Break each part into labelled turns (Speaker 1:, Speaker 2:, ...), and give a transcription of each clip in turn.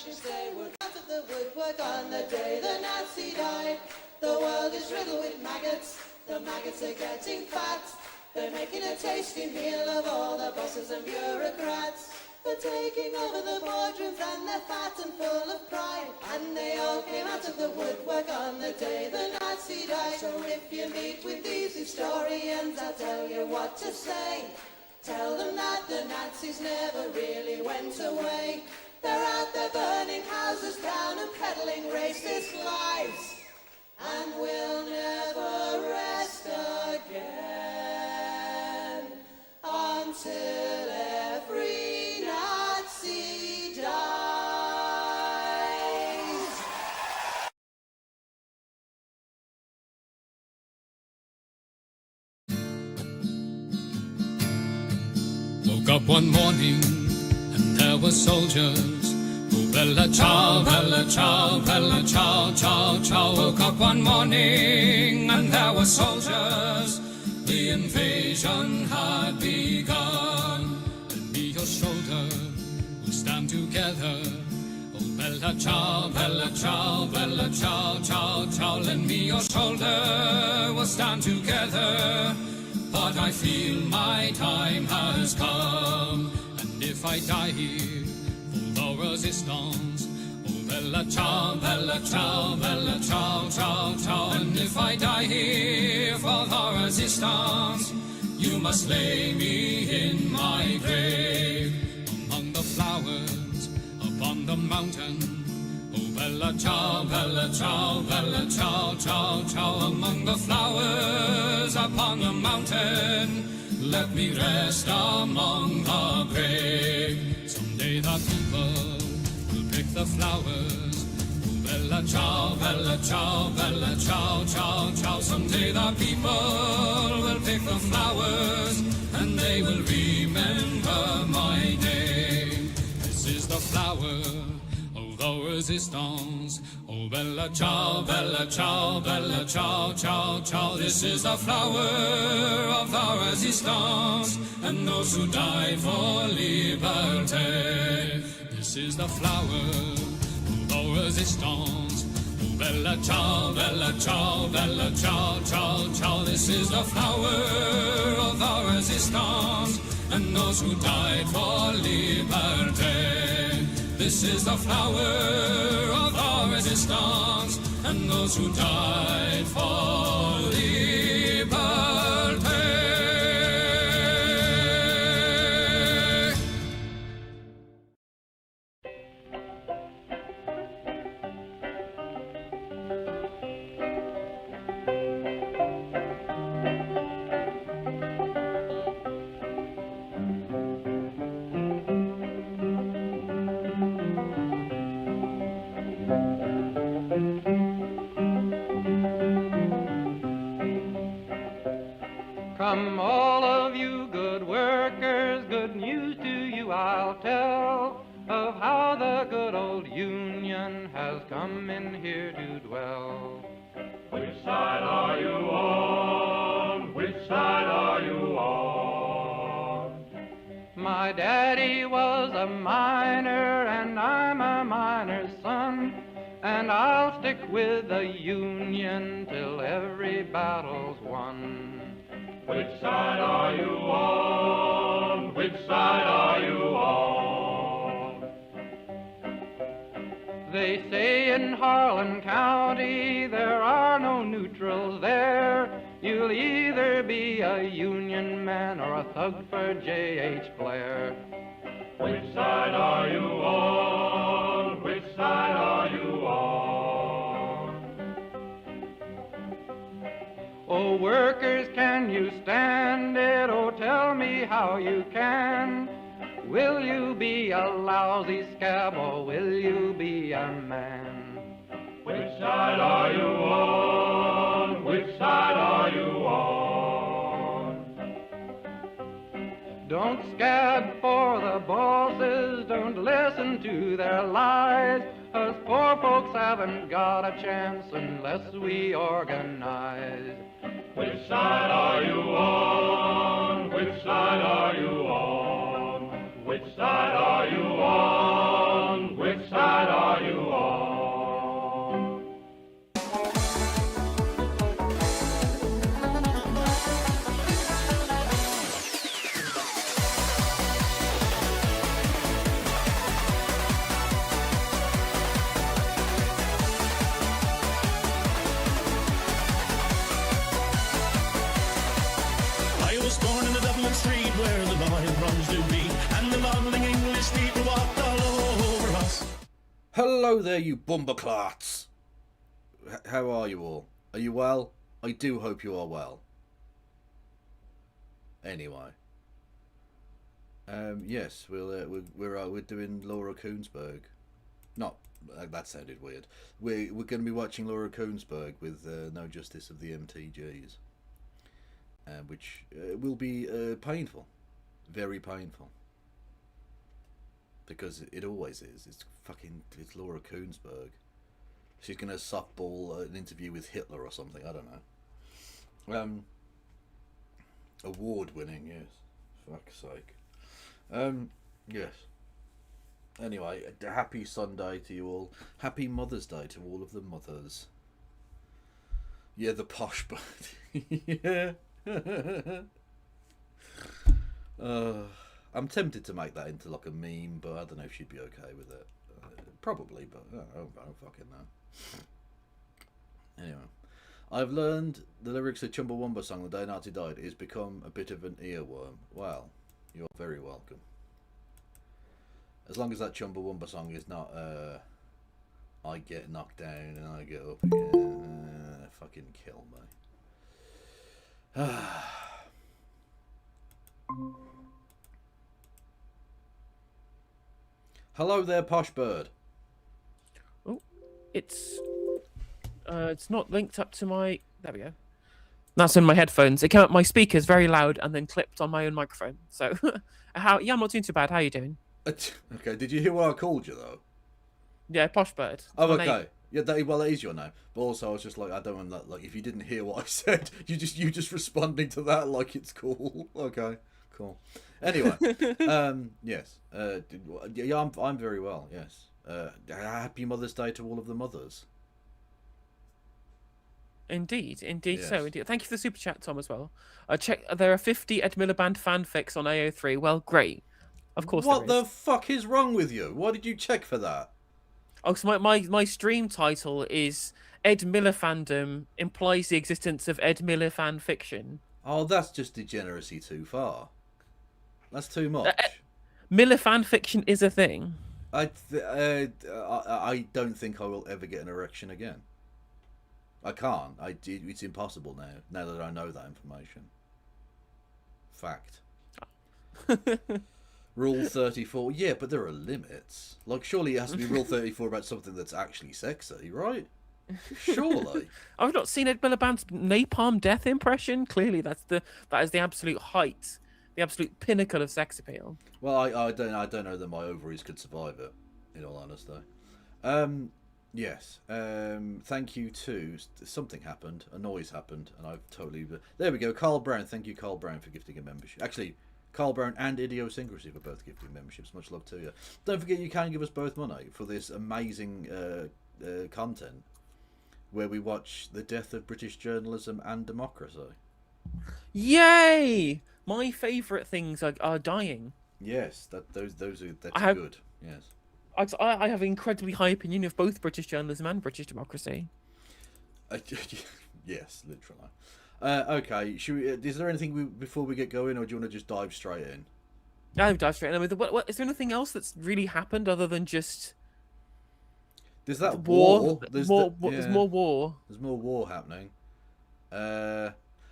Speaker 1: fascists, they were out of the woodwork on the day the Nazi died. The world is riddled with maggots, the maggots are getting fat. They're making a tasty meal of all the bosses and bureaucrats. They're taking over the boardrooms and they're fat and full of pride. And they all came out of the woodwork on the day the Nazi died. So if you meet with these historians, I'll tell you what to say. Tell them that the Nazis never really went away. They're out there burning houses down and peddling racist lies. And we'll never rest again until every Nazi dies.
Speaker 2: Woke up one morning and there were soldiers. Oh, bella ciao, bella ciao, bella ciao, ciao, ciao. Woke up one morning and there were soldiers. The invasion had begun. Lend me your shoulder, we'll stand together. Oh, bella ciao, bella ciao, bella ciao, ciao, ciao. Lend me your shoulder, we'll stand together. But I feel my time has come, and if I die here for the resistance, oh bella ciao, bella ciao, bella ciao, ciao, ciao. And if I die here for the resistance, you must lay me in my grave among the flowers upon the mountain. Oh bella ciao, bella ciao, bella ciao, ciao, ciao. Among the flowers upon the mountain, let me rest among the brave. Someday the people will pick the flowers. Oh bella ciao, bella ciao, bella ciao, ciao, ciao. Someday the people will pick the flowers, and they will remember my name. This is the flower of the resistance. Oh bella ciao, bella ciao, bella ciao, ciao, ciao. This is the flower of the resistance, and those who died for liberty. This is the flower of the resistance. Oh bella ciao, bella ciao, bella ciao, ciao, ciao. This is the flower of the resistance, and those who died for liberty. This is the flower of our resistance, and those who died for liberty.
Speaker 3: Come all of you good workers, good news to you I'll tell, of how the good old Union has come in here to dwell.
Speaker 4: Which side are you on? Which side are you on?
Speaker 3: My daddy was a miner and I'm a miner's son, and I'll stick with the Union till every battle's won.
Speaker 4: Which side are you on? Which side are you on?
Speaker 3: They say in Harlan County there are no neutrals there. You'll either be a Union man or a thug for J.H. Blair.
Speaker 4: Which side are you on? Which side are you on?
Speaker 3: Oh, workers, can you stand it? Oh, tell me how you can. Will you be a lousy scab or will you be a man?
Speaker 4: Which side are you on? Which side are you on?
Speaker 3: Don't scab for the bosses, don't listen to their lies. Us poor folks haven't got a chance unless we organize.
Speaker 4: Which side are you on? Which side are you on? Which side are you on? Which side are you on?
Speaker 5: Hello there, you bumberclarts! How are you all? Are you well? I do hope you are well. Anyway. Yes, we're doing Laura Koonsberg. Not that sounded weird. We're going to be watching Laura Koonsberg with No Justice of the MTGs, which will be painful, very painful, because it always is. It's Laura Koonsberg. She's going to softball an interview with Hitler or something. I don't know. Award winning, yes. Fuck's sake. Yes. Anyway, a happy Sunday to you all. Happy Mother's Day to all of the mothers. Yeah, the posh bird. Yeah. I'm tempted to make that into like a meme, but I don't know if she'd be okay with it. Probably, but I don't fucking know. Anyway. I've learned the lyrics of Chumbawamba song The Day Nazi Died is become a bit of an earworm. Well, you're very welcome. As long as that Chumbawamba song is not I get knocked down and I get up again. Fucking kill me. Hello there, posh bird.
Speaker 6: Oh, it's not linked up to my... There we go. That's in my headphones. It came up my speakers very loud and then clipped on my own microphone. So, yeah, I'm not doing too bad. How are you doing?
Speaker 5: Okay, did you hear what I called you, though?
Speaker 6: Yeah, Posh Bird.
Speaker 5: Oh, okay. Name. Yeah, that is your name. But also, I was just like, I don't want like if you didn't hear what I said, you just responding to that like it's cool. Okay, cool. Anyway, yes. Yeah, I'm very well. Yes. Happy Mother's Day to all of the mothers.
Speaker 6: Indeed,
Speaker 5: yes.
Speaker 6: So indeed. Thank you for the super chat, Tom, as well. There are 50 Ed Miliband fanfics on AO3. Well, great. Of course.
Speaker 5: What the fuck is wrong with you? Why did you check for that?
Speaker 6: Oh, so my stream title is Ed Miller fandom implies the existence of Ed Miller fan fiction.
Speaker 5: Oh, that's just degeneracy too far. That's too much.
Speaker 6: Miller fan fiction is a thing.
Speaker 5: I don't think I will ever get an erection again. I can't. It's impossible now that I know that information. Fact. Rule 34. Yeah, but there are limits. Like, surely it has to be Rule 34 about something that's actually sexy, right? Surely.
Speaker 6: I've not seen Ed Miliband's napalm death impression. Clearly, that is the absolute height, the absolute pinnacle of sex appeal.
Speaker 5: Well, I don't know that my ovaries could survive it, in all honesty. Yes. Thank you to something happened. A noise happened, and I've totally. There we go. Carl Brown. Thank you, Carl Brown, for gifting a membership. Actually, Carl Brown and Idiosyncrasy for both gifting memberships. Much love to you. Don't forget, you can give us both money for this amazing content, where we watch the death of British journalism and democracy.
Speaker 6: Yay! My favourite things are dying.
Speaker 5: Yes, that's good. Yes.
Speaker 6: I have an incredibly high opinion of both British journalism and British democracy.
Speaker 5: Yes, literally. Okay, is there anything before we get going, or do you want to just dive straight in?
Speaker 6: I'll dive straight in. What, is there anything else that's really happened other than just...
Speaker 5: There's that war.
Speaker 6: There's more war.
Speaker 5: There's more war happening.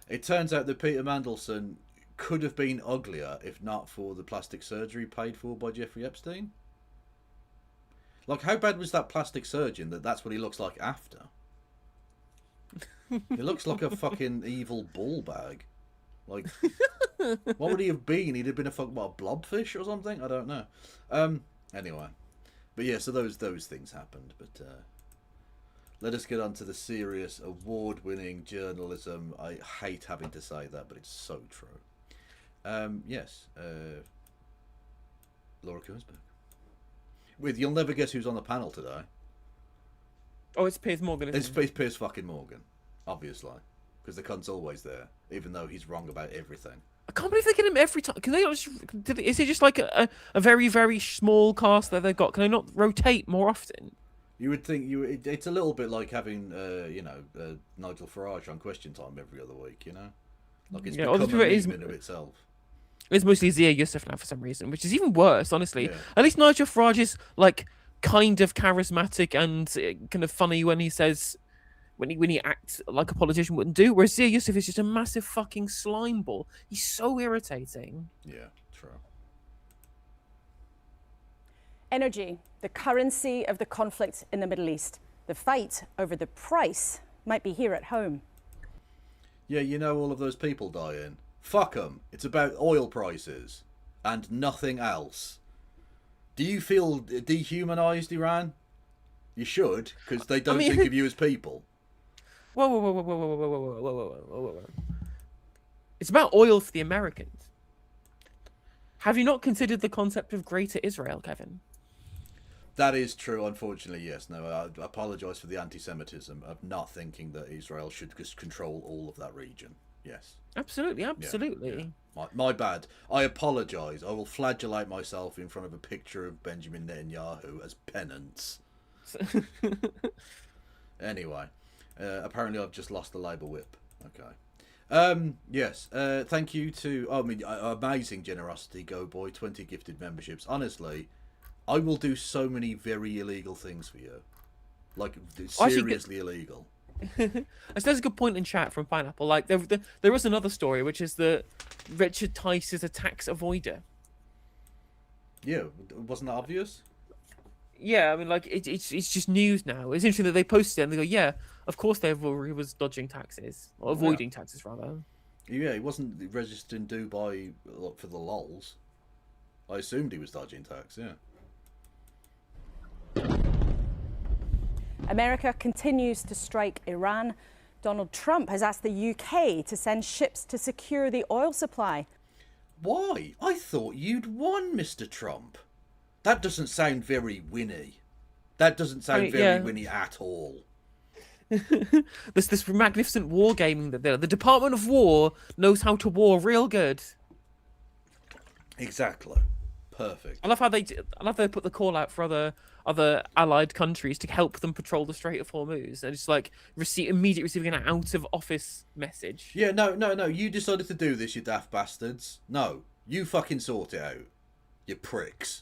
Speaker 5: It turns out that Peter Mandelson could have been uglier if not for the plastic surgery paid for by Jeffrey Epstein. Like, how bad was that plastic surgeon that's what he looks like after? He looks like a fucking evil ball bag. Like, what would he have been? He'd have been a blobfish or something? I don't know. Anyway. But yeah, so those things happened. But let us get on to the serious, award-winning journalism. I hate having to say that, but it's so true. Yes. Laura Koonsberg. You'll never guess who's on the panel today.
Speaker 6: Oh, it's Piers Morgan, isn't it?
Speaker 5: It's Piers fucking Morgan, obviously. Because the cunt's always there, even though he's wrong about everything.
Speaker 6: I can't believe they get him every time. Can they not is it just like a very, very small cast that they've got? Can they not rotate more often?
Speaker 5: You would think it's a little bit like having, Nigel Farage on Question Time every other week, you know? Like, it's become a meme in of itself.
Speaker 6: It's mostly Zia Youssef now for some reason, which is even worse, honestly.
Speaker 5: Yeah.
Speaker 6: At least Nigel Farage is, like, kind of charismatic and kind of funny when he says, when he acts like a politician wouldn't do. Whereas Zia Yusuf is just a massive fucking slime ball. He's so irritating.
Speaker 5: Yeah, true.
Speaker 7: Energy, the currency of the conflict in the Middle East. The fight over the price might be here at home.
Speaker 5: Yeah, you know all of those people dying. Fuck them. It's about oil prices and nothing else. Do you feel dehumanized, Iran? You should, because they don't think of you as people.
Speaker 6: Whoa, whoa, whoa, whoa, whoa, whoa, whoa, whoa, whoa, whoa, whoa, whoa. It's about oil for the Americans. Have you not considered the concept of Greater Israel, Kevin?
Speaker 5: That is true, unfortunately, yes. No, I apologise for the anti-Semitism of not thinking that Israel should just control all of that region. Yes.
Speaker 6: Absolutely, absolutely.
Speaker 5: Yeah, yeah. My bad. I apologise. I will flagellate myself in front of a picture of Benjamin Netanyahu as penance. Anyway, apparently I've just lost the Labour whip. Okay. Yes. Thank you to amazing generosity, Go Boy. 20 gifted memberships. Honestly, I will do so many very illegal things for you, like seriously illegal.
Speaker 6: There's a good point in chat from Pineapple. Like there was another story, which is that Richard Tice is a tax avoider.
Speaker 5: Yeah, wasn't that obvious?
Speaker 6: Yeah, I mean, like it's just news now. It's interesting that they posted it and they go, yeah, of course he was dodging taxes or avoiding taxes rather.
Speaker 5: Yeah, he wasn't registered in Dubai for the lols. I assumed he was dodging tax. Yeah.
Speaker 7: America continues to strike Iran. Donald Trump has asked the UK to send ships to secure the oil supply.
Speaker 5: Why? I thought you'd won, Mr. Trump. That doesn't sound very winny. That doesn't sound very winny at all.
Speaker 6: this magnificent war gaming that the Department of War knows how to war real good.
Speaker 5: Exactly. Perfect.
Speaker 6: I love how they put the call out for other allied countries to help them patrol the Strait of Hormuz, and it's like immediately receiving an out of office message.
Speaker 5: Yeah, no. You decided to do this, you daft bastards. No, you fucking sort it out, you pricks.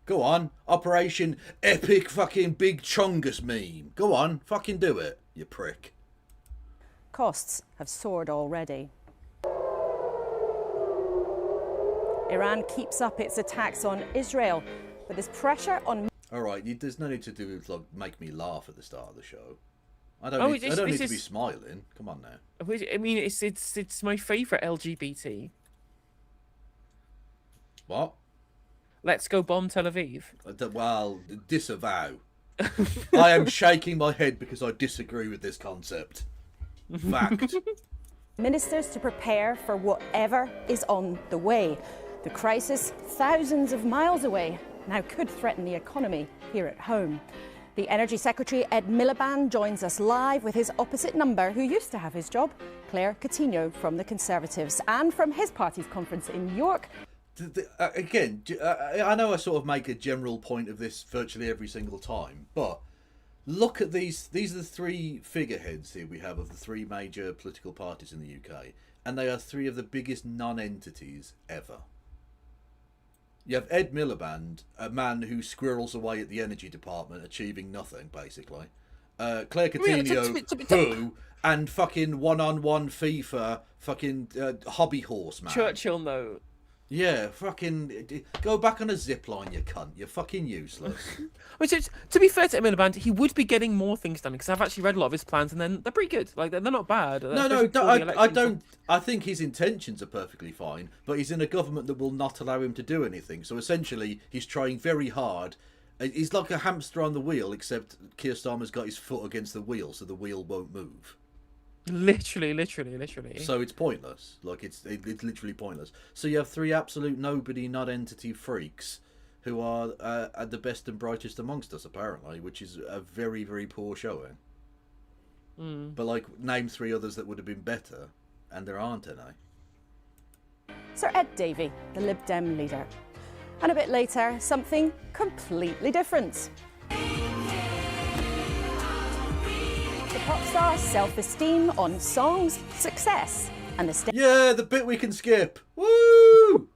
Speaker 5: Go on, Operation Epic fucking Big Chungus meme. Go on, fucking do it, you prick.
Speaker 7: Costs have soared already. Iran keeps up its attacks on Israel, but there's pressure on...
Speaker 5: Alright, there's no need to do like make me laugh at the start of the show. I don't need to be smiling. Come on now.
Speaker 6: I mean, it's my favourite LGBT.
Speaker 5: What?
Speaker 6: Let's go bomb Tel Aviv.
Speaker 5: Well, disavow. I am shaking my head because I disagree with this concept. Fact.
Speaker 7: Ministers to prepare for whatever is on the way. The crisis, thousands of miles away, now could threaten the economy here at home. The Energy Secretary, Ed Miliband, joins us live with his opposite number, who used to have his job, Claire Coutinho from the Conservatives, and from his party's conference in York.
Speaker 5: Again, I know I sort of make a general point of this virtually every single time, but look at these. These are the three figureheads here we have of the three major political parties in the UK, and they are three of the biggest non-entities ever. You have Ed Miliband, a man who squirrels away at the energy department, achieving nothing, basically. Claire Coutinho, who, and fucking one-on-one FIFA, fucking hobby horse, man.
Speaker 6: Churchill note.
Speaker 5: Yeah, fucking go back on a zip line, you cunt. You're fucking useless.
Speaker 6: Which is, to be fair to Miliband, he would be getting more things done because I've actually read a lot of his plans and then they're pretty good. Like they're not bad.
Speaker 5: No, I don't. I think his intentions are perfectly fine, but he's in a government that will not allow him to do anything. So essentially, he's trying very hard. He's like a hamster on the wheel, except Keir Starmer's got his foot against the wheel, so the wheel won't move.
Speaker 6: Literally.
Speaker 5: So it's pointless. Like it's literally pointless. So you have three absolute nobody, not entity freaks who are the best and brightest amongst us, apparently, which is a very, very poor showing. But like, name three others that would have been better, and there aren't any.
Speaker 7: Sir Ed Davey, the Lib Dem leader. And a bit later, something completely different. The pop star's self-esteem on songs, success, and the stage.
Speaker 5: Yeah, the bit we can skip. Woo!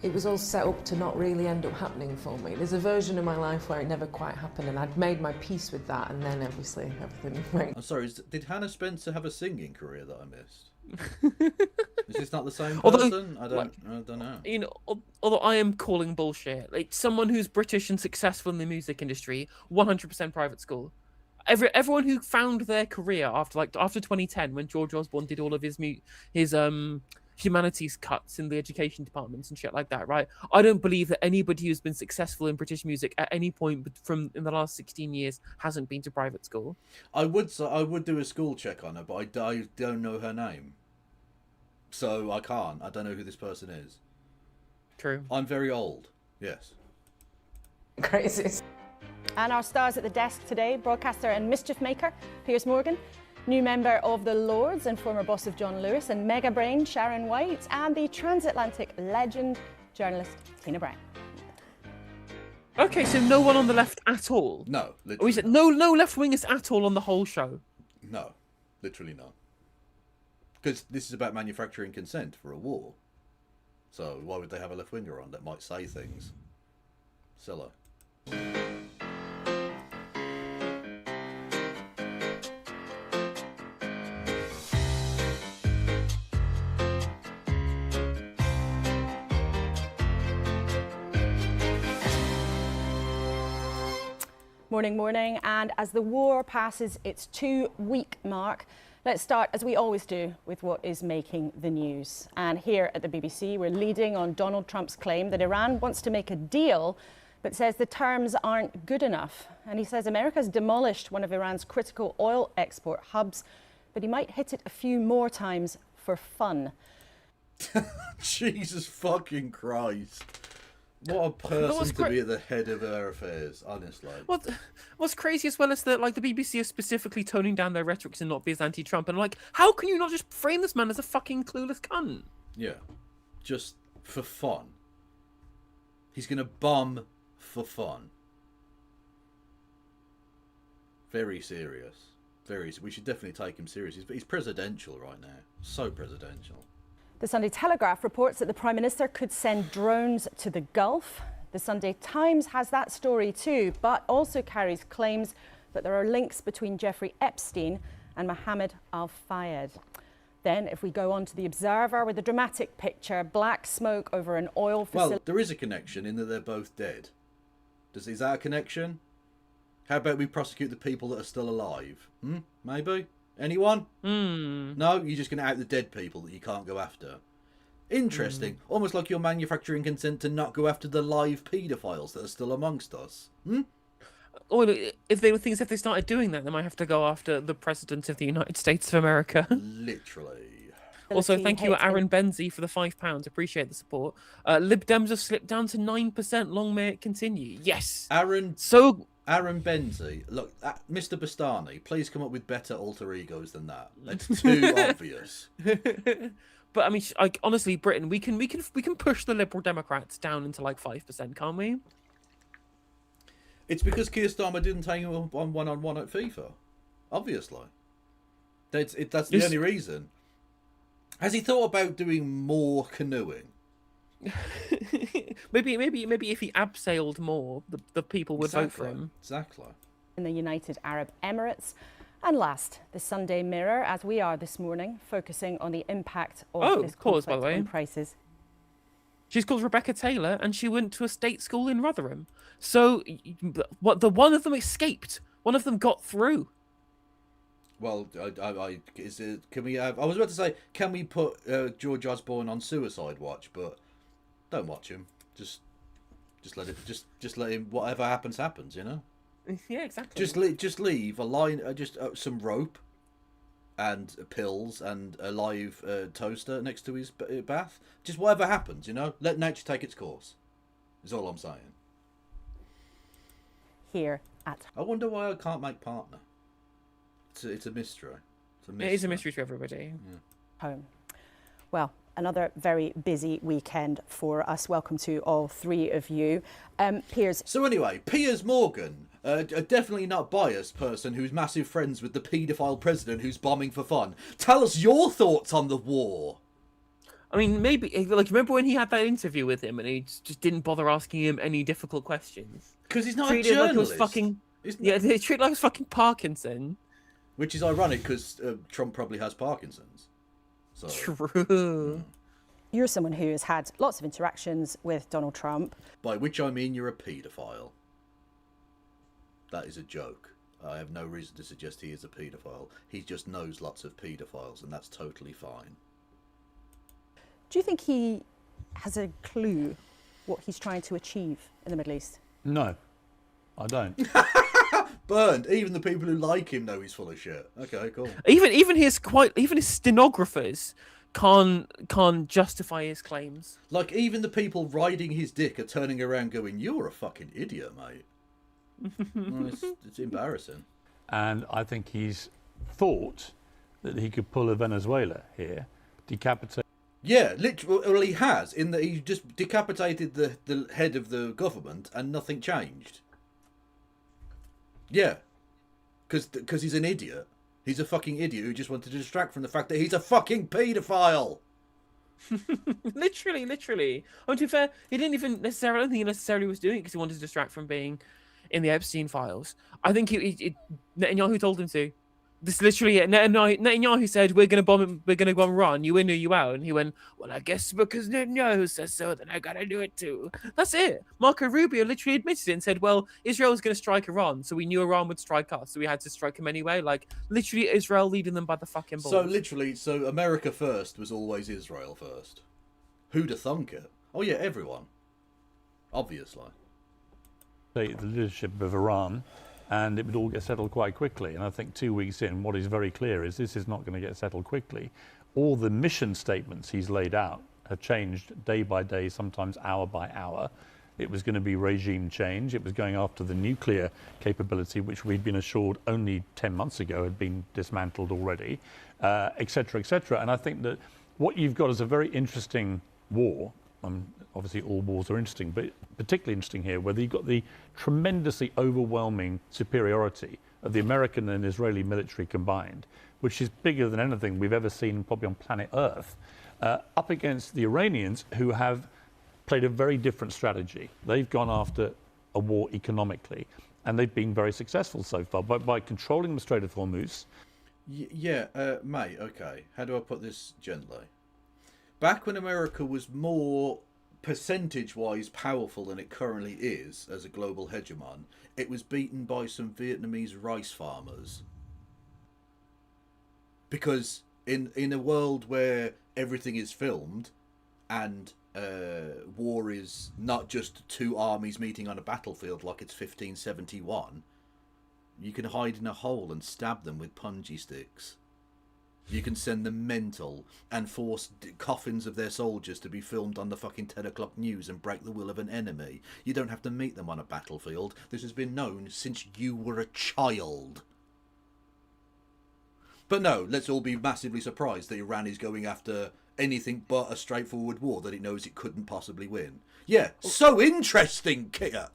Speaker 8: it was all set up to not really end up happening for me. There's a version of my life where it never quite happened, and I'd made my peace with that, and then obviously everything went.
Speaker 5: I'm sorry, did Hannah Spencer have a singing career that I missed? Is this not the same person? I don't know.
Speaker 6: You know, although I am calling bullshit. Like, someone who's British and successful in the music industry, 100% private school. Everyone who found their career after 2010, when George Osborne did all of his humanities cuts in the education departments and shit like that, right? I don't believe that anybody who's been successful in British music at any point from in the last 16 years hasn't been to private school.
Speaker 5: I would do a school check on her, but I don't know her name, so I can't. I don't know who this person is.
Speaker 6: True.
Speaker 5: I'm very old. Yes.
Speaker 8: Crazy.
Speaker 7: And our stars at the desk today, broadcaster and mischief maker Piers Morgan, new member of the Lords and former boss of John Lewis, and mega brain Sharon White, and the transatlantic legend journalist Tina Brown.
Speaker 6: Okay, so no one on the left at all?
Speaker 5: No,
Speaker 6: Or is it no left wingers at all on the whole show?
Speaker 5: No, literally none. Because this is about manufacturing consent for a war. So why would they have a left winger on that might say things? Silly.
Speaker 7: Morning, and as the war passes its 2-week mark, let's start, as we always do, with what is making the news. And here at the BBC, we're leading on Donald Trump's claim that Iran wants to make a deal, but says the terms aren't good enough. And he says America's demolished one of Iran's critical oil export hubs, but he might hit it a few more times for fun.
Speaker 5: Jesus fucking Christ. What a person to be at the head of her affairs, honestly.
Speaker 6: What's crazy as well is that, like, the BBC is specifically toning down their rhetoric to not be as anti-Trump, and like, how can you not just frame this man as a fucking clueless cunt?
Speaker 5: Yeah, just for fun. He's gonna bomb for fun. Very serious. We should definitely take him serious. He's presidential right now. So presidential.
Speaker 7: The Sunday Telegraph reports that the Prime Minister could send drones to the Gulf. The Sunday Times has that story too, but also carries claims that there are links between Jeffrey Epstein and Mohammed Al-Fayed. Then, if we go on to The Observer with a dramatic picture, black smoke over an oil facility.
Speaker 5: Well, there is a connection in that they're both dead. Is that a connection? How about we prosecute the people that are still alive? Maybe? Anyone? No? You're just going to out the dead people that you can't go after. Interesting. Almost like you're manufacturing consent to not go after the live paedophiles that are still amongst us.
Speaker 6: Or if they started doing that, they might have to go after the President of the United States of America.
Speaker 5: Literally.
Speaker 6: Also, thank you, Aaron Benzie, for the £5. Appreciate the support. Lib Dems have slipped down to 9%. Long may it continue. Yes.
Speaker 5: Aaron Benzie, look, Mr. Bastani, please come up with better alter egos than that. That's too obvious.
Speaker 6: But I mean, honestly, Britain, we can push the Liberal Democrats down into like 5%, can't we?
Speaker 5: It's because Keir Starmer didn't take him on one-on-one at FIFA. Obviously, that's the only reason. Has he thought about doing more canoeing?
Speaker 6: maybe if he abseiled more, the people would vote for him.
Speaker 5: Exactly.
Speaker 7: In the United Arab Emirates. And last, the Sunday Mirror, as we are this morning, focusing on the impact of this conflict
Speaker 6: by the way.
Speaker 7: on prices.
Speaker 6: She's called Rebecca Taylor, and she went to a state school in Rotherham. So, one of them escaped. One of them got through.
Speaker 5: Well, can we? I was about to say, can we put George Osborne on suicide watch? But don't watch him. Just let it. Just let him. Whatever happens, happens. You know.
Speaker 6: Yeah, exactly.
Speaker 5: Just leave a line. Some rope, and pills, and a live toaster next to his bath. Just whatever happens, you know. Let nature take its course. Is all I'm saying.
Speaker 7: Here at.
Speaker 5: I wonder why I can't make partner. It's a mystery.
Speaker 6: It is a mystery to everybody.
Speaker 5: Yeah.
Speaker 7: Home. Well, another very busy weekend for us. Welcome to all three of you. Piers.
Speaker 5: So anyway, Piers Morgan, a definitely not biased person who's massive friends with the paedophile president who's bombing for fun. Tell us your thoughts on the war.
Speaker 6: I mean, maybe like remember when he had that interview with him and he just didn't bother asking him any difficult questions
Speaker 5: Because he's not
Speaker 6: treated
Speaker 5: a
Speaker 6: it like it
Speaker 5: journalist.
Speaker 6: was fucking
Speaker 5: Isn't
Speaker 6: yeah.
Speaker 5: it?
Speaker 6: They treat it like it was fucking Parkinson.
Speaker 5: Which is ironic because Trump probably has Parkinson's. So,
Speaker 6: True.
Speaker 7: You're someone who has had lots of interactions with Donald Trump.
Speaker 5: by which I mean you're a paedophile. That is a joke. I have no reason to suggest he is a paedophile. He just knows lots of paedophiles, and that's totally fine.
Speaker 7: Do you think he has a clue what he's trying to achieve in the Middle East?
Speaker 9: No, I don't.
Speaker 5: Burned. Even the people who like him know he's full of shit. Okay, cool.
Speaker 6: Even his stenographers can't justify his claims.
Speaker 5: Like, even the people riding his dick are turning around going, "You're a fucking idiot, mate." Well, it's embarrassing.
Speaker 9: And I think he's thought that he could pull a Venezuela here, decapitate.
Speaker 5: Yeah, literally, well, he has, in that he just decapitated the head of the government and nothing changed. Yeah. Because he's an idiot. He's a fucking idiot who just wanted to distract from the fact that he's a fucking paedophile.
Speaker 6: literally. I mean, to be fair, he didn't even necessarily. I don't think he necessarily was doing it because he wanted to distract from being in the Epstein files. I think Netanyahu told him to. This literally it. Netanyahu said, "We're gonna bomb Iran. You in or you out?" And he went, "Well, I guess because Netanyahu says so, then I gotta do it too." That's it. Marco Rubio literally admitted it and said, "Well, Israel was gonna strike Iran, so we knew Iran would strike us, so we had to strike him anyway." Like literally, Israel leading them by the fucking balls.
Speaker 5: So America first was always Israel first. Who'd have thunk it? Oh yeah, everyone. Obviously.
Speaker 9: The leadership of Iran, and it would all get settled quite quickly. And I think 2 weeks in, what is very clear is this is not going to get settled quickly. All the mission statements he's laid out have changed day by day, sometimes hour by hour. It was going to be regime change. It was going after the nuclear capability, which we'd been assured only 10 months ago had been dismantled already, et cetera, et cetera. And I think that what you've got is a very interesting war. Obviously, all wars are interesting, but particularly interesting here, whether you've got the tremendously overwhelming superiority of the American and Israeli military combined, which is bigger than anything we've ever seen probably on planet Earth, up against the Iranians, who have played a very different strategy. They've gone after a war economically, and they've been very successful so far by controlling the Strait of Hormuz.
Speaker 5: Mate, okay. How do I put this gently? Back when America was more percentage-wise powerful than it currently is as a global hegemon, it was beaten by some Vietnamese rice farmers. Because in a world where everything is filmed and war is not just two armies meeting on a battlefield like it's 1571, you can hide in a hole and stab them with punji sticks. You can send them mental and force coffins of their soldiers to be filmed on the fucking 10 o'clock news and break the will of an enemy. You don't have to meet them on a battlefield. This has been known since you were a child. But no, let's all be massively surprised that Iran is going after anything but a straightforward war that it knows it couldn't possibly win. Yeah, so interesting, Kia.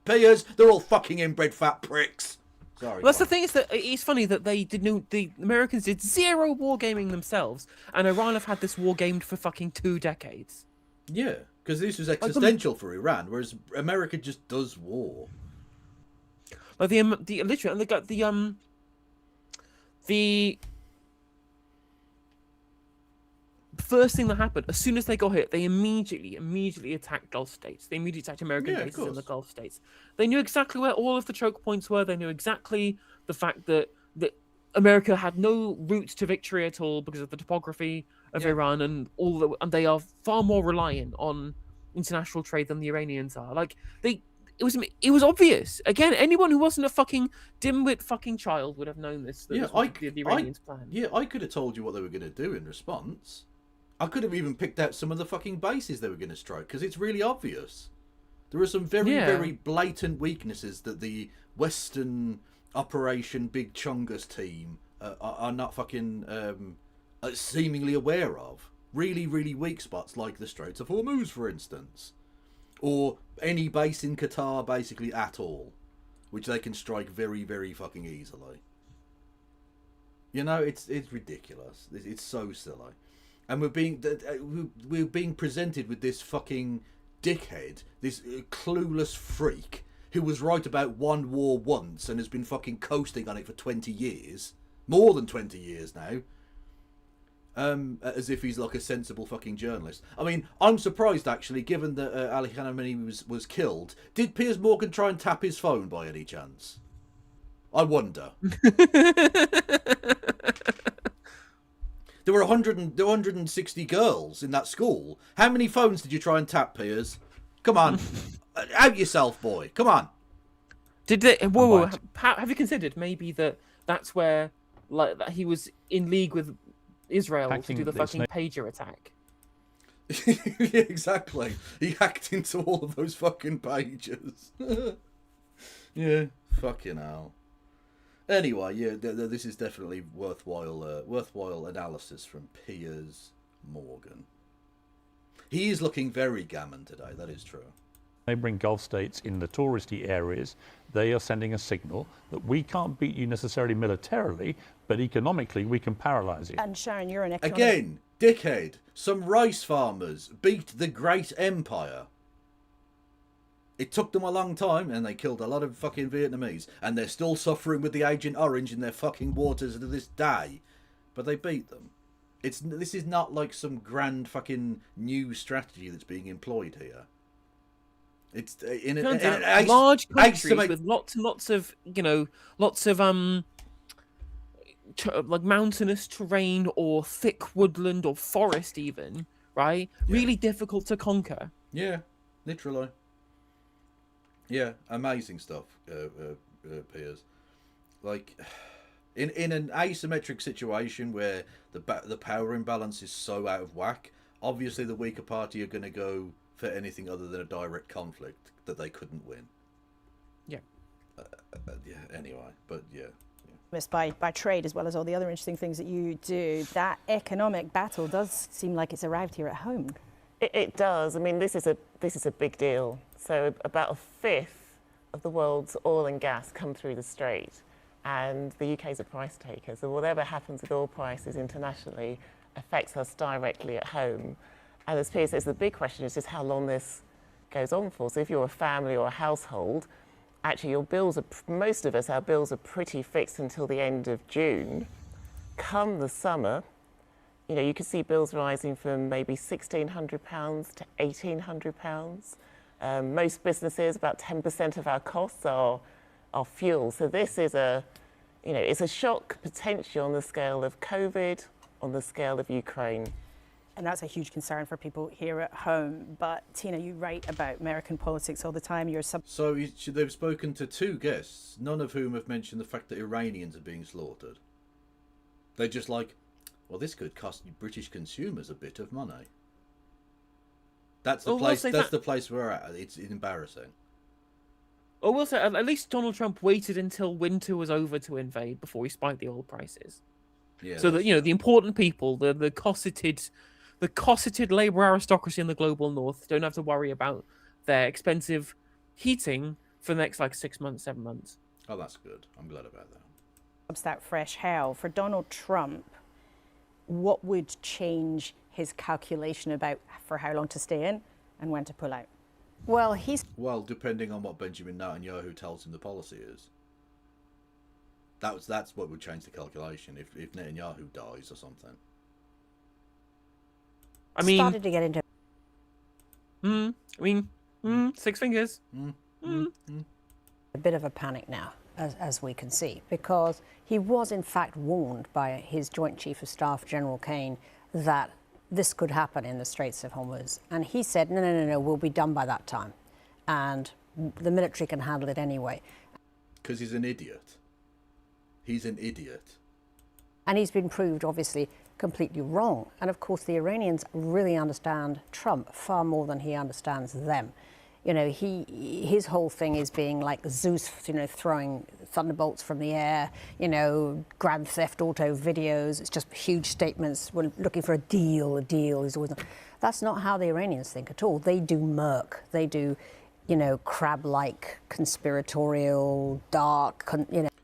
Speaker 5: Piers, they're all fucking inbred fat pricks. Sorry,
Speaker 6: well, that's the thing, is that it's funny that the Americans did zero wargaming themselves, and Iran have had this wargamed for fucking 2 decades.
Speaker 5: Yeah, because this was existential for Iran, whereas America just does war.
Speaker 6: Like the literally, and they got the first thing that happened, as soon as they got hit, they immediately attacked Gulf states. They immediately attacked American bases in the Gulf states. They knew exactly where all of the choke points were. They knew exactly the fact that America had no route to victory at all because of the topography of Iran and and they are far more reliant on international trade than the Iranians are. Like it was obvious. Again, anyone who wasn't a fucking dimwit fucking child would have known this. The Iranians' plan.
Speaker 5: Yeah, I could have told you what they were going to do in response. I could have even picked out some of the fucking bases they were going to strike, because it's really obvious. There are some very blatant weaknesses that the Western Operation Big Chungus team are not fucking seemingly aware of. Really, really weak spots like the Straits of Hormuz, for instance. Or any base in Qatar, basically, at all. Which they can strike very, very fucking easily. You know, it's ridiculous. It's so silly. And we're being presented with this fucking dickhead, this clueless freak who was right about one war once and has been fucking coasting on it for 20 years, more than 20 years now. As if he's like a sensible fucking journalist. I mean, I'm surprised actually, given that Ali Khamenei was killed. Did Piers Morgan try and tap his phone by any chance? I wonder. There were 160 girls in that school. How many phones did you try and tap, Piers? Come on, out yourself, boy. Come on.
Speaker 6: Did they? Whoa, have you considered maybe that's where like that he was in league with Israel to do the fucking pager attack?
Speaker 5: Yeah, exactly. He hacked into all of those fucking pages. Yeah, fucking hell. Anyway, yeah, this is definitely worthwhile analysis from Piers Morgan. He is looking very gammon today. That is true.
Speaker 9: Neighbouring Gulf states in the touristy areas, they are sending a signal that we can't beat you necessarily militarily, but economically we can paralyse you.
Speaker 7: And Sharon, you're an economic...
Speaker 5: Again, dickhead, some rice farmers beat the great empire. It took them a long time, and they killed a lot of fucking Vietnamese, and they're still suffering with the Agent Orange in their fucking waters to this day. But they beat them. This is not like some grand fucking new strategy that's being employed here. It's in a
Speaker 6: large countries with lots and lots of like mountainous terrain or thick woodland or forest even, right? Yeah. Really difficult to conquer.
Speaker 5: Yeah, literally. Yeah, amazing stuff, Piers. Like, in an asymmetric situation where the power imbalance is so out of whack, obviously the weaker party are going to go for anything other than a direct conflict that they couldn't win.
Speaker 6: Yeah.
Speaker 5: Yeah. Anyway, but yeah.
Speaker 7: By trade, as well as all the other interesting things that you do, that economic battle does seem like it's arrived here at home.
Speaker 10: It does. I mean, this is a big deal. So about a fifth of the world's oil and gas come through the Strait, and the UK is a price taker. So whatever happens with oil prices internationally affects us directly at home. And as Piers says, the big question is just how long this goes on for. So if you're a family or a household, actually your bills are, most of us, our bills are pretty fixed until the end of June. Come the summer, you know, you could see bills rising from maybe £1,600 to £1,800. Most businesses, about 10% of our costs are fuel. So this is it's a shock potentially on the scale of COVID, on the scale of Ukraine.
Speaker 7: And that's a huge concern for people here at home. But Tina, you write about American politics all the time.
Speaker 5: So they've spoken to two guests, none of whom have mentioned the fact that Iranians are being slaughtered. They're just like, well, this could cost British consumers a bit of money. That's the place. That's the place we're at. It's embarrassing.
Speaker 6: Oh, we'll say at least Donald Trump waited until winter was over to invade before he spiked the oil prices. Yeah. So that the important people, the cosseted Labour aristocracy in the global north, don't have to worry about their expensive heating for the next 6 months, 7 months.
Speaker 5: Oh, that's good. I'm glad about that.
Speaker 7: That fresh hell for Donald Trump. What would change his calculation about for how long to stay in and when to pull out? Well,
Speaker 5: depending on what Benjamin Netanyahu tells him the policy is. That's what would change the calculation if Netanyahu dies or something.
Speaker 7: I mean, started to get into.
Speaker 6: Six fingers.
Speaker 11: A bit of a panic now, as we can see, because he was in fact warned by his Joint Chief of Staff, General Kane, that this could happen in the Straits of Hormuz. And he said, no, we'll be done by that time. And the military can handle it anyway.
Speaker 5: Because he's an idiot. He's an idiot.
Speaker 11: And he's been proved, obviously, completely wrong. And of course, the Iranians really understand Trump far more than he understands them. You know, his whole thing is being like Zeus, throwing thunderbolts from the air, Grand Theft Auto videos. It's just huge statements. We're looking for a deal. He's always. That's not how the Iranians think at all. They do murk. They do, crab-like, conspiratorial, dark,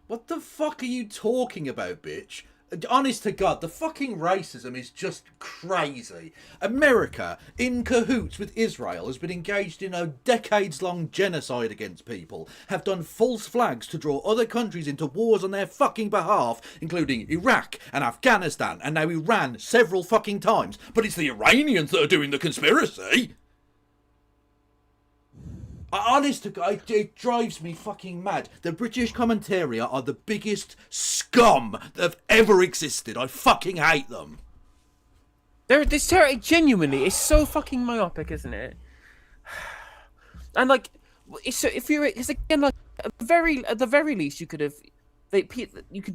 Speaker 5: What the fuck are you talking about, bitch? Honest to God, the fucking racism is just crazy. America, in cahoots with Israel, has been engaged in a decades-long genocide against people, have done false flags to draw other countries into wars on their fucking behalf, including Iraq and Afghanistan, and now Iran several fucking times. But it's the Iranians that are doing the conspiracy. Honest to God, it drives me fucking mad. The British commentariat are the biggest scum that have ever existed. I fucking hate them.
Speaker 6: Genuinely, it's so fucking myopic, isn't it? And like, it's again like at the very least you could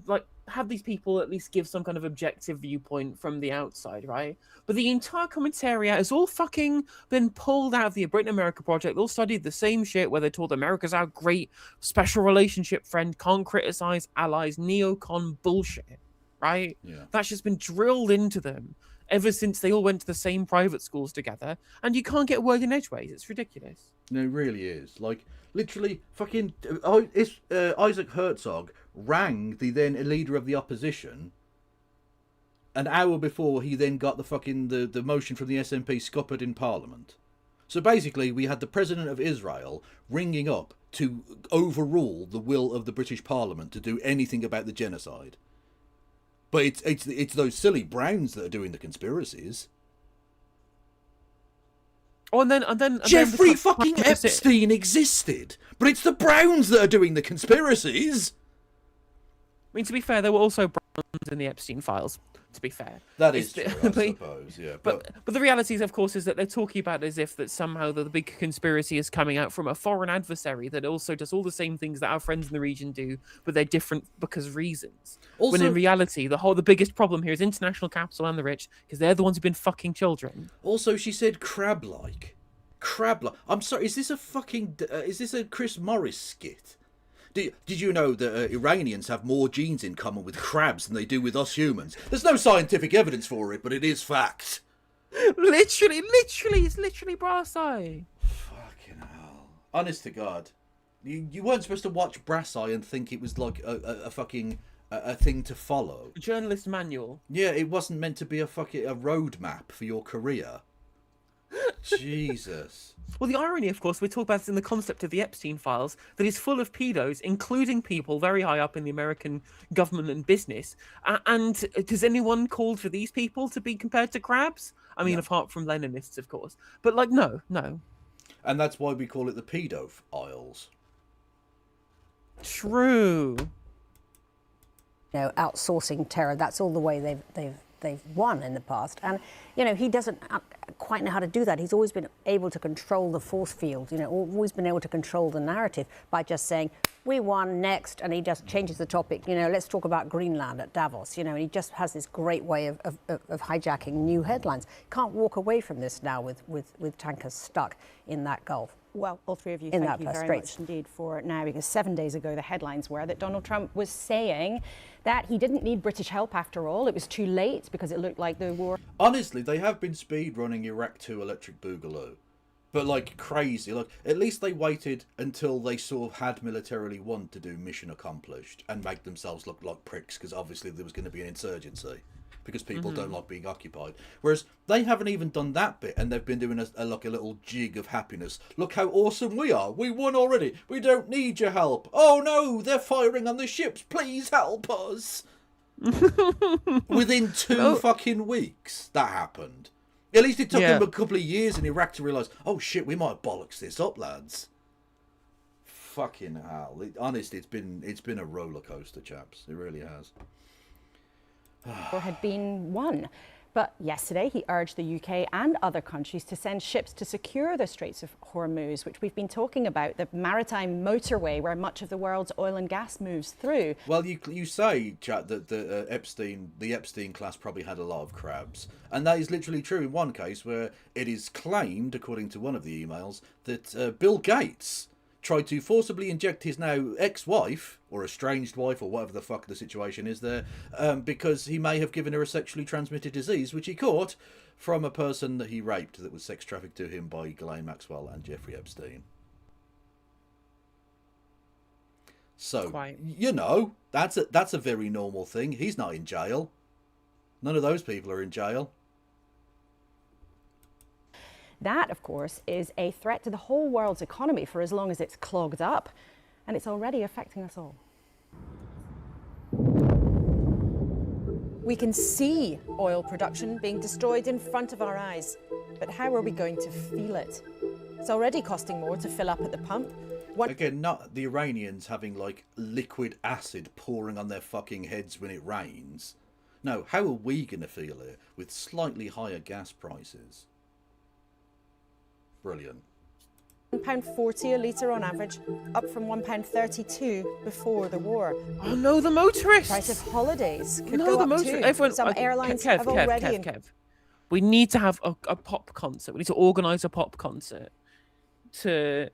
Speaker 6: like have these people at least give some kind of objective viewpoint from the outside, right? But the entire commentariat has all fucking been pulled out of the Britain America project. They all studied the same shit where they're told America's our great special relationship friend, can't criticize allies, neocon bullshit, right?
Speaker 5: Yeah.
Speaker 6: That's just been drilled into them ever since they all went to the same private schools together, and you can't get a word in edgeways. It's ridiculous.
Speaker 5: No, it really is. Like, literally, fucking Isaac Herzog rang the then leader of the opposition an hour before he then got the motion from the SNP scuppered in Parliament. So basically, we had the President of Israel ringing up to overrule the will of the British Parliament to do anything about the genocide. But it's those silly Browns that are doing the conspiracies.
Speaker 6: Oh, and then
Speaker 5: Jeffrey fucking Epstein existed, but it's the Browns that are doing the conspiracies.
Speaker 6: I mean, to be fair, there were also Browns in the Epstein files. To be fair,
Speaker 5: that is true, I suppose. Yeah,
Speaker 6: but the reality is, of course, is that they're talking about it as if that somehow the big conspiracy is coming out from a foreign adversary that also does all the same things that our friends in the region do, but they're different because of reasons.
Speaker 5: Also,
Speaker 6: when in reality, the biggest problem here is international capital and the rich, because they're the ones who've been fucking children.
Speaker 5: Also, she said crab-like. I'm sorry. Is this a Chris Morris skit? Did you know that Iranians have more genes in common with crabs than they do with us humans? There's no scientific evidence for it, but it is fact.
Speaker 6: Literally, it's literally brass eye.
Speaker 5: Fucking hell. Honest to God. You weren't supposed to watch Brass Eye and think it was like a fucking a thing to follow.
Speaker 6: A journalist manual.
Speaker 5: Yeah, it wasn't meant to be a roadmap for your career. Jesus.
Speaker 6: Well, the irony, of course, we talk about this in the concept of the Epstein files, that is full of pedos, including people very high up in the American government and business. And does anyone call for these people to be compared to crabs? I mean, apart from Leninists, of course. But, like, no.
Speaker 5: And that's why we call it the pedo aisles.
Speaker 6: True.
Speaker 11: Outsourcing terror, that's all the way they've won in the past. And, he doesn't quite know how to do that. He's always been able to control the force field, always been able to control the narrative by just saying, we won, next, and he just changes the topic. Let's talk about Greenland at Davos, and he just has this great way of hijacking new headlines. Can't walk away from this now with tankers stuck in that Gulf.
Speaker 7: Well, all three of you,
Speaker 11: In
Speaker 7: thank
Speaker 11: that
Speaker 7: you very
Speaker 11: Straits.
Speaker 7: much indeed for it now, because 7 days ago the headlines were that Donald Trump was saying that he didn't need British help after all. It was too late because it looked like the war...
Speaker 5: Honestly, they have been speed running Iraq 2 Electric Boogaloo. But like crazy. Like, at least they waited until they sort of had militarily won to do mission accomplished and make themselves look like pricks, because obviously there was going to be an insurgency. Because people don't like being occupied. Whereas they haven't even done that bit, and they've been doing a little jig of happiness. Look how awesome we are. We won already. We don't need your help. Oh no, they're firing on the ships. Please help us. Within 2 fucking weeks, that happened. At least it took them a couple of years in Iraq to realise, oh shit, we might bollocks this up, lads. Fucking hell. Honestly, it's been a roller coaster, chaps. It really has.
Speaker 7: Or had been won. But yesterday he urged the UK and other countries to send ships to secure the Straits of Hormuz, which we've been talking about, the maritime motorway where much of the world's oil and gas moves through.
Speaker 5: Well, you say, chat, that the Epstein class probably had a lot of crabs. And that is literally true in one case where it is claimed, according to one of the emails, that Bill Gates tried to forcibly inject his now ex-wife, or estranged wife, or whatever the fuck the situation is there, because he may have given her a sexually transmitted disease, which he caught from a person that he raped that was sex trafficked to him by Ghislaine Maxwell and Jeffrey Epstein. So,
Speaker 6: Quite.
Speaker 5: you know, that's a very normal thing. He's not in jail. None of those people are in jail.
Speaker 7: That, of course, is a threat to the whole world's economy for as long as it's clogged up, and it's already affecting us all. We can see oil production being destroyed in front of our eyes, but how are we going to feel it? It's already costing more to fill up at the pump.
Speaker 5: Again, not the Iranians having like liquid acid pouring on their fucking heads when it rains. No, how are we going to feel it with slightly higher gas prices? Brilliant.
Speaker 7: £1.40 a litre on average, up from £1.32 before the war.
Speaker 6: Oh no, the motorists!
Speaker 7: The price of holidays could
Speaker 6: No,
Speaker 7: go
Speaker 6: the
Speaker 7: up
Speaker 6: motorists.
Speaker 7: too.
Speaker 6: Everyone,
Speaker 7: Some airlines have already...
Speaker 6: Kev. We need to have a pop concert. We need to organise a pop concert to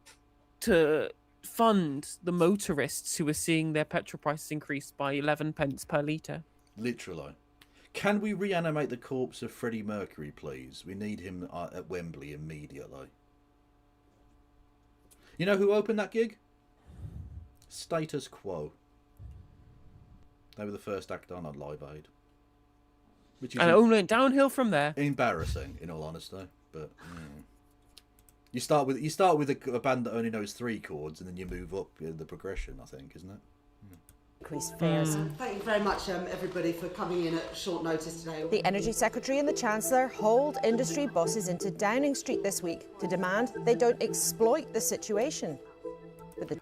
Speaker 6: fund the motorists who are seeing their petrol prices increase by 11 pence per litre.
Speaker 5: Literally. Can we reanimate the corpse of Freddie Mercury, please? We need him at Wembley immediately. You know who opened that gig? Status Quo. They were the first act on Live Aid. Which is
Speaker 6: And it only went downhill from there.
Speaker 5: embarrassing, in all honesty. But you start with a band that only knows 3 chords, and then you move up in the progression, I think, isn't it?
Speaker 7: Increased fares.
Speaker 12: Thank you very much, everybody, for coming in at short notice today.
Speaker 7: The Energy Secretary and the Chancellor hauled industry bosses into Downing Street this week to demand they don't exploit the situation.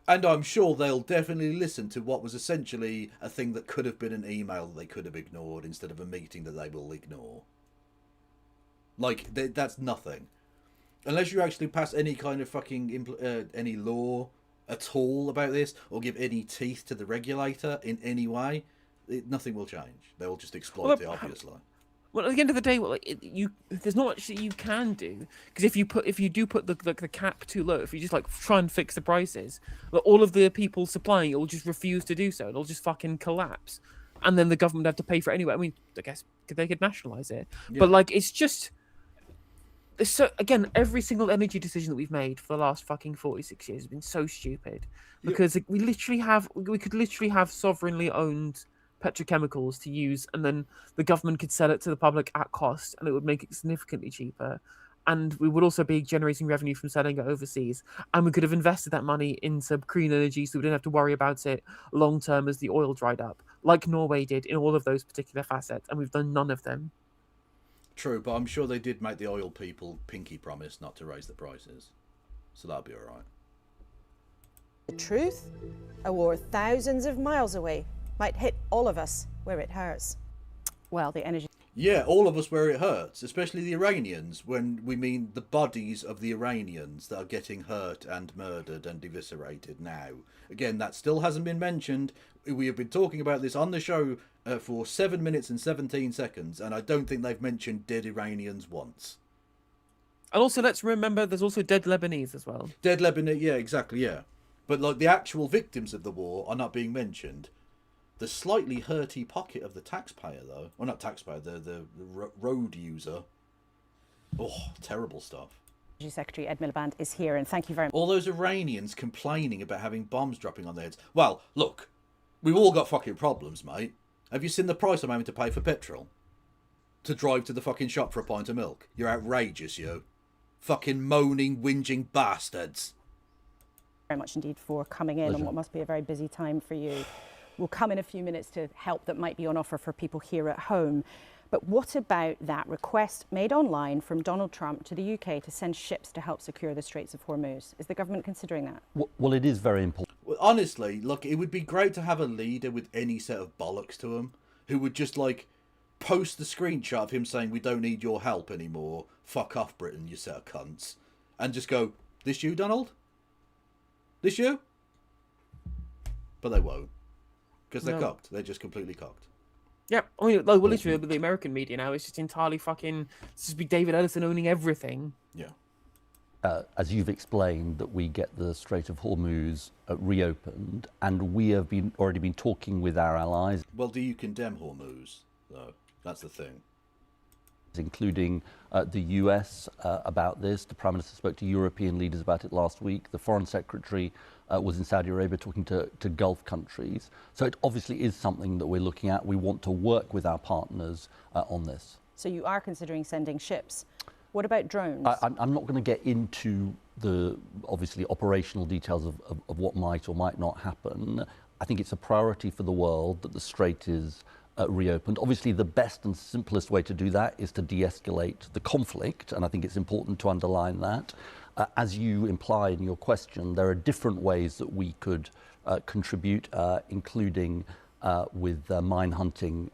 Speaker 5: And I'm sure they'll definitely listen to what was essentially a thing that could have been an email that they could have ignored instead of a meeting that they will ignore. Like, that's nothing. Unless you actually pass any kind of fucking any law at all about this, or give any teeth to the regulator in any way, nothing will change. They will just exploit it, obviously.
Speaker 6: Well, at the end of the day, there's not much that you can do, because if you do put the cap too low, if you just like try and fix the prices, all of the people supplying it will just refuse to do so. It'll just fucking collapse, and then the government have to pay for it anyway. I mean, I guess they could nationalize it, but like it's just. So again, every single energy decision that we've made for the last fucking 46 years has been so stupid, because we could literally have sovereignly owned petrochemicals to use, and then the government could sell it to the public at cost, and it would make it significantly cheaper, and we would also be generating revenue from selling it overseas, and we could have invested that money into green energy, so we didn't have to worry about it long term as the oil dried up, like Norway did in all of those particular facets, and we've done none of them.
Speaker 5: True, but I'm sure they did make the oil people pinky promise not to raise the prices. So that'll be alright.
Speaker 7: The truth? A war thousands of miles away might hit all of us where it hurts. Well, the energy...
Speaker 5: Yeah, all of us where it hurts, especially the Iranians, when we mean the bodies of the Iranians that are getting hurt and murdered and eviscerated now. Again, that still hasn't been mentioned. We have been talking about this on the show for 7 minutes and 17 seconds, and I don't think they've mentioned dead Iranians once.
Speaker 6: And also, let's remember, there's also dead Lebanese as well.
Speaker 5: Dead Lebanese, yeah, exactly, yeah. But like the actual victims of the war are not being mentioned. The slightly hurty pocket of the taxpayer, though, well, not taxpayer, the road user. Oh, terrible stuff.
Speaker 7: Energy Secretary Ed Miliband is here, and thank you very much.
Speaker 5: All those Iranians complaining about having bombs dropping on their heads. Well, look, we've all got fucking problems, mate. Have you seen the price I'm having to pay for petrol? To drive to the fucking shop for a pint of milk? You're outrageous, you. Fucking moaning, whinging bastards.
Speaker 7: Very much indeed for coming in on what must be a very busy time for you. We'll come in a few minutes to help that might be on offer for people here at home. But what about that request made online from Donald Trump to the UK to send ships to help secure the Straits of Hormuz? Is the government considering that?
Speaker 13: Well, it is very important.
Speaker 5: Well, honestly, look, it would be great to have a leader with any set of bollocks to him who would just, like, post the screenshot of him saying, we don't need your help anymore. Fuck off, Britain, you set of cunts. And just go, this you, Donald? This you? But they won't. Because they're cocked. They're just completely cocked.
Speaker 6: Yep. I mean, like, well, literally, the American media now is just entirely fucking... It's just be David Ellison owning everything.
Speaker 5: Yeah.
Speaker 13: As you've explained, that we get the Strait of Hormuz reopened, and we have already been talking with our allies.
Speaker 5: Well, do you condemn Hormuz, though? That's the thing.
Speaker 13: including the US about this. The Prime Minister spoke to European leaders about it last week. The Foreign Secretary was in Saudi Arabia talking to Gulf countries. So it obviously is something that we're looking at. We want to work with our partners on this.
Speaker 7: So you are considering sending ships. What about drones?
Speaker 13: I'm not going to get into the obviously operational details of what might or might not happen. I think it's a priority for the world that the Strait is reopened. Obviously, the best and simplest way to do that is to de-escalate the conflict, and I think it's important to underline that. As you imply in your question, there are different ways that we could contribute, including with mine hunting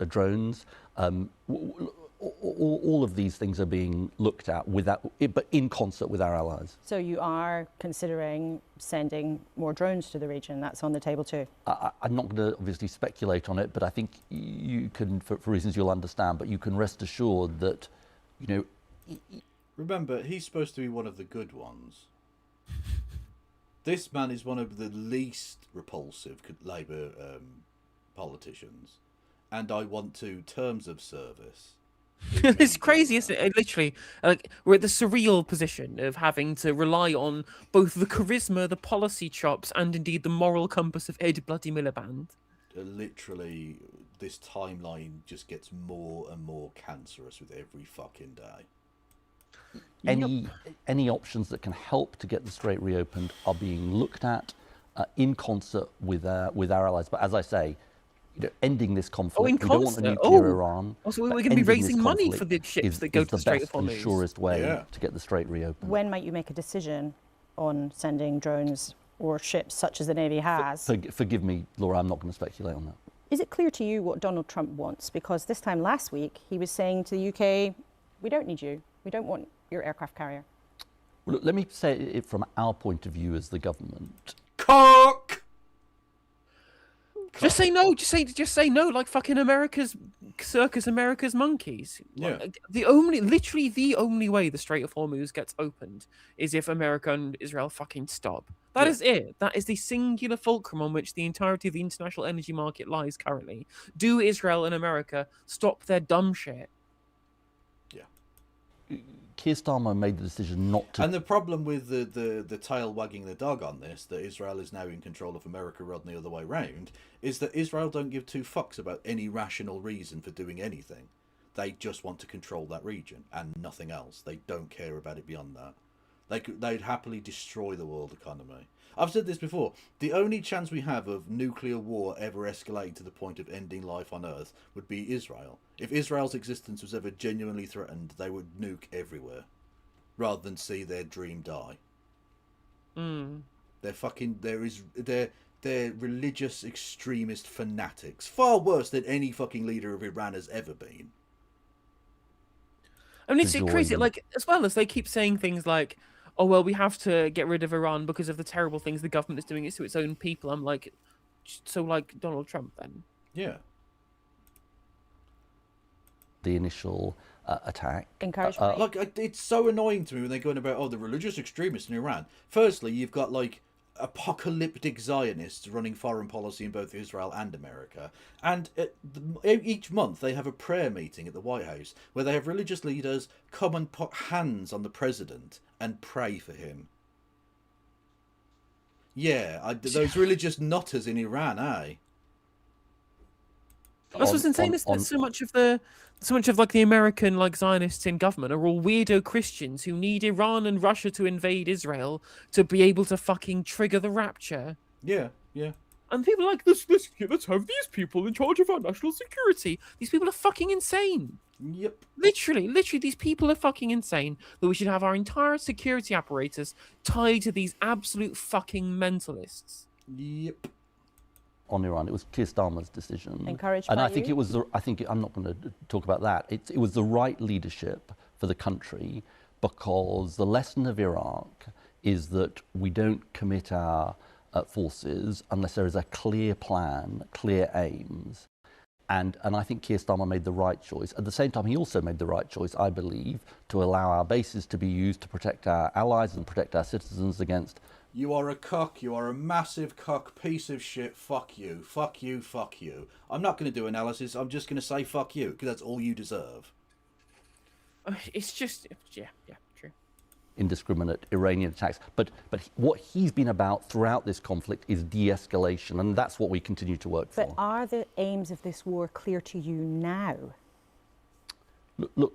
Speaker 13: drones. All of these things are being looked at, but in concert with our allies.
Speaker 7: So you are considering sending more drones to the region. That's on the table too.
Speaker 13: I'm not going to obviously speculate on it, but I think you can, for reasons you'll understand, but you can rest assured that, you know...
Speaker 5: Remember, he's supposed to be one of the good ones. This man is one of the least repulsive Labour politicians. And I want to terms of service.
Speaker 6: It's crazy, isn't it? Literally, like, we're at the surreal position of having to rely on both the charisma, the policy chops, and indeed the moral compass of Ed bloody Miliband.
Speaker 5: Literally, this timeline just gets more and more cancerous with every fucking day.
Speaker 13: Any options that can help to get the Strait reopened are being looked at in concert with our allies. But as I say, you know, ending this conflict, we don't want a nuclear Iran.
Speaker 6: Also, we're going to be raising money for the ships that go to the Strait of Hormuz.
Speaker 13: Is the best and surest way to get the Strait reopened.
Speaker 7: When might you make a decision on sending drones or ships such as the Navy has?
Speaker 13: Forgive me, Laura, I'm not going to speculate on that.
Speaker 7: Is it clear to you what Donald Trump wants? Because this time last week, he was saying to the UK, we don't need you. We don't want your aircraft carrier.
Speaker 13: Well, look, let me say it from our point of view as the government.
Speaker 5: Cock!
Speaker 6: Just say no. Just say no. Like fucking America's circus, America's monkeys.
Speaker 5: Yeah.
Speaker 6: Like, literally the only way the Strait of Hormuz gets opened is if America and Israel fucking stop. That is it. That is the singular fulcrum on which the entirety of the international energy market lies currently. Do Israel and America stop their dumb shit?
Speaker 13: Keir Starmer made the decision not to...
Speaker 5: And the problem with the tail wagging the dog on this, that Israel is now in control of America rather than the other way round, is that Israel don't give two fucks about any rational reason for doing anything. They just want to control that region and nothing else. They don't care about it beyond that. They'd happily destroy the world economy. I've said this before. The only chance we have of nuclear war ever escalating to the point of ending life on Earth would be Israel. If Israel's existence was ever genuinely threatened, they would nuke everywhere, rather than see their dream die. They're religious extremist fanatics, far worse than any fucking leader of Iran has ever been.
Speaker 6: I mean, it's crazy. Like, as well as they keep saying things like, oh, well, we have to get rid of Iran because of the terrible things the government is doing to its own people. I'm like, so like Donald Trump then?
Speaker 5: Yeah.
Speaker 13: The initial attack.
Speaker 7: Encouraged
Speaker 5: like, it's so annoying to me when they're going about, oh, the religious extremists in Iran. Firstly, you've got, like, apocalyptic Zionists running foreign policy in both Israel and America. And each month they have a prayer meeting at the White House where they have religious leaders come and put hands on the president and pray for him. Yeah, those religious nutters in Iran, eh?
Speaker 6: That's what's insane, is that so much of like the American like Zionists in government are all weirdo Christians who need Iran and Russia to invade Israel to be able to fucking trigger the rapture.
Speaker 5: Yeah.
Speaker 6: And people are like, let's have these people in charge of our national security. These people are fucking insane.
Speaker 5: Yep.
Speaker 6: Literally, these people are fucking insane. That we should have our entire security apparatus tied to these absolute fucking mentalists.
Speaker 5: Yep.
Speaker 13: On Iran, it was Keir Starmer's decision.
Speaker 7: Encouraged
Speaker 13: and
Speaker 7: by
Speaker 13: I think
Speaker 7: you?
Speaker 13: it was. I'm not going to talk about that. It was the right leadership for the country, because the lesson of Iraq is that we don't commit our forces unless there is a clear plan, clear aims. And I think Keir Starmer made the right choice. At the same time, he also made the right choice, I believe, to allow our bases to be used to protect our allies and protect our citizens against...
Speaker 5: You are a cock, you are a massive cock, piece of shit, fuck you, fuck you, fuck you. I'm not going to do analysis, I'm just going to say fuck you, because that's all you deserve.
Speaker 6: It's just, yeah, true.
Speaker 13: Indiscriminate Iranian attacks. But what he's been about throughout this conflict is de-escalation, and that's what we continue to work for.
Speaker 7: But are the aims of this war clear to you now?
Speaker 13: Look,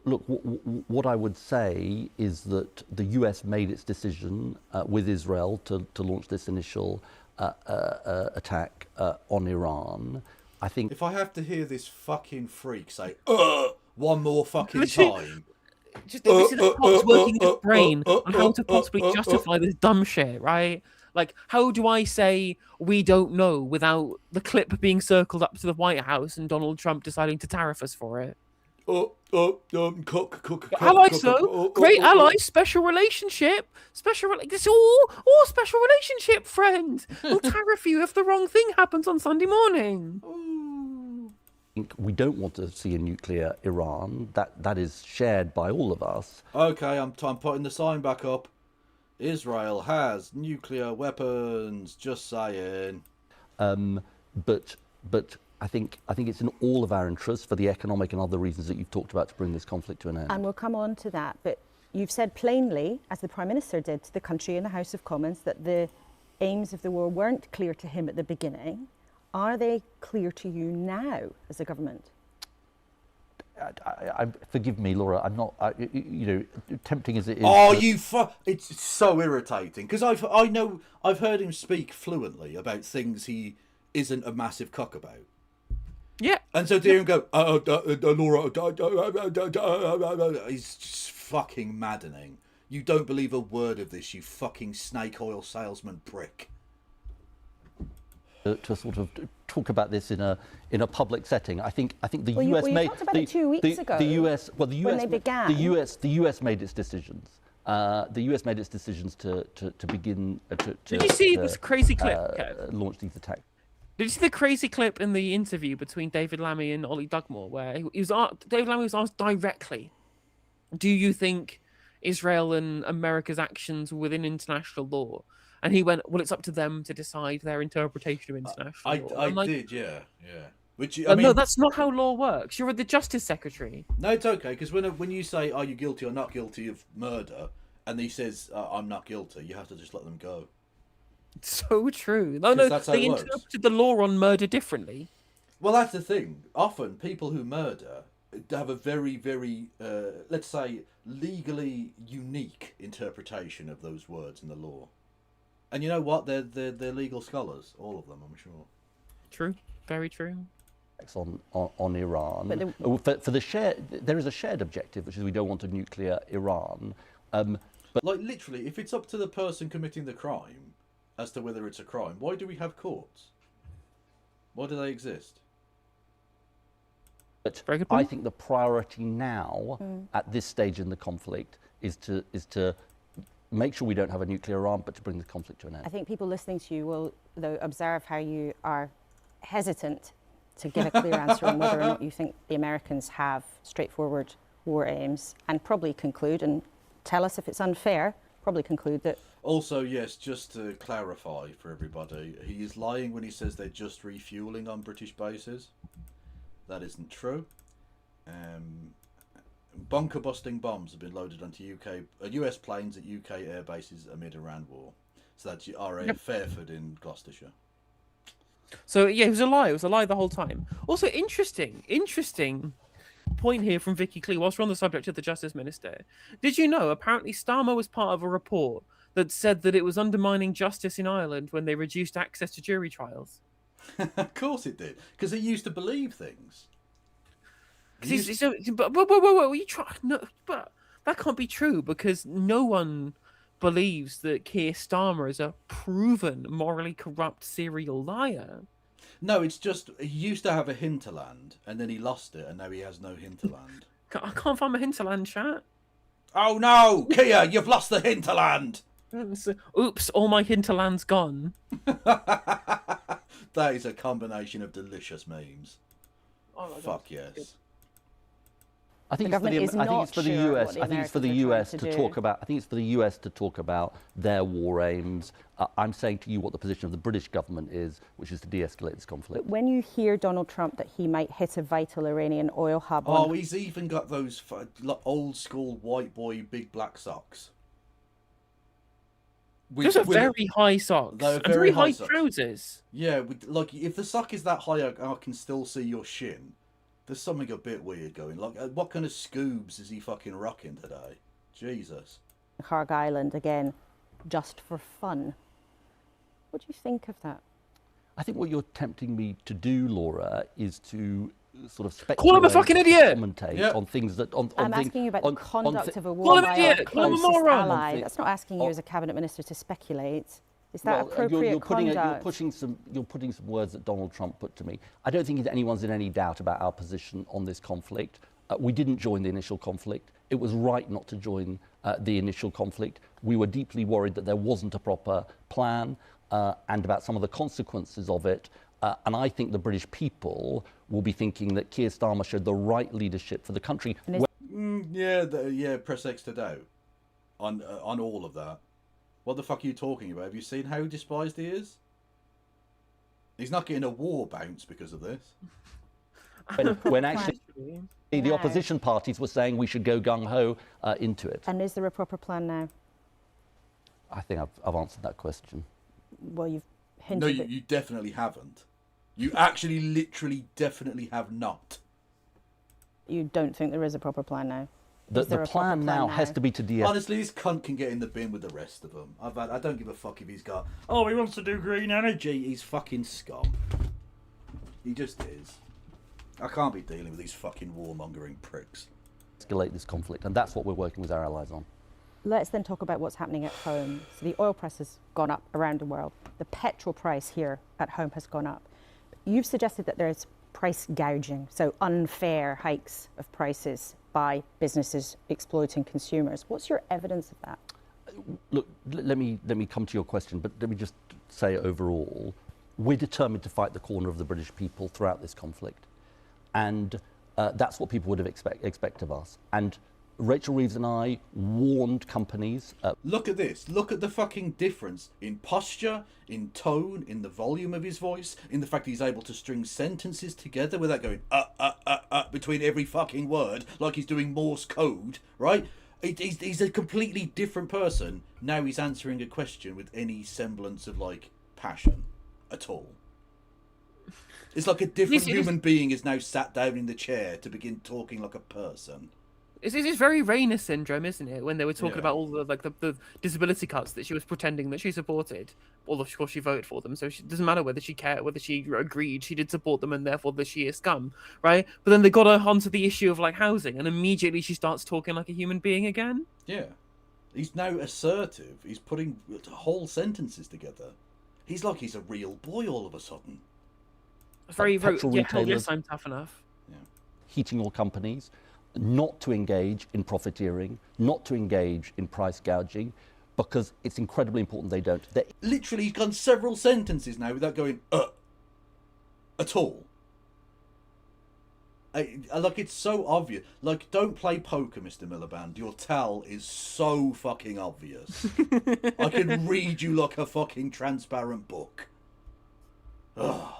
Speaker 13: what I would say is that the US made its decision with Israel to launch this initial attack on Iran. I think
Speaker 5: if I have to hear this fucking freak say one more fucking time,
Speaker 6: just this is what's working in his brain on how to possibly justify this dumb shit, right? Like, how do I say we don't know without the clip being circled up to the White House and Donald Trump deciding to tariff us for it? Allies, though, great allies, special relationship, it's all special relationship, friend. We'll tariff you if the wrong thing happens on Sunday morning.
Speaker 13: we don't want to see a nuclear Iran. That is shared by all of us.
Speaker 5: Okay, I'm putting the sign back up. Israel has nuclear weapons. Just saying.
Speaker 13: But I think it's in all of our interests for the economic and other reasons that you've talked about to bring this conflict to an end.
Speaker 7: And we'll come on to that. But you've said plainly, as the Prime Minister did to the country in the House of Commons, that the aims of the war weren't clear to him at the beginning. Are they clear to you now as a government?
Speaker 13: Forgive me, Laura. I'm not. Tempting as it is.
Speaker 5: Oh, it's so irritating because I've heard him speak fluently about things he isn't a massive cock about.
Speaker 6: Yeah.
Speaker 5: And so to hear him go, Laura, he's just fucking maddening. You don't believe a word of this, you fucking snake oil salesman prick.
Speaker 13: To sort of talk about this in a public setting, I think the
Speaker 7: well,
Speaker 13: US made.
Speaker 7: You talked about it 2 weeks ago.
Speaker 13: The US when they
Speaker 7: began.
Speaker 13: The US made its decisions. The US made its decisions to begin.
Speaker 6: Did you see this crazy clip?
Speaker 13: Launch these attacks.
Speaker 6: Did you see the crazy clip in the interview between David Lammy and Ollie Dugmore, where David Lammy was asked directly, "Do you think Israel and America's actions were within international law?" And he went, "Well, it's up to them to decide their interpretation of international law."
Speaker 5: I did, yeah. Which I mean,
Speaker 6: no, that's not how law works. You're the Justice Secretary.
Speaker 5: No, it's okay because when you say, "Are you guilty or not guilty of murder?" and he says, "I'm not guilty," you have to just let them go.
Speaker 6: So true. No, they interpreted the law on murder differently.
Speaker 5: Well, that's the thing. Often, people who murder have a very, very, let's say, legally unique interpretation of those words in the law. And you know what? They're legal scholars, all of them, I'm sure.
Speaker 6: True. Very true.
Speaker 13: On Iran. For there is a shared objective, which is we don't want a nuclear Iran. But
Speaker 5: like literally, if it's up to the person committing the crime as to whether it's a crime, why do we have courts? Why do they exist?
Speaker 13: But I think the priority now, at this stage in the conflict, is to make sure we don't have a nuclear Iran, but to bring the conflict to an end.
Speaker 7: I think people listening to you will, though, observe how you are hesitant to give a clear answer on whether or not you think the Americans have straightforward war aims, and probably conclude, and tell us if it's unfair, probably conclude that...
Speaker 5: Also, yes, just to clarify for everybody, he is lying when he says they're just refuelling on British bases. That isn't true. Bunker-busting bombs have been loaded onto US planes at UK air bases amid Iran war. So that's RAF Fairford in Gloucestershire.
Speaker 6: So yeah, it was a lie. It was a lie the whole time. Also, interesting point here from Vicky Clee. Whilst we're on the subject of the Justice Minister, did you know apparently Starmer was part of a report that said that it was undermining justice in Ireland when they reduced access to jury trials?
Speaker 5: Of course it did, because he used to believe things.
Speaker 6: But that can't be true because no one believes that Keir Starmer is a proven morally corrupt serial liar.
Speaker 5: No, it's just he used to have a hinterland and then he lost it and now he has no hinterland.
Speaker 6: I can't find my hinterland, chat.
Speaker 5: Oh no, Keir, you've lost the hinterland.
Speaker 6: Oops, all my hinterland's gone.
Speaker 5: That is a combination of delicious memes.
Speaker 6: Oh my
Speaker 5: Fuck
Speaker 6: God.
Speaker 5: yes.
Speaker 13: I think
Speaker 11: The
Speaker 13: it's for
Speaker 11: government
Speaker 13: the,
Speaker 11: is
Speaker 13: I think
Speaker 11: not
Speaker 13: it's for the
Speaker 11: sure
Speaker 13: US.
Speaker 11: what the
Speaker 13: I think it's for the
Speaker 11: Americans are
Speaker 13: US
Speaker 11: trying
Speaker 13: to
Speaker 11: to
Speaker 13: talk
Speaker 11: do.
Speaker 13: about. I think it's for the US to talk about their war aims. I'm saying to you what the position of the British government is, which is to de-escalate this conflict.
Speaker 11: But when you hear Donald Trump that he might hit a vital Iranian oil hub
Speaker 5: Oh,
Speaker 11: on...
Speaker 5: he's even got those old school white boy big black socks.
Speaker 6: Those are very high socks.
Speaker 5: They're
Speaker 6: And
Speaker 5: very
Speaker 6: high
Speaker 5: socks.
Speaker 6: trousers.
Speaker 5: Yeah, like if the sock is that high, I can still see your shin. There's something a bit weird going. Like, what kind of scoobs is he fucking rocking today? Jesus.
Speaker 11: Harg Island again, just for fun. What do you think of that?
Speaker 13: I think what you're tempting me to do, Laura, is to sort of speculate.
Speaker 6: Call him a fucking idiot!
Speaker 13: Commentate on things that
Speaker 11: I'm asking you about the conduct of a
Speaker 6: Call
Speaker 11: war
Speaker 6: him
Speaker 11: by
Speaker 6: an
Speaker 11: our
Speaker 6: idiot! Call him a
Speaker 11: closest
Speaker 6: moron!
Speaker 11: ally. That's not asking you as a cabinet minister to speculate. Is that
Speaker 13: Well,
Speaker 11: appropriate
Speaker 13: you're
Speaker 11: conduct?
Speaker 13: putting some words that Donald Trump put to me. I don't think anyone's in any doubt about our position on this conflict. We didn't join the initial conflict. It was right not to join the initial conflict. We were deeply worried that there wasn't a proper plan and about some of the consequences of it. And I think the British people will be thinking that Keir Starmer showed the right leadership for the country.
Speaker 5: Yeah, press X to doubt on all of that. What the fuck are you talking about? Have you seen how despised he is? He's not getting a war bounce because of this.
Speaker 13: When actually the opposition parties were saying we should go gung-ho into it.
Speaker 11: And is there a proper plan now?
Speaker 13: I think I've answered that question.
Speaker 11: Well, you've
Speaker 5: No,
Speaker 11: hinted
Speaker 5: you definitely haven't. You actually, literally, definitely have not.
Speaker 11: you don't think there is a proper plan now.
Speaker 13: The
Speaker 11: Is there a proper
Speaker 13: plan now has to be to de-escalate.
Speaker 5: Honestly, this cunt can get in the bin with the rest of them. I don't give a fuck if he's got... Oh, he wants to do green energy. He's fucking scum. He just is. I can't be dealing with these fucking warmongering pricks.
Speaker 13: Escalate this conflict, and that's what we're working with our allies on.
Speaker 11: Let's then talk about what's happening at home. So the oil price has gone up around the world. The petrol price here at home has gone up. You've suggested that there's price gouging, so unfair hikes of prices by businesses exploiting consumers. What's your evidence of that?
Speaker 13: Look, let me come to your question, but let me just say overall, we're determined to fight the corner of the British people throughout this conflict. And that's what people would have expect of us. And Rachel Reeves and I warned companies.
Speaker 5: Look at this. Look at the fucking difference in posture, in tone, in the volume of his voice, in the fact he's able to string sentences together without going between every fucking word, like he's doing Morse code, right? He's a completely different person. Now he's answering a question with any semblance of, like, passion at all. It's like a different human being is now sat down in the chair to begin talking like a person.
Speaker 6: It's very Rhinos syndrome, isn't it? When they were talking about all the disability cuts that she was pretending that she supported. Well, of course she voted for them, so it doesn't matter whether she cared, whether she agreed. She did support them, and therefore that she is scum, right? But then they got her onto the issue of like housing, and immediately she starts talking like a human being again.
Speaker 5: Yeah, he's now assertive. He's putting whole sentences together. He's like he's a real boy all of a sudden.
Speaker 6: Very,
Speaker 13: petrol retailers,
Speaker 6: yes, I'm tough enough.
Speaker 13: Heating oil companies, not to engage in profiteering, not to engage in price gouging, because it's incredibly important they don't.
Speaker 5: Literally, he's gone several sentences now without going at all. Like, it's so obvious. Like, don't play poker, Mr. Miliband. Your tell is so fucking obvious. I can read you like a fucking transparent book. Ugh.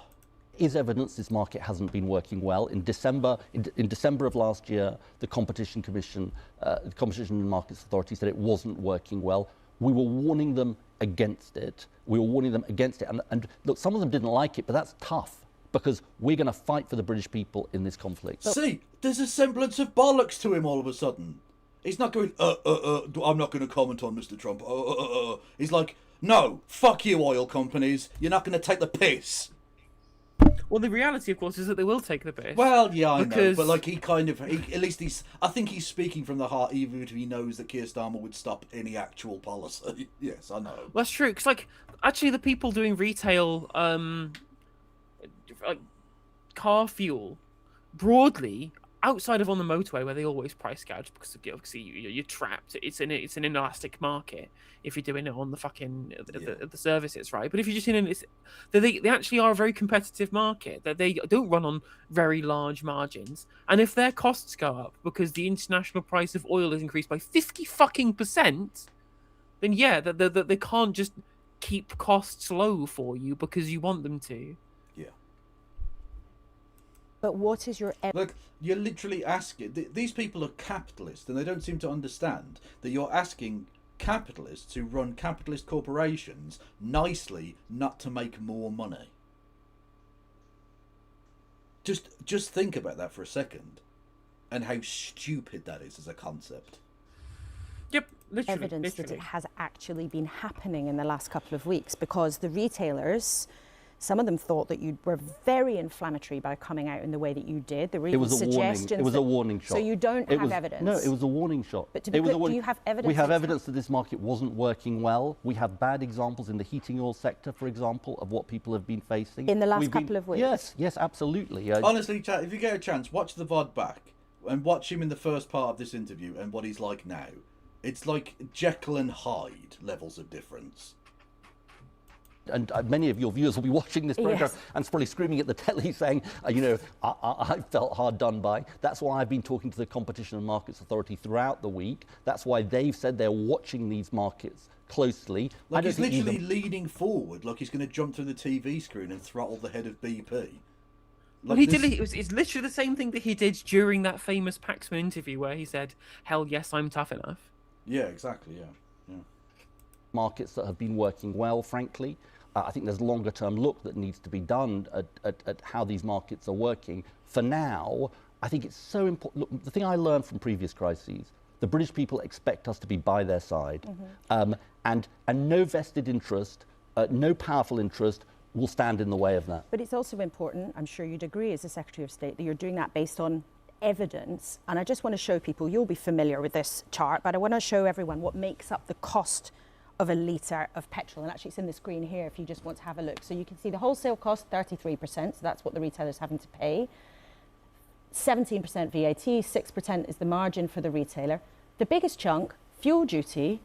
Speaker 13: Is evidence this market hasn't been working well. In December of last year, the Competition Commission, the Competition and Markets Authority said it wasn't working well. We were warning them against it. And look, some of them didn't like it, but that's tough because we're going to fight for the British people in this conflict.
Speaker 5: See, there's a semblance of bollocks to him all of a sudden. He's not going, I'm not going to comment on Mr. Trump. He's like, no, fuck you, oil companies. You're not going to take the piss.
Speaker 6: Well, the reality, of course, is that they will take the piss.
Speaker 5: Well, yeah, I know, but like at least I think he's speaking from the heart, even if he knows that Keir Starmer would stop any actual policy. Yes, I know.
Speaker 6: Well, that's true, because like actually the people doing retail, like car fuel, broadly, outside of on the motorway where they always price gouge because obviously you're trapped. It's an inelastic market if you're doing it on the fucking the services, right? But if you're just in they actually are a very competitive market. That they don't run on very large margins, and if their costs go up because the international price of oil is increased by 50%, then yeah, that they can't just keep costs low for you because you want them to.
Speaker 7: But what is your...
Speaker 5: Look, you're literally asking... These people are capitalists, and they don't seem to understand that you're asking capitalists who run capitalist corporations nicely not to make more money. Just think about that for a second, and how stupid that is as a concept.
Speaker 6: Yep,
Speaker 7: evidence that it has actually been happening in the last couple of weeks, because the retailers... Some of them thought that you were very inflammatory by coming out in the way that you did. There were even suggestions.
Speaker 13: It was a warning shot.
Speaker 7: So you don't have evidence.
Speaker 13: No, it was a warning shot.
Speaker 7: But to be clear, do you have evidence?
Speaker 13: We have evidence that this market wasn't working well. We have bad examples in the heating oil sector, for example, of what people have been facing.
Speaker 7: In the last couple of weeks?
Speaker 13: Yes, absolutely.
Speaker 5: Honestly, chat, if you get a chance, watch the VOD back and watch him in the first part of this interview and what he's like now. It's like Jekyll and Hyde levels of difference.
Speaker 13: And many of your viewers will be watching this program and probably screaming at the telly saying, I felt hard done by. That's why I've been talking to the Competition and Markets Authority throughout the week. That's why they've said they're watching these markets closely.
Speaker 5: Like he's literally leaning forward, like he's going to jump through the TV screen and throttle the head of BP.
Speaker 6: Well, it's literally the same thing that he did during that famous Paxman interview where he said, "Hell yes, I'm tough enough."
Speaker 5: Yeah, exactly. Yeah.
Speaker 13: Markets that have been working well, frankly. I think there's a longer-term look that needs to be done at how these markets are working. For now, I think it's so important. Look, the thing I learned from previous crises, the British people expect us to be by their side, and no vested interest, no powerful interest will stand in the way of that.
Speaker 7: But it's also important, I'm sure you'd agree as the Secretary of State, that you're doing that based on evidence. And I just want to show people, you'll be familiar with this chart, but I want to show everyone what makes up the cost of a litre of petrol. And actually it's in the screen here if you just want to have a look. So you can see the wholesale cost, 33%, so that's what the retailer's having to pay. 17% VAT, 6% is the margin for the retailer. The biggest chunk, fuel duty,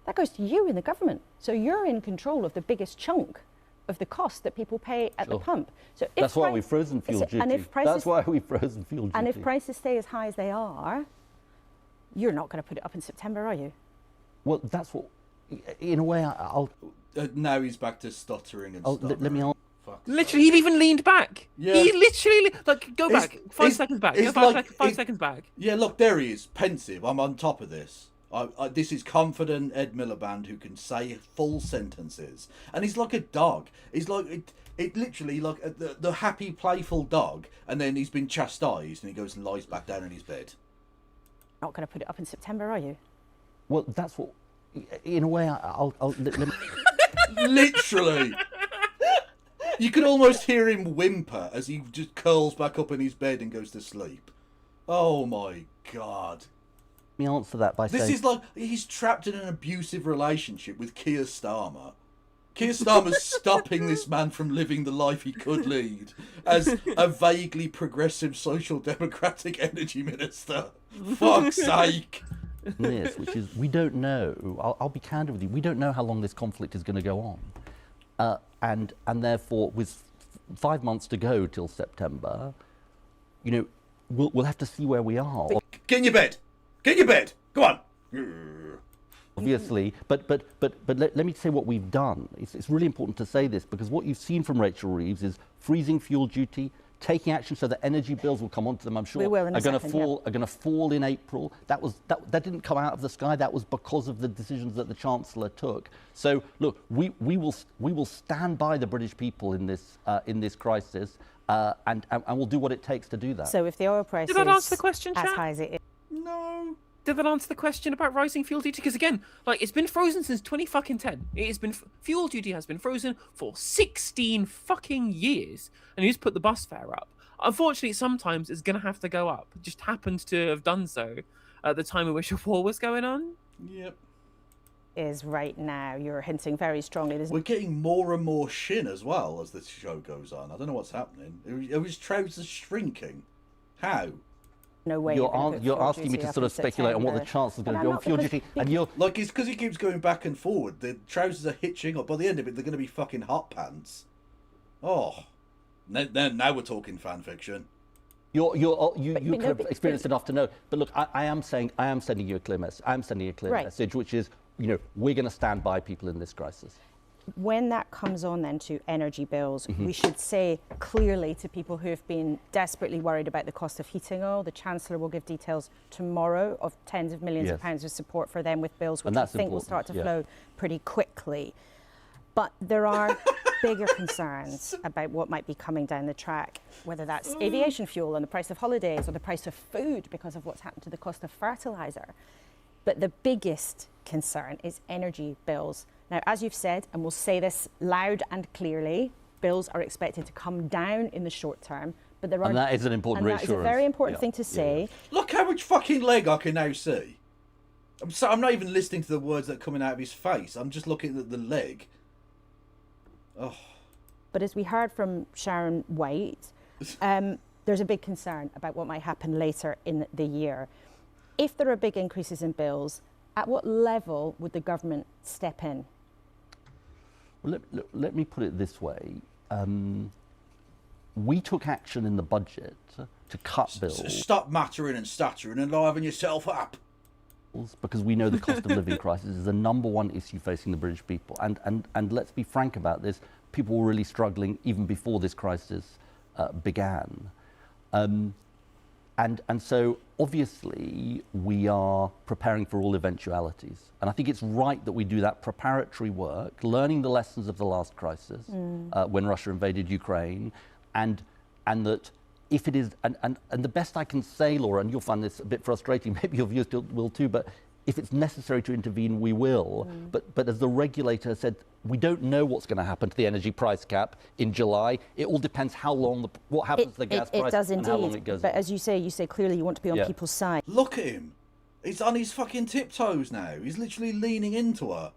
Speaker 7: that goes to you in the government. So you're in control of the biggest chunk of the cost that people pay at the pump. So if
Speaker 13: that's why we've frozen fuel duty.
Speaker 7: And if prices,
Speaker 13: that's why we've frozen fuel duty.
Speaker 7: And if prices stay as high as they are, you're not going to put it up in September, are you?
Speaker 13: Well, that's what... In a way, I'll...
Speaker 5: now he's back to stuttering and stuttering.
Speaker 13: Let me...
Speaker 6: Literally, he even leaned back.
Speaker 5: Yeah.
Speaker 6: He literally... Like, go back. 5 seconds back. Go 5 seconds back.
Speaker 5: Yeah, look, there he is. Pensive. I'm on top of this. This is confident Ed Miliband who can say full sentences. And he's like a dog. He's like... It literally, like the happy, playful dog. And then he's been chastised and he goes and lies back down in his bed.
Speaker 7: Not going to put it up in September, are you?
Speaker 13: Well, that's what... In a way, let me...
Speaker 5: Literally. You could almost hear him whimper as he just curls back up in his bed and goes to sleep. Oh my God.
Speaker 13: Let me answer that by saying...
Speaker 5: This is like, he's trapped in an abusive relationship with Keir Starmer. Keir Starmer's stopping this man from living the life he could lead as a vaguely progressive social democratic energy minister. Fuck's sake.
Speaker 13: This, which is, we don't know, I'll be candid with you, we don't know how long this conflict is going to go on. And therefore, with 5 months to go till September, you know, we'll have to see where we are.
Speaker 5: Get in your bed! Get in your bed! Go on!
Speaker 13: Obviously, but let me say what we've done. It's really important to say this, because what you've seen from Rachel Reeves is freezing fuel duty, taking action so that energy bills will come onto them, I'm sure, are going to fall in April. That didn't come out of the sky. That was because of the decisions that the Chancellor took. So look, we will stand by the British people in this crisis, and we'll do what it takes to do that.
Speaker 7: So if the oil price
Speaker 6: Did that answer the question,
Speaker 7: as
Speaker 6: chat?
Speaker 7: high as it is,
Speaker 5: no.
Speaker 6: Did that answer the question about rising fuel duty? Because again, like, it's been frozen since 2010. It has been fuel duty has been frozen for 16 fucking years, and you just put the bus fare up. Unfortunately, sometimes it's going to have to go up. It just happened to have done so at the time in which a war was going on.
Speaker 5: Yep.
Speaker 7: Is right now. You're hinting very strongly.
Speaker 5: We're getting more and more shin as well as the show goes on. I don't know what's happening. Are his trousers shrinking? How?
Speaker 11: No way.
Speaker 13: You're asking me to sort of speculate on what the chances are going to be on fuel duty, and you're
Speaker 5: like, it's because he keeps going back and forward. The trousers are hitching up. By the end of it, they're going to be fucking hot pants. Oh, now we're talking fan fiction. You could have experienced enough to know. But look, I am sending you a clear message. I'm sending you a clear message, which is, we're going to stand by people in this crisis.
Speaker 7: When that comes on then to energy bills, we should say clearly to people who have been desperately worried about the cost of heating oil, the Chancellor will give details tomorrow of tens of millions of pounds of support for them with bills, which I think will start to flow pretty quickly. But there are bigger concerns about what might be coming down the track, whether that's aviation fuel and the price of holidays or the price of food because of what's happened to the cost of fertiliser. But the biggest concern is energy bills. Now, as you've said, and we'll say this loud and clearly, bills are expected to come down in the short term, but there are...
Speaker 13: And that is an important reassurance.
Speaker 7: That is a very important thing to say.
Speaker 5: Look how much fucking leg I can now see. I'm not even listening to the words that are coming out of his face. I'm just looking at the leg. Oh.
Speaker 7: But as we heard from Sharon White, there's a big concern about what might happen later in the year. If there are big increases in bills, at what level would the government step in?
Speaker 13: Well, let me put it this way. We took action in the budget to cut bills.
Speaker 5: Stop mattering and stuttering and liven yourself up.
Speaker 13: Because we know the cost of living crisis is the #1 issue facing the British people. And let's be frank about this, people were really struggling even before this crisis began. And so obviously we are preparing for all eventualities. And I think it's right that we do that preparatory work, learning the lessons of the last crisis when Russia invaded Ukraine, and that if it is, and the best I can say, Laura, and you'll find this a bit frustrating, maybe your viewers will too, but if it's necessary to intervene, we will. But as the regulator said, we don't know what's going to happen to the energy price cap in July. It all depends how long, what happens to the gas price and how long it goes.
Speaker 7: But as you say clearly you want to be on people's side.
Speaker 5: Look at him. He's on his fucking tiptoes now. He's literally leaning into her.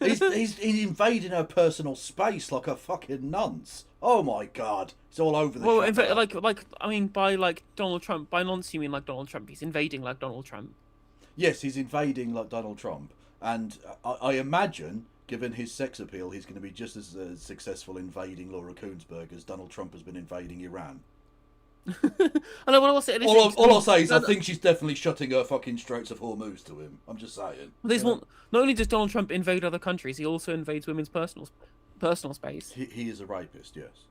Speaker 5: he's invading her personal space like a fucking nonce. Oh my god, it's all over the.
Speaker 6: Well, by Donald Trump, by nonce you mean like Donald Trump? He's invading like Donald Trump.
Speaker 5: Yes, he's invading like Donald Trump, and I imagine, given his sex appeal, he's going to be just as successful invading Laura Koonsberg as Donald Trump has been invading Iran.
Speaker 6: All I'll
Speaker 5: say is I think she's definitely shutting her fucking Straits of Hormuz to him. I'm just saying.
Speaker 6: Not only does Donald Trump invade other countries, he also invades women's personal space.
Speaker 5: He is a rapist, yes.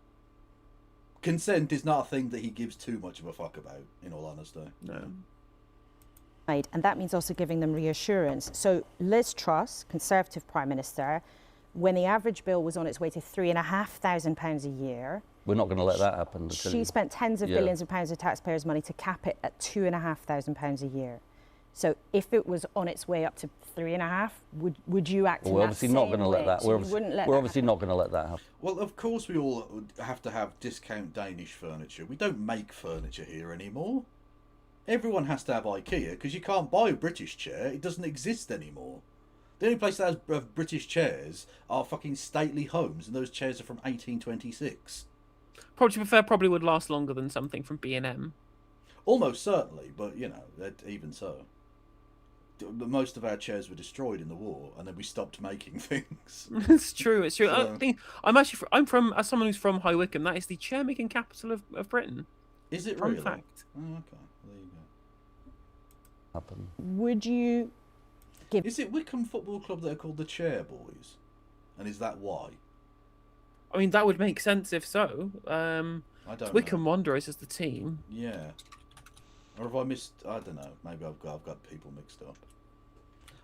Speaker 5: Consent is not a thing that he gives too much of a fuck about, in all honesty.
Speaker 6: No.
Speaker 7: And that means also giving them reassurance. So Liz Truss, Conservative Prime Minister, when the average bill was on its way to £3,500 a year,
Speaker 13: we're not going to let that happen.
Speaker 7: She spent tens of billions of pounds of taxpayers' money to cap it at £2,500 a year. So if it was on its way up to 3.5, would you act?
Speaker 13: We're obviously not going to let that. We're obviously not going to let that happen.
Speaker 5: Well, of course we all have to have discount Danish furniture. We don't make furniture here anymore. Everyone has to have IKEA because you can't buy a British chair. It doesn't exist anymore. The only place that has British chairs are fucking stately homes, and those chairs are from 1826.
Speaker 6: Probably would last longer than something from B&M.
Speaker 5: Almost certainly, but even so. Most of our chairs were destroyed in the war, and then we stopped making things.
Speaker 6: It's true.
Speaker 5: So,
Speaker 6: I'm from, as someone who's from High Wycombe, that is the chair making capital of Britain.
Speaker 5: Is it really?
Speaker 6: Fact.
Speaker 5: Oh, okay, there you go.
Speaker 7: Would you give?
Speaker 5: Is it Wycombe Football Club that are called the Chair Boys? And is that why?
Speaker 6: I mean, that would make sense if so.
Speaker 5: I don't
Speaker 6: Wycombe
Speaker 5: know.
Speaker 6: Wanderers is the team.
Speaker 5: Yeah. Or have I missed? I don't know. Maybe I've got people mixed up.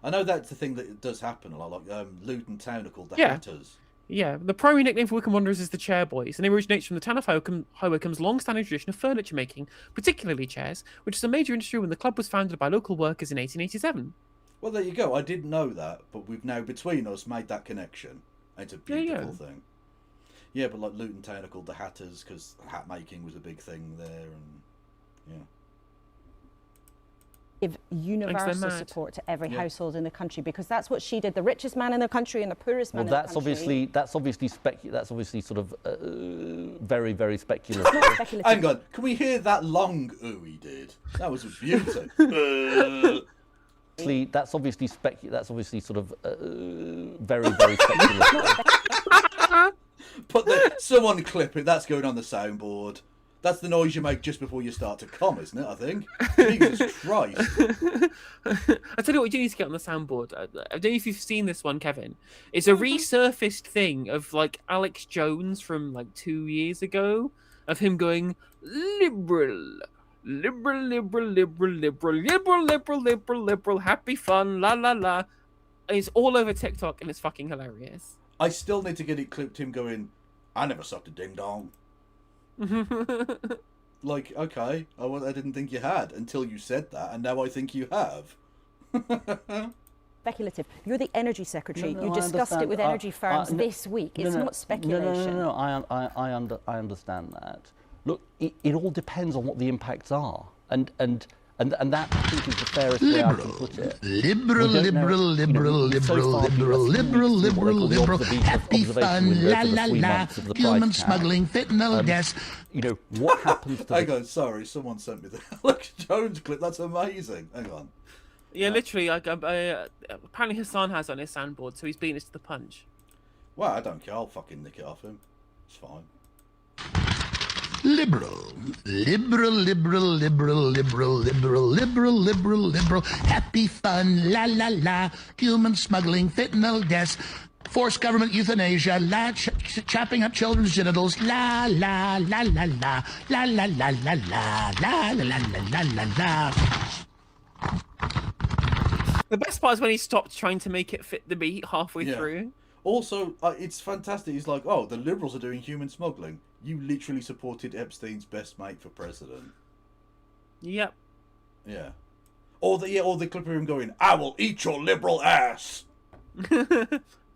Speaker 5: I know that's the thing that does happen a lot. Like Luton Town are called the Hatters.
Speaker 6: Yeah, the primary nickname for Wycombe Wanderers is the Chair Boys, and it originates from the town of High Wycombe's long-standing tradition of furniture making, particularly chairs, which is a major industry when the club was founded by local workers in 1887.
Speaker 5: Well, there you go. I didn't know that, but we've now, between us, made that connection. It's a beautiful thing. Yeah, but like Luton Town are called the Hatters because hat making was a big thing there, and
Speaker 7: give universal
Speaker 6: mad.
Speaker 7: support to every
Speaker 5: Yeah.
Speaker 7: household in the country, because that's what she did. The richest man in the country and the poorest man in the country.
Speaker 13: That's obviously sort of very, very speculative.
Speaker 7: Not speculative.
Speaker 5: Hang on, can we hear that long ooh he did? That was beautiful.
Speaker 13: That's obviously sort of very, very speculative.
Speaker 5: Someone clip it. That's going on the soundboard. That's the noise you make just before you start to come, isn't it? I think. Jesus Christ!
Speaker 6: I tell you what, we do need to get on the soundboard. I don't know if you've seen this one, Kevin. It's a resurfaced thing of like Alex Jones from like 2 years ago, of him going liberal, liberal, liberal, liberal, liberal, liberal, liberal, liberal, liberal, happy fun, la la la. It's all over TikTok and it's fucking hilarious.
Speaker 5: I still need to get it clipped. Him going, "I never sucked a ding dong." Like, okay, I didn't think you had until you said that, and now I think you have.
Speaker 7: Speculative. You're the energy secretary.
Speaker 13: No,
Speaker 7: you
Speaker 13: I
Speaker 7: discussed it
Speaker 13: understand.
Speaker 7: with energy firms
Speaker 13: No,
Speaker 7: this week. It's not speculation.
Speaker 13: No. I understand that. Look, it all depends on what the impacts are, and that I think is the fairest way I can put it.
Speaker 14: Liberal. Happy fun, la la la. Human smuggling, fentanyl gas.
Speaker 13: You know what happens to?
Speaker 5: Hang on, sorry, someone sent me the Alex Jones clip. That's amazing. Hang on.
Speaker 6: Yeah, literally. Apparently Hassan has on his soundboard, so he's beating us to the punch.
Speaker 5: Well, I don't care. I'll fucking nick it off him. It's fine.
Speaker 14: Liberal. Happy fun, la la la. Human smuggling, fentanyl gas. Forced government euthanasia, chopping up children's genitals, la la la la la la la la la la la la la la la.
Speaker 6: The best part is when he stopped trying to make it fit the beat halfway through.
Speaker 5: Also, it's fantastic. He's like, "Oh, the Liberals are doing human smuggling." You literally supported Epstein's best mate for president.
Speaker 6: Yep.
Speaker 5: Yeah. Or the clip of him going, "I will eat your liberal ass."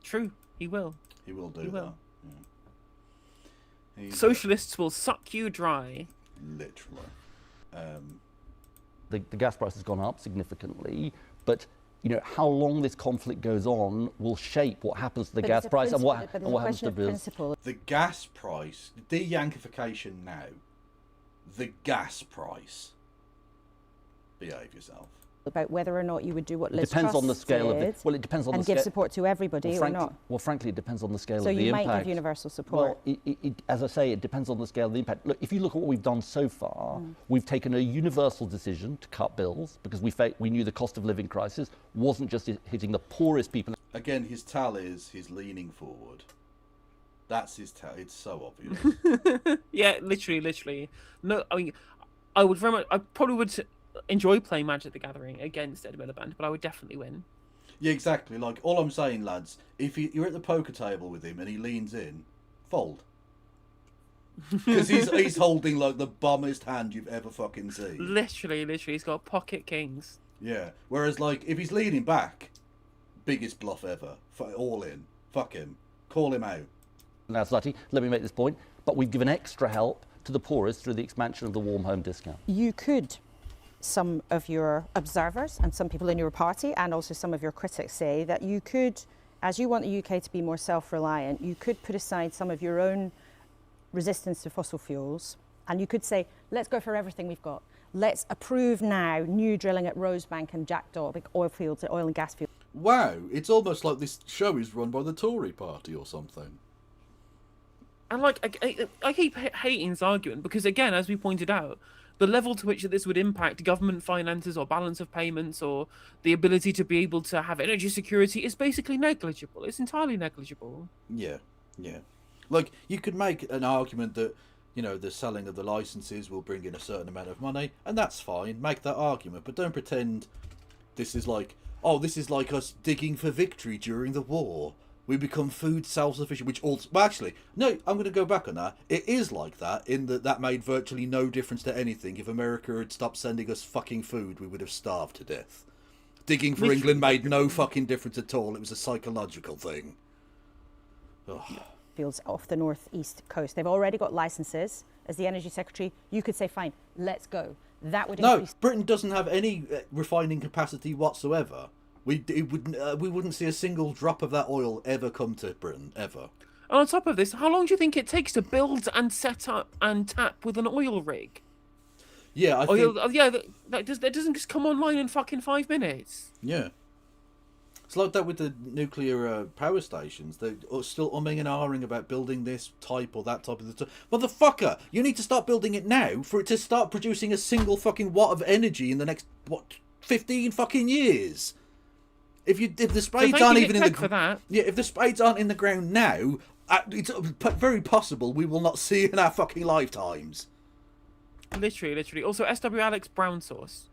Speaker 6: True, he will.
Speaker 5: He will do
Speaker 6: He will.
Speaker 5: that. Yeah.
Speaker 6: Socialists will suck you dry.
Speaker 5: Literally.
Speaker 13: The gas price has gone up significantly, but you know how long this conflict goes on will shape what happens to the gas price and what happens to bills.
Speaker 5: The gas price, de-yankification now. The gas price. Behave yourself.
Speaker 7: About whether or not you would do what Liz
Speaker 13: Depends
Speaker 7: Truss
Speaker 13: on the scale of
Speaker 7: did
Speaker 13: it. Well, it depends on
Speaker 7: and
Speaker 13: the scale.
Speaker 7: give support to everybody or not.
Speaker 13: Well, frankly, it depends on the scale
Speaker 7: So
Speaker 13: of the
Speaker 7: you
Speaker 13: impact.
Speaker 7: might give universal support.
Speaker 13: Well, as I say, it depends on the scale of the impact. Look, if you look at what we've done so far, we've taken a universal decision to cut bills because we knew the cost of living crisis wasn't just hitting the poorest people.
Speaker 5: Again, his tell is he's leaning forward. That's his tell. It's so obvious.
Speaker 6: Yeah, literally. No, I mean, I probably would enjoy playing Magic the Gathering against Ed Miliband, but I would definitely win.
Speaker 5: Yeah, exactly. Like, all I'm saying, lads, if you're at the poker table with him and he leans in, fold. Because he's holding, like, the bombest hand you've ever fucking seen.
Speaker 6: Literally, he's got pocket kings.
Speaker 5: Yeah. Whereas, like, if he's leaning back, biggest bluff ever. All in. Fuck him. Call him out.
Speaker 13: Now, Zlati, let me make this point, but we've given extra help to the poorest through the expansion of the warm home discount.
Speaker 7: You could, some of your observers and some people in your party and also some of your critics say that you could, as you want the UK to be more self-reliant, you could put aside some of your own resistance to fossil fuels and you could say, let's go for everything we've got. Let's approve now new drilling at Rosebank and Jackdaw, big oil fields, oil and gas fields.
Speaker 5: Wow, it's almost like this show is run by the Tory party or something.
Speaker 6: And like, I keep hating this argument because, again, as we pointed out, the level to which this would impact government finances or balance of payments or the ability to be able to have energy security is basically negligible. It's entirely negligible.
Speaker 5: Yeah. Like, you could make an argument that, you know, the selling of the licenses will bring in a certain amount of money, and that's fine. Make that argument, but don't pretend this is like, oh, this is like us digging for victory during the war. We become food self-sufficient, which also... Well, actually, no, I'm going to go back on that. It is like that, in that made virtually no difference to anything. If America had stopped sending us fucking food, we would have starved to death. Digging for England made no fucking difference at all. It was a psychological thing. Ugh.
Speaker 7: fields off the northeast coast. They've already got licenses. As the Energy Secretary, you could say, fine, let's go. That would increase...
Speaker 5: No, Britain doesn't have any refining capacity whatsoever. We wouldn't see a single drop of that oil ever come to Britain, ever.
Speaker 6: And on top of this, how long do you think it takes to build and set up and tap with an oil rig?
Speaker 5: Yeah, I think...
Speaker 6: that doesn't just come online in fucking 5 minutes.
Speaker 5: Yeah. It's like that with the nuclear power stations. They're still umming and ahhing about building this type or that type of the motherfucker, you need to start building it now for it to start producing a single fucking watt of energy in the next, 15 fucking years. If the spades aren't even in the if the spades aren't in the ground now, it's very possible we will not see it in our fucking lifetimes.
Speaker 6: Literally. Also, SW Alex brown sauce,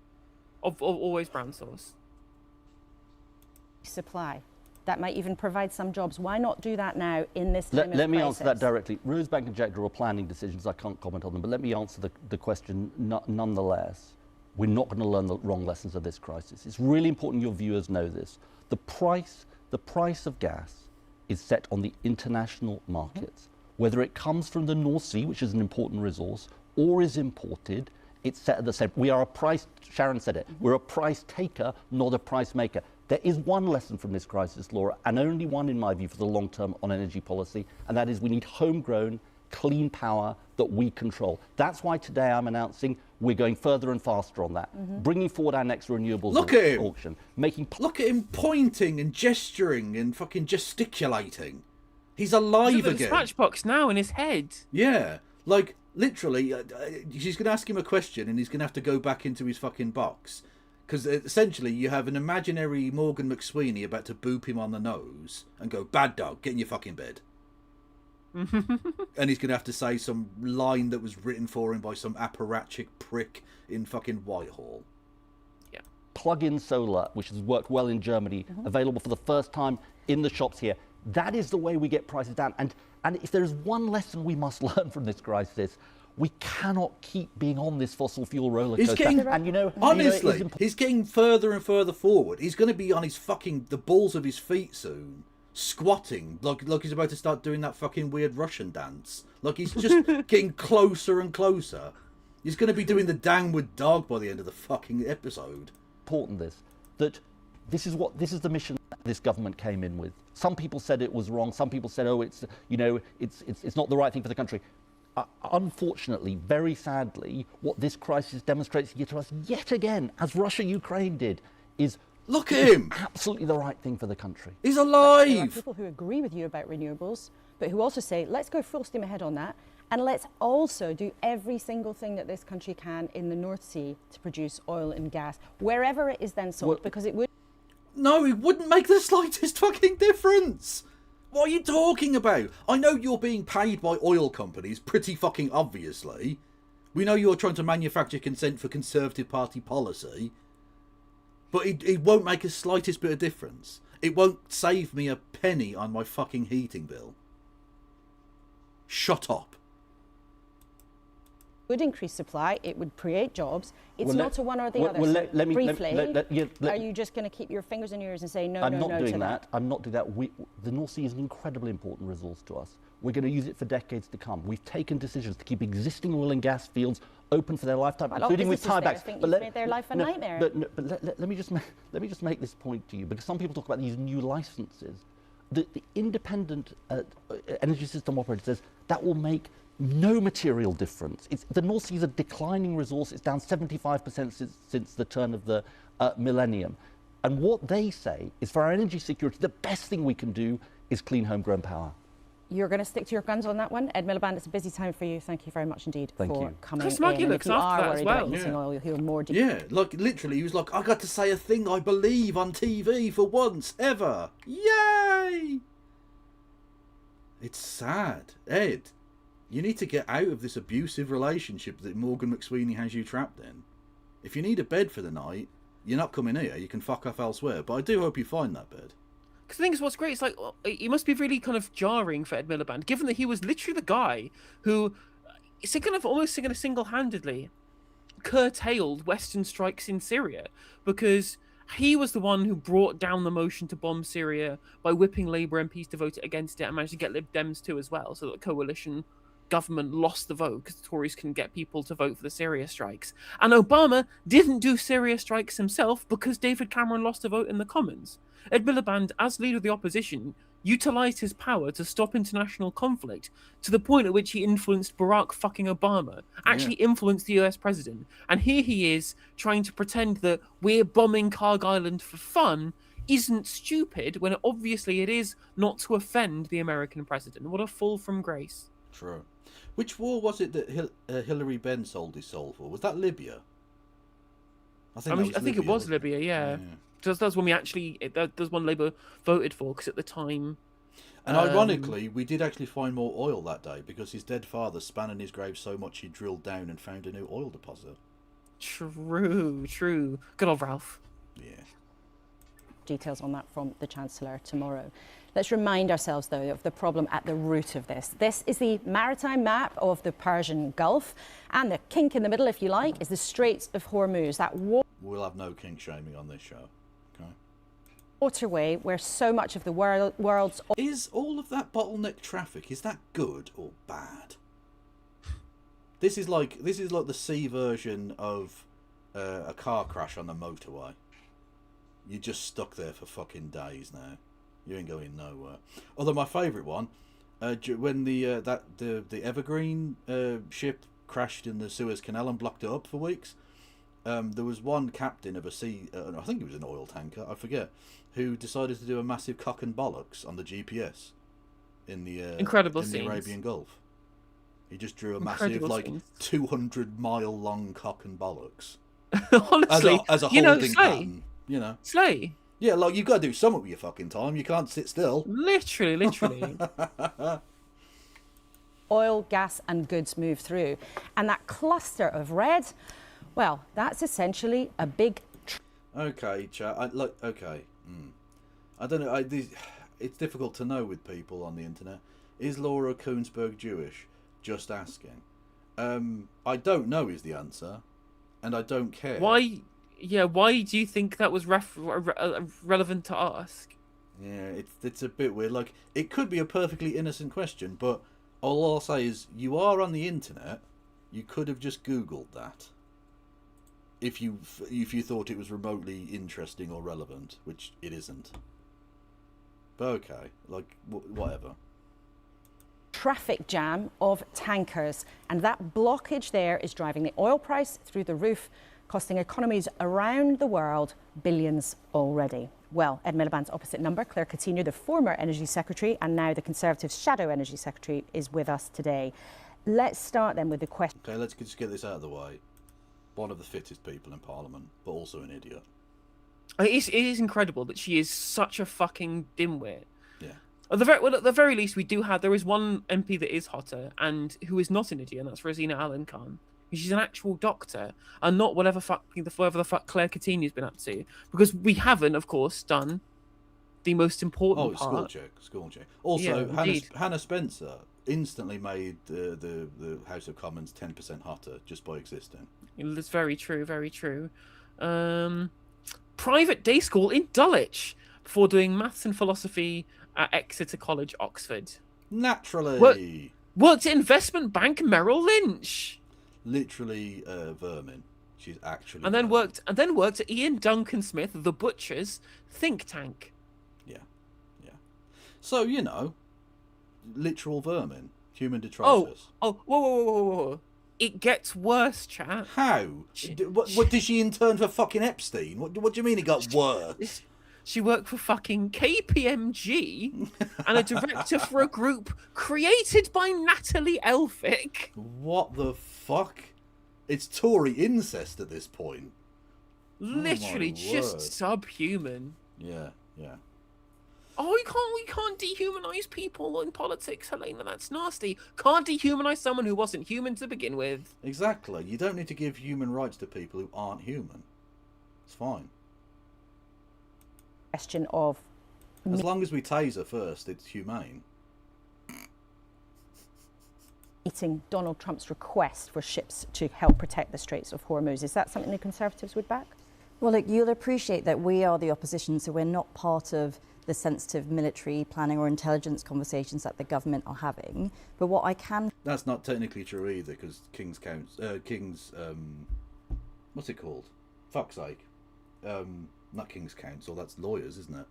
Speaker 6: always brown sauce.
Speaker 7: Supply that might even provide some jobs. Why not do that now in this time of
Speaker 13: Let me
Speaker 7: crisis?
Speaker 13: answer that directly. Rosebank and Jackdaw are planning decisions. I can't comment on them, but let me answer the question nonetheless. We're not going to learn the wrong lessons of this crisis. It's really important your viewers know this. The price of gas is set on the international markets. Whether it comes from the North Sea, which is an important resource, or is imported, it's set at the same. We are a price, Sharon said it, we're a price taker, not a price maker. There is one lesson from this crisis, Laura, and only one in my view for the long term on energy policy, and that is we need homegrown, clean power that we control. That's why today I'm announcing we're going further and faster on that, bringing forward our next renewables auction.
Speaker 5: Look at him pointing and gesturing and fucking gesticulating. He's alive again.
Speaker 6: Matchbox now in his head.
Speaker 5: Yeah, like literally, she's going to ask him a question and he's going to have to go back into his fucking box. Because essentially you have an imaginary Morgan McSweeney about to boop him on the nose and go, bad dog, get in your fucking bed. And he's going to have to say some line that was written for him by some apparatchik prick in fucking Whitehall.
Speaker 6: Yeah.
Speaker 13: Plug-in solar, which has worked well in Germany, available for the first time in the shops here. That is the way we get prices down. And if there is one lesson we must learn from this crisis, we cannot keep being on this fossil fuel roller coaster.
Speaker 5: He's getting, honestly, he's getting further and further forward. He's going to be on his the balls of his feet soon, squatting, like he's about to start doing that fucking weird Russian dance. Like he's just getting closer and closer. He's going to be doing the downward dog by the end of the fucking episode.
Speaker 13: Important that this is the mission this government came in with. Some people said it was wrong. Some people said, oh, it's not the right thing for the country. Unfortunately, very sadly, what this crisis demonstrates to us yet again, as Russia-Ukraine did, is
Speaker 5: look at him,
Speaker 13: absolutely the right thing for the country.
Speaker 5: He's alive.
Speaker 7: There are people who agree with you about renewables, but who also say, let's go full steam ahead on that, and let's also do every single thing that this country can in the North Sea to produce oil and gas, wherever it is then sold, because it would...
Speaker 5: No, it wouldn't make the slightest fucking difference. What are you talking about? I know you're being paid by oil companies, pretty fucking obviously. We know you're trying to manufacture consent for Conservative Party policy. But it won't make a slightest bit of difference. It won't save me a penny on my fucking heating bill. Shut up.
Speaker 7: Would increase supply, it would create jobs. It's
Speaker 13: Well,
Speaker 7: not a one or the other.
Speaker 13: well,
Speaker 7: So
Speaker 13: let me-
Speaker 7: briefly,
Speaker 13: let-
Speaker 7: are you just going to keep your fingers in your ears and say no,
Speaker 13: I'm
Speaker 7: no,
Speaker 13: not
Speaker 7: no
Speaker 13: doing
Speaker 7: to
Speaker 13: that. I'm not doing that. The North Sea is an incredibly important resource to us. We're going to use it for decades to come. We've taken decisions to keep existing oil and gas fields open for their lifetime,
Speaker 7: Well,
Speaker 13: including with
Speaker 7: businesses there
Speaker 13: tiebacks.
Speaker 7: think you've made their life a nightmare.
Speaker 13: But let me just make this point to you, because some people talk about these new licenses. The independent energy system operator says that will make no material difference. The North Sea is a declining resource. It's down 75% since the turn of the millennium. And what they say is for our energy security, the best thing we can do is clean homegrown power.
Speaker 7: You're going to stick to your guns on that one. Ed Miliband, it's a busy time for you. Thank you very much indeed
Speaker 13: Thank
Speaker 7: for
Speaker 13: you.
Speaker 7: coming
Speaker 6: Chris Maggie
Speaker 7: in.
Speaker 6: looks
Speaker 7: And if you
Speaker 6: after
Speaker 7: are
Speaker 6: that as
Speaker 7: worried
Speaker 6: well.
Speaker 7: about missing oil, you'll hear more
Speaker 5: Yeah, like literally he was like, I got to say a thing I believe on TV for once ever. Yay! It's sad. Ed, you need to get out of this abusive relationship that Morgan McSweeney has you trapped in. If you need a bed for the night, you're not coming here. You can fuck off elsewhere. But I do hope you find that bed.
Speaker 6: Because the thing is, what's great is like it must be really kind of jarring for Ed Miliband, given that he was literally the guy who, it's kind of almost single-handedly curtailed Western strikes in Syria, because He was the one who brought down the motion to bomb Syria by whipping Labour MPs to vote against it and managed to get Lib Dems too as well, so that the coalition government lost the vote because the Tories couldn't get people to vote for the Syria strikes. And Obama didn't do Syria strikes himself because David Cameron lost a vote in the Commons. Ed Miliband, as leader of the opposition, utilised his power to stop international conflict to the point at which he influenced Barack fucking Obama, actually influenced the US president. And here he is trying to pretend that we're bombing Carg Island for fun isn't stupid when obviously it is not to offend the American president. What a fall from grace.
Speaker 5: True. Which war was it that Hillary Benn sold his soul for? Was that Libya? I think
Speaker 6: it was Libya, yeah. That's when we actually, that's one Labour voted for, because at the time...
Speaker 5: And ironically, we did actually find more oil that day, because his dead father span in his grave so much he drilled down and found a new oil deposit.
Speaker 6: True. Good old Ralph.
Speaker 5: Yeah.
Speaker 7: Details on that from the Chancellor tomorrow. Let's remind ourselves, though, of the problem at the root of this. This is the maritime map of the Persian Gulf, and the kink in the middle, if you like, is the Straits of Hormuz, that
Speaker 5: We'll have no kink shaming on this show. Okay.
Speaker 7: waterway where so much of the world's...
Speaker 5: Is all of that bottleneck traffic, is that good or bad? This is like the C version of a car crash on the motorway. You're just stuck there for fucking days now. You ain't going nowhere. Although my favourite one, when the Evergreen ship crashed in the Suez Canal and blocked it up for weeks, there was one captain of a I think it was an oil tanker, I forget, who decided to do a massive cock and bollocks on the GPS in the Arabian Gulf. He just drew a massive 200-mile long cock and bollocks.
Speaker 6: Honestly,
Speaker 5: as a holding pattern.
Speaker 6: Slay.
Speaker 5: Yeah, like, you've got to do something with your fucking time. You can't sit still.
Speaker 6: Literally.
Speaker 7: Oil, gas and goods move through. And that cluster of red, well, that's essentially a big...
Speaker 5: Okay, chat. Okay. I don't know. It's difficult to know with people on the internet. Is Laura Koonsberg Jewish? Just asking. I don't know is the answer. And I don't care.
Speaker 6: Why do you think that was relevant to ask?
Speaker 5: Yeah, it's a bit weird. Like, it could be a perfectly innocent question, but all I'll say is you are on the internet. You could have just Googled that. If you thought it was remotely interesting or relevant, which it isn't. But okay, like, whatever.
Speaker 7: Traffic jam of tankers, and that blockage there is driving the oil price through the roof, costing economies around the world billions already. Well, Ed Miliband's opposite number, Claire Coutinho, the former Energy Secretary and now the Conservatives' Shadow Energy Secretary, is with us today. Let's start then with the question.
Speaker 5: Okay, let's just get this out of the way. One of the fittest people in Parliament, but also an idiot.
Speaker 6: It is incredible that she is such a fucking dimwit.
Speaker 5: Yeah.
Speaker 6: At the very least, there is one MP that is hotter and who is not an idiot, and that's Rosina Allen Khan. She's an actual doctor, and not whatever the fuck Claire Coutinho's been up to. Because we haven't, of course, done the most important part.
Speaker 5: School check. Also, Hannah Spencer instantly made the House of Commons 10% hotter just by existing.
Speaker 6: That's very true, very true. Private day school in Dulwich before doing maths and philosophy at Exeter College, Oxford.
Speaker 5: Naturally.
Speaker 6: Worked at investment bank Merrill Lynch.
Speaker 5: Literally vermin. She's actually
Speaker 6: and then worked at Ian Duncan Smith, the Butcher's think tank.
Speaker 5: Yeah. So literal vermin, human detritus.
Speaker 6: Whoa! It gets worse, chat.
Speaker 5: How? What did she intern for fucking Epstein? What do you mean it got worse?
Speaker 6: She worked for fucking KPMG and a director for a group created by Natalie Elphicke.
Speaker 5: What the fuck? It's Tory incest at this point.
Speaker 6: Literally just subhuman.
Speaker 5: Yeah.
Speaker 6: Oh, we can't dehumanize people in politics, Helena. That's nasty. Can't dehumanize someone who wasn't human to begin with.
Speaker 5: Exactly. You don't need to give human rights to people who aren't human. It's fine.
Speaker 7: Question of...
Speaker 5: As long as we taser first, it's humane.
Speaker 7: Meeting Donald Trump's request for ships to help protect the Straits of Hormuz. Is that something the Conservatives would back?
Speaker 15: Well, look, you'll appreciate that we are the opposition, so we're not part of the sensitive military planning or intelligence conversations that the government are having. But what I can...
Speaker 5: That's not technically true either, because what's it called? Fuck's sake. Not King's Council, that's lawyers, isn't it?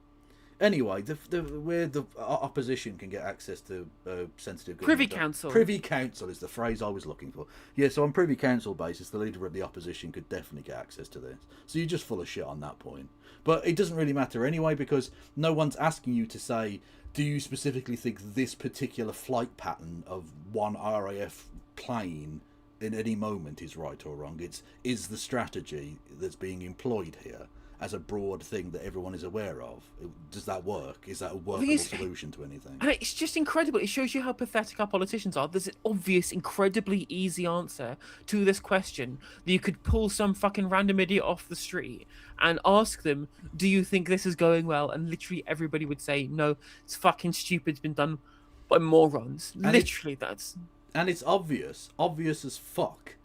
Speaker 5: Anyway, where the opposition can get access to sensitive...
Speaker 6: Privy Council.
Speaker 5: Privy Council is the phrase I was looking for. Yeah, so on Privy Council basis, the leader of the opposition could definitely get access to this. So you're just full of shit on that point. But it doesn't really matter anyway, because no one's asking you to say, do you specifically think this particular flight pattern of one RAF plane in any moment is right or wrong? Is the strategy that's being employed here as a broad thing that everyone is aware of? Does that work? Is that a workable solution to anything?
Speaker 6: And it's just incredible. It shows you how pathetic our politicians are. There's an obvious, incredibly easy answer to this question that you could pull some fucking random idiot off the street and ask them, do you think this is going well? And literally everybody would say, no, it's fucking stupid. It's been done by morons.
Speaker 5: And
Speaker 6: literally, that's...
Speaker 5: And it's obvious as fuck,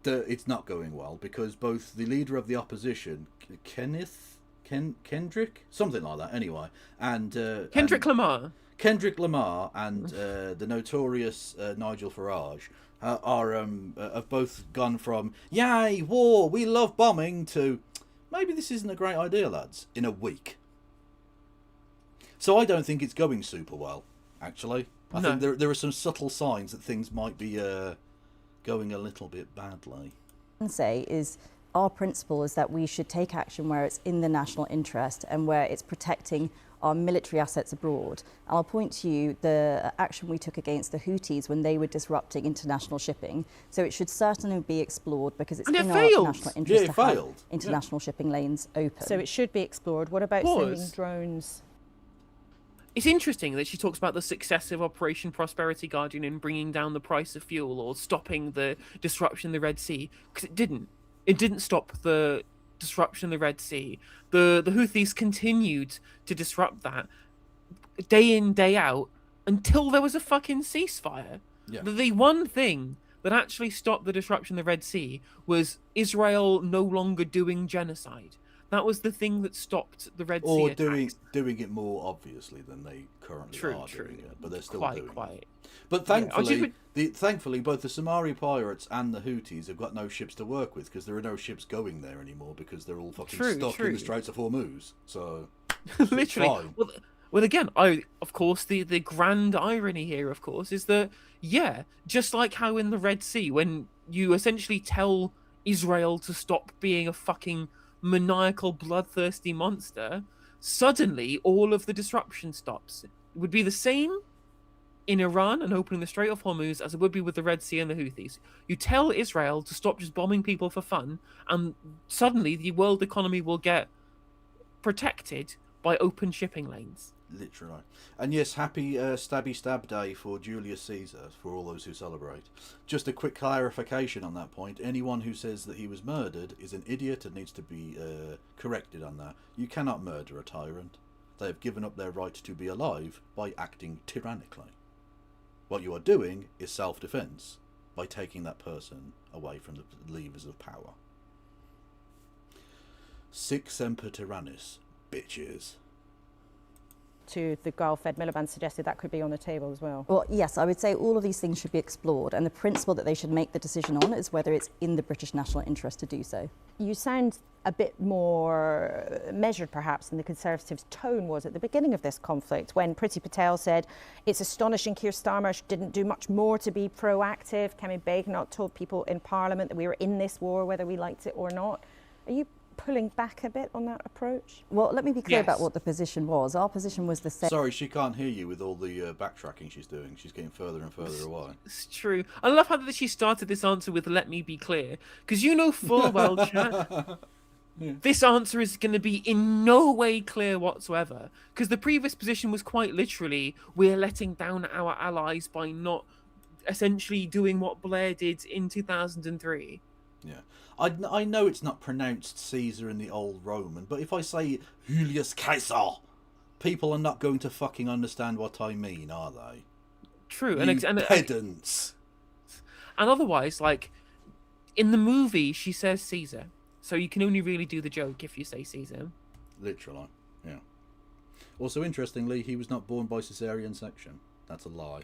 Speaker 5: that it's not going well, because both the leader of the opposition, Kendrick, something like that anyway, and
Speaker 6: Kendrick Lamar
Speaker 5: and the notorious Nigel Farage have both gone from yay war, we love bombing, to maybe this isn't a great idea, lads, in a week. So I don't think it's going super well, actually. I think there are some subtle signs that things might be going a little bit badly.
Speaker 15: Can say is our principle is that we should take action where it's in the national interest and where it's protecting our military assets abroad. And I'll point to you the action we took against the Houthis when they were disrupting international shipping. So it should certainly be explored, because it's in our national interest to have international shipping lanes open.
Speaker 7: So it should be explored. What about sending drones?
Speaker 6: It's interesting that she talks about the success of Operation Prosperity Guardian in bringing down the price of fuel or stopping the disruption in the Red Sea, because it didn't. It didn't stop the disruption in the Red Sea. The Houthis continued to disrupt that day in, day out, until there was a fucking ceasefire.
Speaker 5: Yeah.
Speaker 6: The one thing that actually stopped the disruption in the Red Sea was Israel no longer doing genocide. That was the thing that stopped the Red Sea attacks.
Speaker 5: doing it more obviously than they currently are doing it, but they're still doing it. But
Speaker 6: Yeah,
Speaker 5: thankfully, both the Somali pirates and the Houthis have got no ships to work with, because there are no ships going there anymore, because they're all fucking stuck in the Straits of Hormuz. So
Speaker 6: literally, well, again, of course, the grand irony here, of course, is that just like how in the Red Sea, when you essentially tell Israel to stop being a fucking maniacal, bloodthirsty monster, suddenly all of the disruption stops. It would be the same in Iran and opening the Strait of Hormuz as it would be with the Red Sea and the Houthis. You tell Israel to stop just bombing people for fun, and suddenly the world economy will get protected by open shipping lanes.
Speaker 5: Literally. And yes, happy Stabby Stab Day for Julius Caesar, for all those who celebrate. Just a quick clarification on that point. Anyone who says that he was murdered is an idiot and needs to be corrected on that. You cannot murder a tyrant. They have given up their right to be alive by acting tyrannically. What you are doing is self-defense by taking that person away from the levers of power. Sic semper tyrannis, bitches.
Speaker 7: To the Gulf, Ed Miliband suggested that could be on the table as well.
Speaker 15: Well, yes, I would say all of these things should be explored, and the principle that they should make the decision on is whether it's in the British national interest to do so.
Speaker 7: You sound a bit more measured, perhaps, than the Conservatives' tone was at the beginning of this conflict, when Priti Patel said, it's astonishing Keir Starmer didn't do much more to be proactive. Kemi Badenoch told people in Parliament that we were in this war, whether we liked it or not. Are you pulling back a bit on that approach?
Speaker 15: Well, let me be clear about what the position was. Our position was the same.
Speaker 5: Sorry, she can't hear you with all the backtracking she's doing. She's getting further and further away.
Speaker 6: It's true. I love how that she started this answer with "let me be clear," because you know full well, chat, this answer is going to be in no way clear whatsoever. Because the previous position was quite literally, we're letting down our allies by not essentially doing what Blair did in 2003.
Speaker 5: Yeah, I know it's not pronounced Caesar in the old Roman, but if I say Julius Caesar, people are not going to fucking understand what I mean, are they?
Speaker 6: True,
Speaker 5: you pedants.
Speaker 6: And otherwise, like in the movie, she says Caesar, So you can only really do the joke if you say Caesar.
Speaker 5: Literally, yeah. Also, interestingly, he was not born by cesarean section. That's a lie.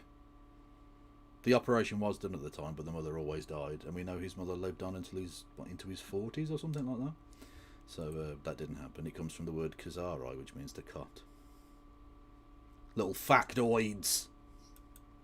Speaker 5: The operation was done at the time, but the mother always died, and we know his mother lived on until he's into his 40s or something like that. So that didn't happen. It comes from the word Khazari, which means to cut. Little factoids.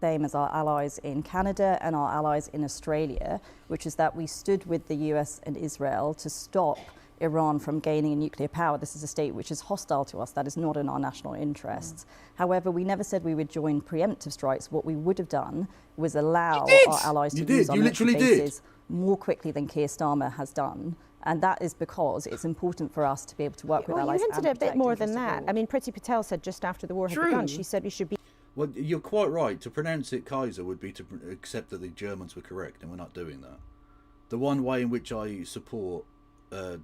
Speaker 15: Same as our allies in Canada and our allies in Australia, which is that we stood with the US and Israel to stop Iran from gaining a nuclear power. This is a state which is hostile to us. That is not in our national interests. However, we never said we would join preemptive strikes. What we would have done was allow our allies to use our military bases more quickly than Keir Starmer has done. And that is because it's important for us to be able to work with allies.
Speaker 11: You hinted
Speaker 15: and
Speaker 11: a bit more than
Speaker 15: protect
Speaker 11: that.
Speaker 15: interests
Speaker 11: I mean, Priti Patel said just after the war had begun, she said we should be...
Speaker 5: Well, you're quite right. To pronounce it Kaiser would be to accept that the Germans were correct, and we're not doing that. The one way in which I support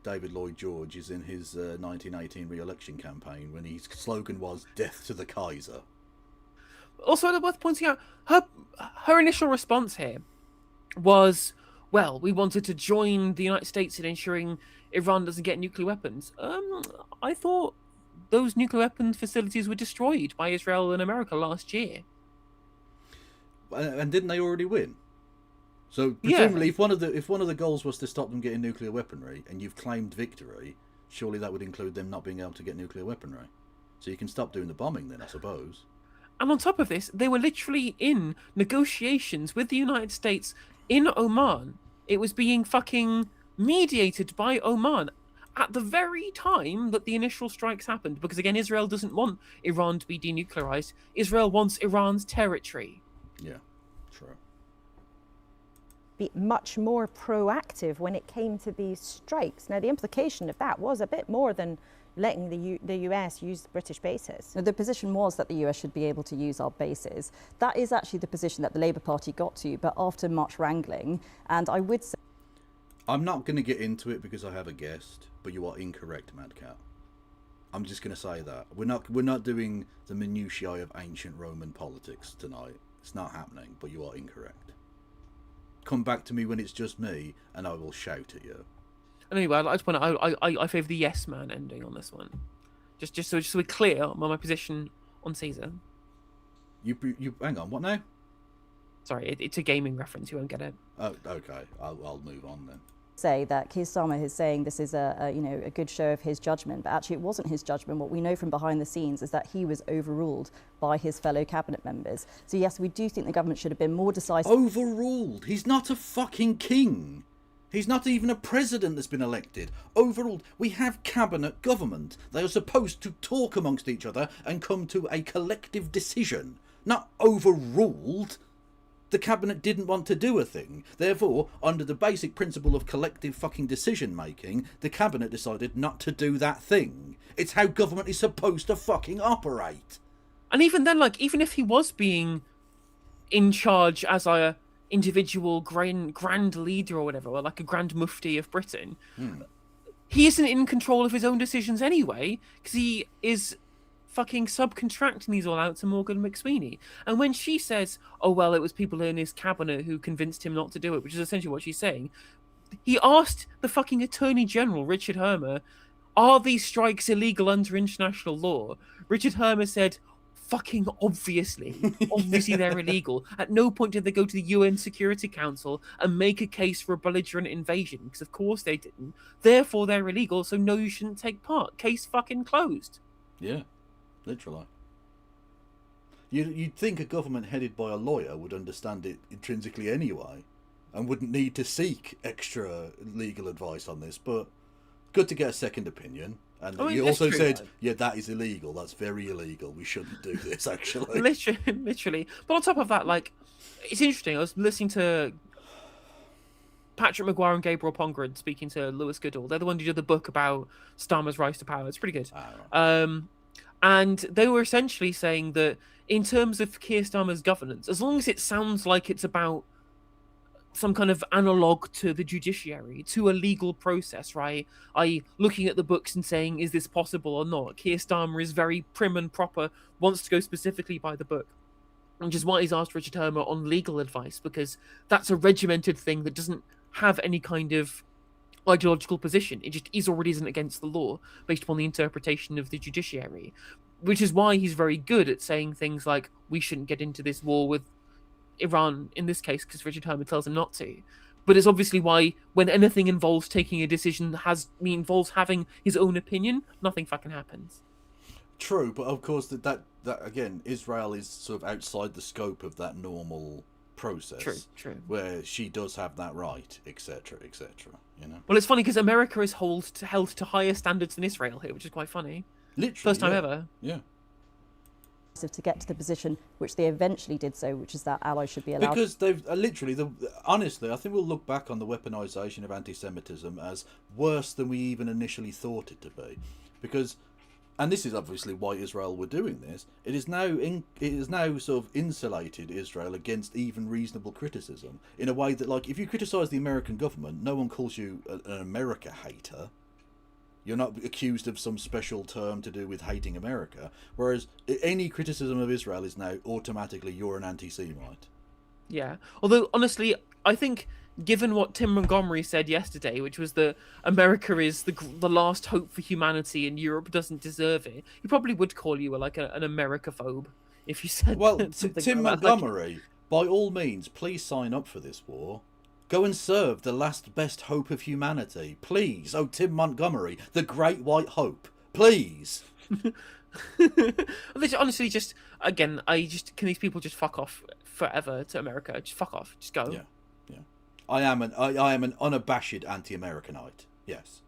Speaker 5: David Lloyd George is in his 1918 re-election campaign, when his slogan was "Death to the Kaiser."
Speaker 6: Also, worth pointing out, her initial response here was, well, we wanted to join the United States in ensuring Iran doesn't get nuclear weapons. I thought those nuclear weapons facilities were destroyed by Israel and America last year.
Speaker 5: And didn't they already win? So presumably, if one of the goals was to stop them getting nuclear weaponry, and you've claimed victory, surely that would include them not being able to get nuclear weaponry. So you can stop doing the bombing then, I suppose.
Speaker 6: And on top of this, they were literally in negotiations with the United States in Oman. It was being fucking mediated by Oman at the very time that the initial strikes happened. Because again, Israel doesn't want Iran to be denuclearized. Israel wants Iran's territory.
Speaker 5: Yeah, true.
Speaker 11: Be much more proactive when it came to these strikes. Now, the implication of that was a bit more than letting the US use the British bases.
Speaker 15: No, the position was that the US should be able to use our bases. That is actually the position that the Labour Party got to, but after much wrangling, and I would say...
Speaker 5: I'm not going to get into it because I have a guest, but you are incorrect, Madcat. I'm just going to say that. We're not doing the minutiae of ancient Roman politics tonight. It's not happening, but you are incorrect. Come back to me when it's just me, and I will shout at you.
Speaker 6: And anyway, I'd like to point out, I favour the yes man ending on this one. Just so we're clear on my position on Caesar.
Speaker 5: You hang on, what now?
Speaker 6: Sorry, it's a gaming reference. You won't get it.
Speaker 5: Oh, okay. I'll move on then.
Speaker 15: Say that Keir Starmer is saying this is a good show of his judgment, but actually it wasn't his judgment. What we know from behind the scenes is that he was overruled by his fellow cabinet members. So yes, we do think the government should have been more decisive.
Speaker 5: Overruled? He's not a fucking king. He's not even a president that's been elected. Overruled. We have cabinet government. They are supposed to talk amongst each other and come to a collective decision. Not overruled. The cabinet didn't want to do a thing. Therefore, under the basic principle of collective fucking decision making, the cabinet decided not to do that thing. It's how government is supposed to fucking operate.
Speaker 6: And even then, even if he was being in charge as a individual grand leader or whatever, or like a grand mufti of Britain, he isn't in control of his own decisions anyway, because he is fucking subcontracting these all out to Morgan McSweeney. And when she says, oh, well, it was people in his cabinet who convinced him not to do it, which is essentially what she's saying, he asked the fucking Attorney General, Richard Hermer, are these strikes illegal under international law? Richard Hermer said, fucking obviously they're illegal. At no point did they go to the UN Security Council and make a case for a belligerent invasion, because of course they didn't. Therefore, they're illegal, so no, you shouldn't take part. Case fucking closed.
Speaker 5: Yeah. Literally. You'd think a government headed by a lawyer would understand it intrinsically anyway, and wouldn't need to seek extra legal advice on this, but good to get a second opinion. And you also said, yeah, that is illegal. That's very illegal. We shouldn't do this, actually.
Speaker 6: Literally. But on top of that, it's interesting. I was listening to Patrick Maguire and Gabriel Pongren speaking to Lewis Goodall. They're the one who did the book about Starmer's rise to power. It's pretty good. And they were essentially saying that in terms of Keir Starmer's governance, as long as it sounds like it's about some kind of analogue to the judiciary, to a legal process, right? i.e. looking at the books and saying, is this possible or not? Keir Starmer is very prim and proper, wants to go specifically by the book, which is why he's asked Richard Hermer on legal advice, because that's a regimented thing that doesn't have any kind of ideological position. It just is or it isn't against the law based upon the interpretation of the judiciary, which is why he's very good at saying things like, we shouldn't get into this war with Iran in this case because Richard Herman tells him not to. But it's obviously why when anything involves taking a decision involves having his own opinion, nothing fucking happens.
Speaker 5: True, but of course that again, Israel is sort of outside the scope of that normal process.
Speaker 6: True.
Speaker 5: Where she does have that right, etc., etc. You know.
Speaker 6: Well, it's funny because America is held to higher standards than Israel here, which is quite funny.
Speaker 5: Literally,
Speaker 6: first time ever.
Speaker 5: Yeah.
Speaker 15: To get to the position which they eventually did so, which is that allies should be allowed.
Speaker 5: Because they've honestly, I think we'll look back on the weaponization of anti-Semitism as worse than we even initially thought it to be, because. And this is obviously why Israel were doing this. It is now sort of insulated Israel against even reasonable criticism in a way that, like, if you criticise the American government, no one calls you an America hater. You're not accused of some special term to do with hating America. Whereas any criticism of Israel is now automatically you're an anti-Semite.
Speaker 6: Yeah. Although, honestly, I think, given what Tim Montgomery said yesterday, which was that America is the last hope for humanity and Europe doesn't deserve it, he probably would call you an Americaphobe if you said something
Speaker 5: Tim
Speaker 6: like
Speaker 5: Montgomery, by all means, please sign up for this war. Go and serve the last best hope of humanity. Please. Oh, Tim Montgomery, the great white hope. Please.
Speaker 6: Honestly, just, again, can these people just fuck off forever to America? Just fuck off. Just go.
Speaker 5: Yeah. I am an unabashed anti-Americanite. Yes.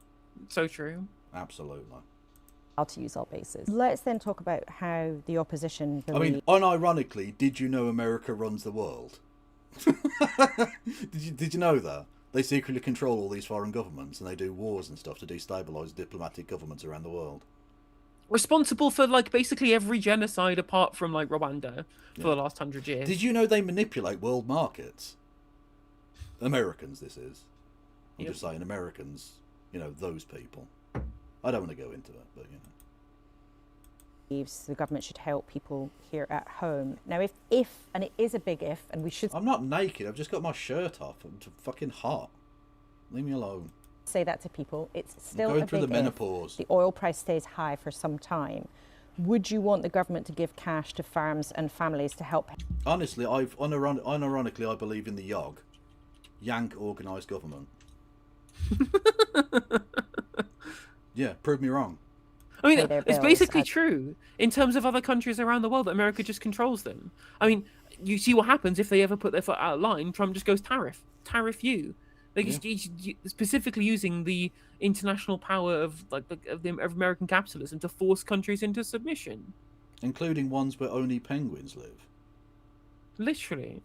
Speaker 6: So true.
Speaker 5: Absolutely.
Speaker 15: How to use our bases.
Speaker 11: Let's then talk about how the opposition
Speaker 5: I mean, unironically, did you know America runs the world? Did you know that? They secretly control all these foreign governments and they do wars and stuff to destabilise diplomatic governments around the world.
Speaker 6: Responsible for, like, basically every genocide apart from, like, Rwanda for the last 100 years.
Speaker 5: Did you know they manipulate world markets? Americans, this is. I'm just saying, Americans, those people. I don't want to go into it, but,
Speaker 11: The government should help people here at home. Now, if, and it is a big if, and we should...
Speaker 5: I'm not naked, I've just got my shirt off. I'm fucking hot. Leave me alone.
Speaker 11: Say that to people. It's still
Speaker 5: I'm going
Speaker 11: a
Speaker 5: through
Speaker 11: big
Speaker 5: the menopause.
Speaker 11: If the oil price stays high for some time. Would you want the government to give cash to farms and families to help?
Speaker 5: Honestly, unironically, I believe in the YOG. Yank organised government. Yeah, prove me wrong.
Speaker 6: I mean, it's basically true in terms of other countries around the world that America just controls them. I mean, you see what happens if they ever put their foot out of line. Trump just goes tariff you. Like, specifically using the international power of American capitalism to force countries into submission,
Speaker 5: including ones where only penguins live.
Speaker 6: Literally.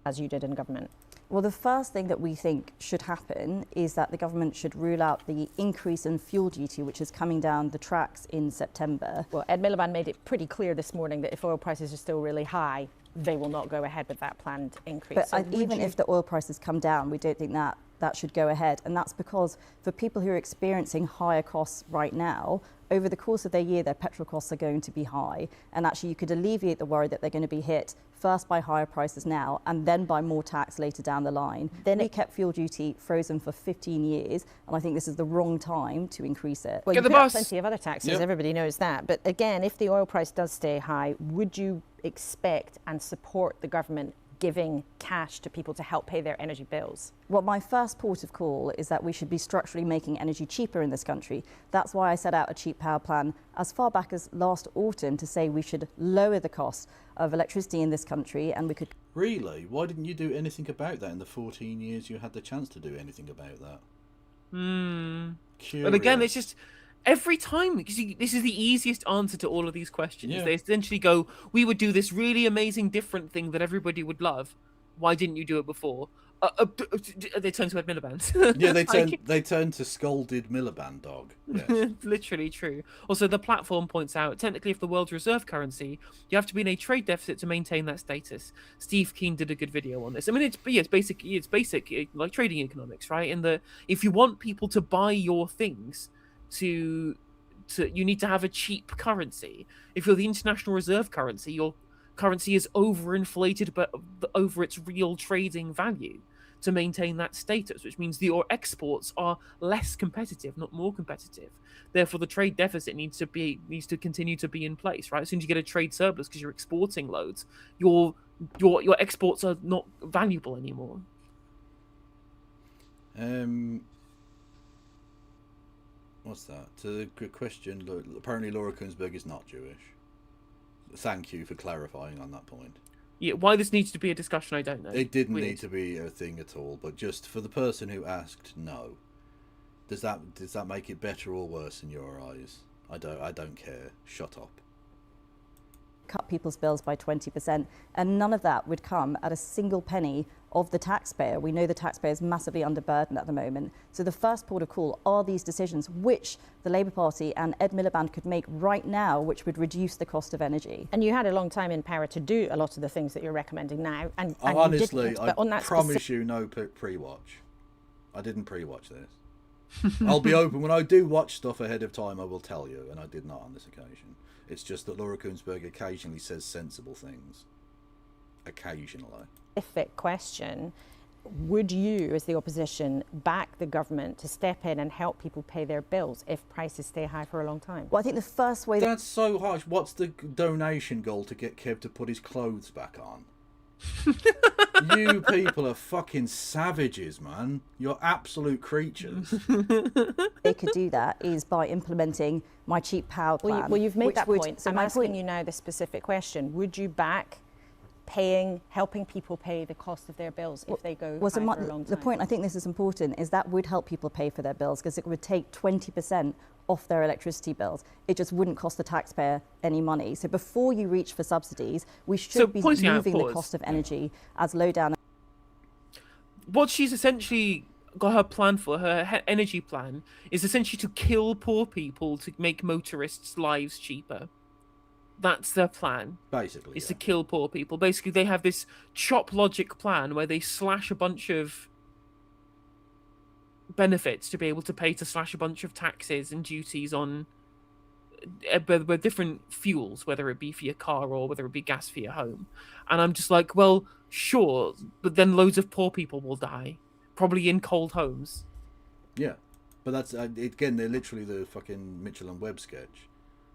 Speaker 11: As you did in government.
Speaker 15: Well, the first thing that we think should happen is that the government should rule out the increase in fuel duty, which is coming down the tracks in September.
Speaker 11: Well, Ed Miliband made it pretty clear this morning that if oil prices are still really high, they will not go ahead with that planned increase.
Speaker 15: But even if the oil prices come down, we don't think that should go ahead. And that's because for people who are experiencing higher costs right now, over the course of their year, their petrol costs are going to be high. And actually, you could alleviate the worry that they're going to be hit first by higher prices now and then by more tax later down the line. Then we kept fuel duty frozen for 15 years. And I think this is the wrong time to increase it.
Speaker 11: Well, you put up plenty of other taxes. Everybody knows that. But again, if the oil price does stay high, would you expect and support the government giving cash to people to help pay their energy bills?
Speaker 15: Well, my first port of call is that we should be structurally making energy cheaper in this country. That's why I set out a cheap power plan as far back as last autumn to say we should lower the cost of electricity in this country, and we could...
Speaker 5: Really? Why didn't you do anything about that in the 14 years you had the chance to do anything about that?
Speaker 6: But again, it's just... Every time, because this is the easiest answer to all of these questions. They essentially go, we would do this really amazing different thing that everybody would love. Why didn't you do it before? They turn to Ed Miliband.
Speaker 5: Yeah, they turn to scolded Miliband dog. Yes.
Speaker 6: Literally true. Also, the platform points out, technically, if the world's reserve currency, you have to be in a trade deficit to maintain that status. Steve Keen did a good video on this. I mean, it's basic like trading economics, right? In the if you want people to buy your things, you need to have a cheap currency. If you're the international reserve currency, your currency is overinflated but over its real trading value. to maintain that status, which means your exports are less competitive, not more competitive. Therefore, the trade deficit needs to continue to be in place, right? As soon as you get a trade surplus because you're exporting loads, your exports are not valuable anymore.
Speaker 5: What's that? To the question, apparently Laura Kuenssberg is not Jewish. Thank you for clarifying on that point.
Speaker 6: Yeah, why this needs to be a discussion, I don't know.
Speaker 5: It didn't need to be a thing at all, but just for the person who asked, no. Does that make it better or worse in your eyes? I don't care. Shut up.
Speaker 15: Cut people's bills by 20%, and none of that would come at a single penny of the taxpayer. We know the taxpayer is massively underburdened at the moment. So the first port of call are these decisions which the Labour Party and Ed Miliband could make right now, which would reduce the cost of energy.
Speaker 11: And you had a long time in power to do a lot of the things that you're recommending now. And
Speaker 5: honestly,
Speaker 11: you didn't, but on that
Speaker 5: promise you no pre-watch. I didn't pre-watch this. I'll be open. When I do watch stuff ahead of time, I will tell you, and I did not on this occasion. It's just that Laura Kuenssberg occasionally says sensible things. Occasionally.
Speaker 11: Specific question, would you, as the opposition, back the government to step in and help people pay their bills if prices stay high for a long time?
Speaker 15: Well, I think the first way...
Speaker 5: That's so harsh. What's the donation goal to get Kev to put his clothes back on? You people are fucking savages, man. You're absolute creatures.
Speaker 15: They could do that is by implementing my cheap power plan.
Speaker 11: Well, you've made that point. So I'm asking
Speaker 15: point...
Speaker 11: you now the specific question. Would you back helping people pay the cost of their bills if they go high for a long time?
Speaker 15: The point, I think this is important, is that would help people pay for their bills because it would take 20% off their electricity bills. It just wouldn't cost the taxpayer any money. So before you reach for subsidies, we should be moving the cost of energy as low down.
Speaker 6: What she's essentially got her plan for, her energy plan, is essentially to kill poor people to make motorists' lives cheaper. That's their plan.
Speaker 5: Basically,
Speaker 6: is to kill poor people. Basically, they have this chop logic plan where they slash a bunch of benefits to be able to pay to slash a bunch of taxes and duties on different fuels, whether it be for your car or whether it be gas for your home. And I'm just like, well, sure, but then loads of poor people will die, probably in cold homes.
Speaker 5: Yeah, but that's again, they're literally the fucking Mitchell and Webb sketch.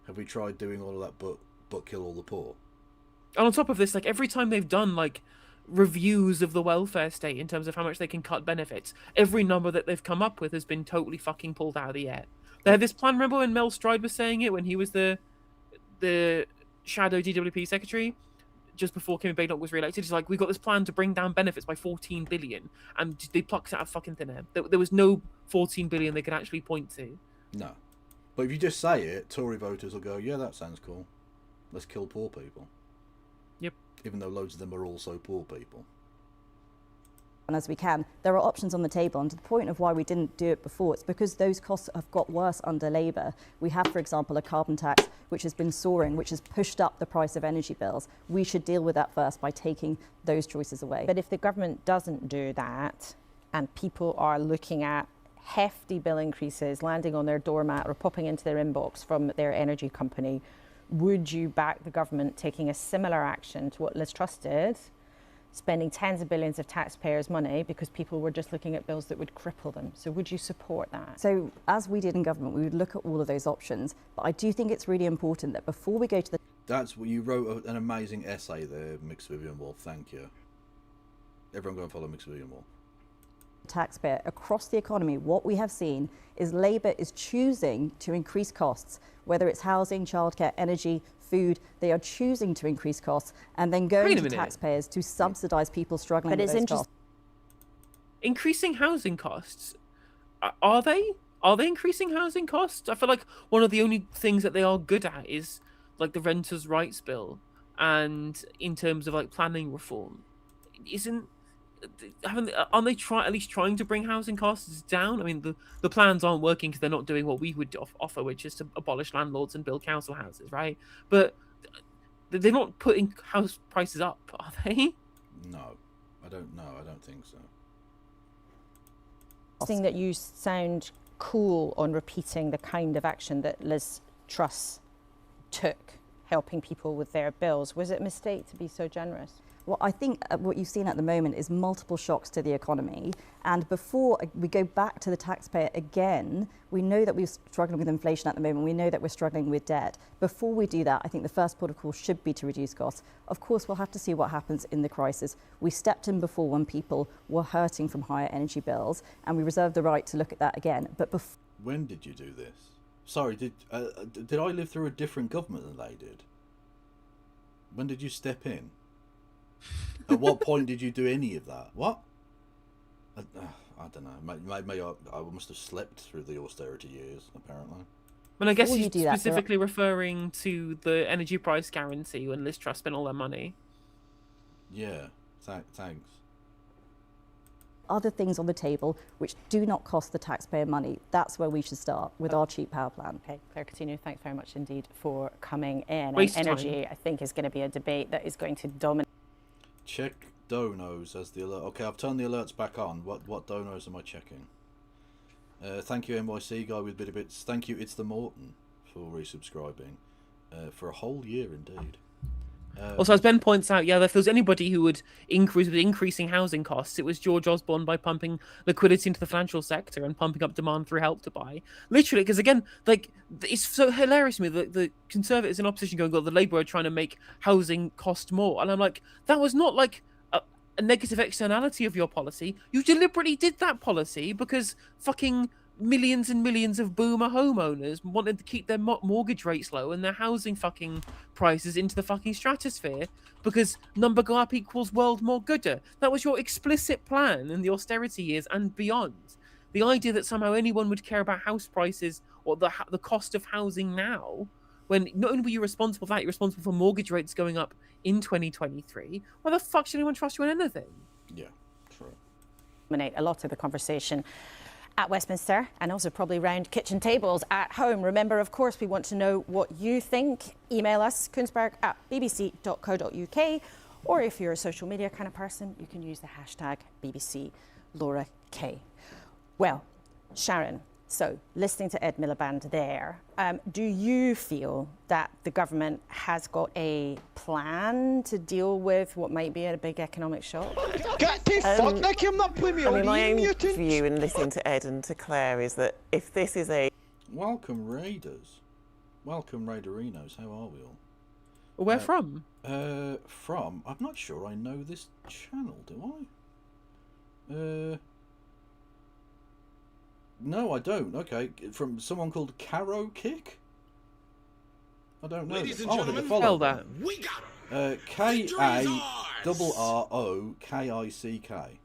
Speaker 5: Have we tried doing all of that, but kill all the poor?
Speaker 6: And on top of this, like every time they've done like reviews of the welfare state in terms of how much they can cut benefits, every number that they've come up with has been totally fucking pulled out of the air. They had this plan, remember when Mel Stride was saying it when he was the shadow DWP secretary just before Kimmy Baylock was re-elected? He's like, we got this plan to bring down benefits by 14 billion, and they plucked it out of fucking thin air. There was no 14 billion they could actually point to.
Speaker 5: No. But if you just say it, Tory voters will go, yeah, that sounds cool. Let's kill poor people.
Speaker 6: Yep.
Speaker 5: Even though loads of them are also poor people.
Speaker 15: And as we can, there are options on the table. And to the point of why we didn't do it before, it's because those costs have got worse under Labour. We have, for example, a carbon tax which has been soaring, which has pushed up the price of energy bills. We should deal with that first by taking those choices away.
Speaker 11: But if the government doesn't do that and people are looking at hefty bill increases landing on their doormat or popping into their inbox from their energy company, would you back the government taking a similar action to what Liz Truss did, spending tens of billions of taxpayers' money because people were just looking at bills that would cripple them? So would you support that?
Speaker 15: So as we did in government, we would look at all of those options. But I do think it's really important that before we go to the...
Speaker 5: That's what you wrote an amazing essay there, Mix Vivian Wolf. Thank you. Everyone go and follow Mix Vivian Wolf.
Speaker 15: Taxpayer across the economy, what we have seen is Labour is choosing to increase costs, whether it's housing, childcare, energy, food. They are choosing to increase costs and then going to taxpayers to subsidise people struggling with those costs.
Speaker 6: Increasing housing costs, are they increasing housing costs? I feel like one of the only things that they are good at is like the Renters' Rights Bill, and in terms of like planning reform, aren't they at least trying to bring housing costs down? I mean, the plans aren't working because they're not doing what we would offer, which is to abolish landlords and build council houses, right? But they're not putting house prices up, are they?
Speaker 5: No, I don't know. I don't think so.
Speaker 11: Thing that you sound cool on repeating the kind of action that Liz Truss took, helping people with their bills. Was it a mistake to be so generous?
Speaker 15: Well, I think what you've seen at the moment is multiple shocks to the economy. And before we go back to the taxpayer again, we know that we're struggling with inflation at the moment. We know that we're struggling with debt. Before we do that, I think the first port of call should be to reduce costs. Of course, we'll have to see what happens in the crisis. We stepped in before when people were hurting from higher energy bills, and we reserve the right to look at that again. But
Speaker 5: when did you do this? Sorry, did I live through a different government than they did? When did you step in? At what point did you do any of that? What? I don't know. Maybe I must have slept through the austerity years, apparently.
Speaker 6: And I guess
Speaker 15: Before
Speaker 6: you're
Speaker 15: you do that,
Speaker 6: specifically referring to the energy price guarantee when Liz Truss spent all their money.
Speaker 5: Yeah, thanks.
Speaker 15: other things on the table which do not cost the taxpayer money. That's where we should start with our cheap power plan.
Speaker 7: Okay, Claire Coutinho, thanks very much indeed for coming in.
Speaker 6: Waste
Speaker 7: And
Speaker 6: time.
Speaker 7: energy, I think, is going to be a debate that is going to dominate.
Speaker 5: Check donos as the alert. Okay, I've turned the alerts back on. What donos am I checking? Thank you, NYC guy with bits. Thank you, It's the Morton, for resubscribing for a whole year indeed.
Speaker 6: Also, as Ben points out, yeah, if there was anybody who would increase with increasing housing costs, it was George Osborne by pumping liquidity into the financial sector and pumping up demand through Help to Buy. Literally, because again, like, it's so hilarious to me that the Conservatives in opposition going, "Oh, the Labour are trying to make housing cost more," and I'm like, that was not like a negative externality of your policy. You deliberately did that policy because fucking millions and millions of boomer homeowners wanted to keep their mortgage rates low and their housing fucking prices into the fucking stratosphere because number go up equals world more gooder. That was your explicit plan in the austerity years and beyond. The idea that somehow anyone would care about house prices or the cost of housing now, when not only were you responsible for that, you're responsible for mortgage rates going up in 2023. Why the fuck should anyone trust you on anything?
Speaker 5: Yeah, true.
Speaker 7: Dominate a lot of the conversation at Westminster and also probably round kitchen tables at home. Remember, of course, we want to know what you think. Email us, kunsberg@bbc.co.uk, or if you're a social media kind of person, you can use the hashtag #BBCLauraK. Well, Sharon, so listening to Ed Miliband there, do you feel that the government has got a plan to deal with what might be a big economic shock?
Speaker 16: Get the fuck like I'm not playing me
Speaker 10: I mean,
Speaker 16: on
Speaker 10: my own
Speaker 16: mutant.
Speaker 10: view in listening to Ed and to Claire is that if this is a...
Speaker 5: Welcome, Raiders. Welcome, Raiderinos. How are we all?
Speaker 6: Where from?
Speaker 5: From? I'm not sure I know this channel, do I? No, I don't. Okay, from someone called Caro Kick? I don't know.
Speaker 16: Ladies and
Speaker 5: I'll
Speaker 16: gentlemen,
Speaker 6: spell that.
Speaker 16: We got
Speaker 5: KARROKICK.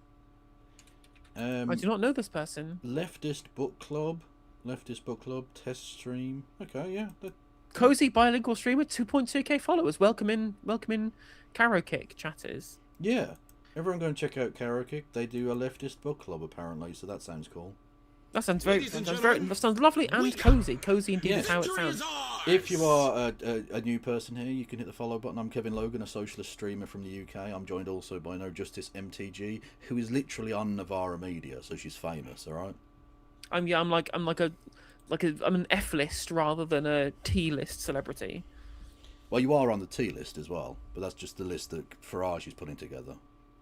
Speaker 6: I do not know this person.
Speaker 5: Leftist Book Club. Test stream. Okay, yeah.
Speaker 6: Cozy bilingual streamer, 2.2k followers. Welcome in, Caro Kick chatters.
Speaker 5: Yeah. Everyone go and check out Caro Kick. They do a leftist book club apparently, so that sounds cool.
Speaker 6: That sounds that sounds lovely and cozy. Cozy indeed is how it sounds.
Speaker 5: If you are a new person here, you can hit the follow button. I'm Kevin Logan, a socialist streamer from the UK. I'm joined also by No Justice MTG, who is literally on Navarra Media, so she's famous. All right.
Speaker 6: I'm an F list rather than a T list celebrity.
Speaker 5: Well, you are on the T list as well, but that's just the list that Farage is putting together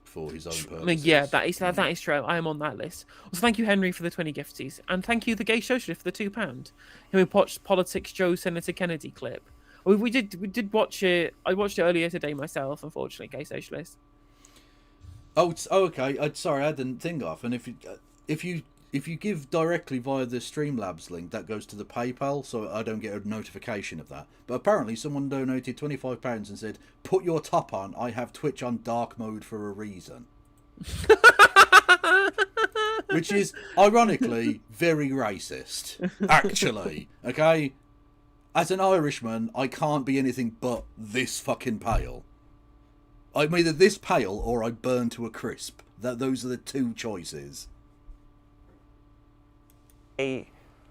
Speaker 5: for his own purposes.
Speaker 6: I mean, yeah, that is true. I am on that list. Also, thank you, Henry, for the 20 gifties, and thank you, the Gay Socialist, for the £2. And we watched Politics Joe Senator Kennedy clip. We did watch it. I watched it earlier today myself. Unfortunately, Gay Socialist.
Speaker 5: Okay. Sorry, I didn't think of. And if you give directly via the Streamlabs link, that goes to the PayPal, so I don't get a notification of that. But apparently someone donated £25 and said, "Put your top on, I have Twitch on dark mode for a reason." Which is, ironically, very racist, actually. Okay? As an Irishman, I can't be anything but this fucking pale. I'm either this pale or I burn to a crisp. Those are the two choices.
Speaker 10: A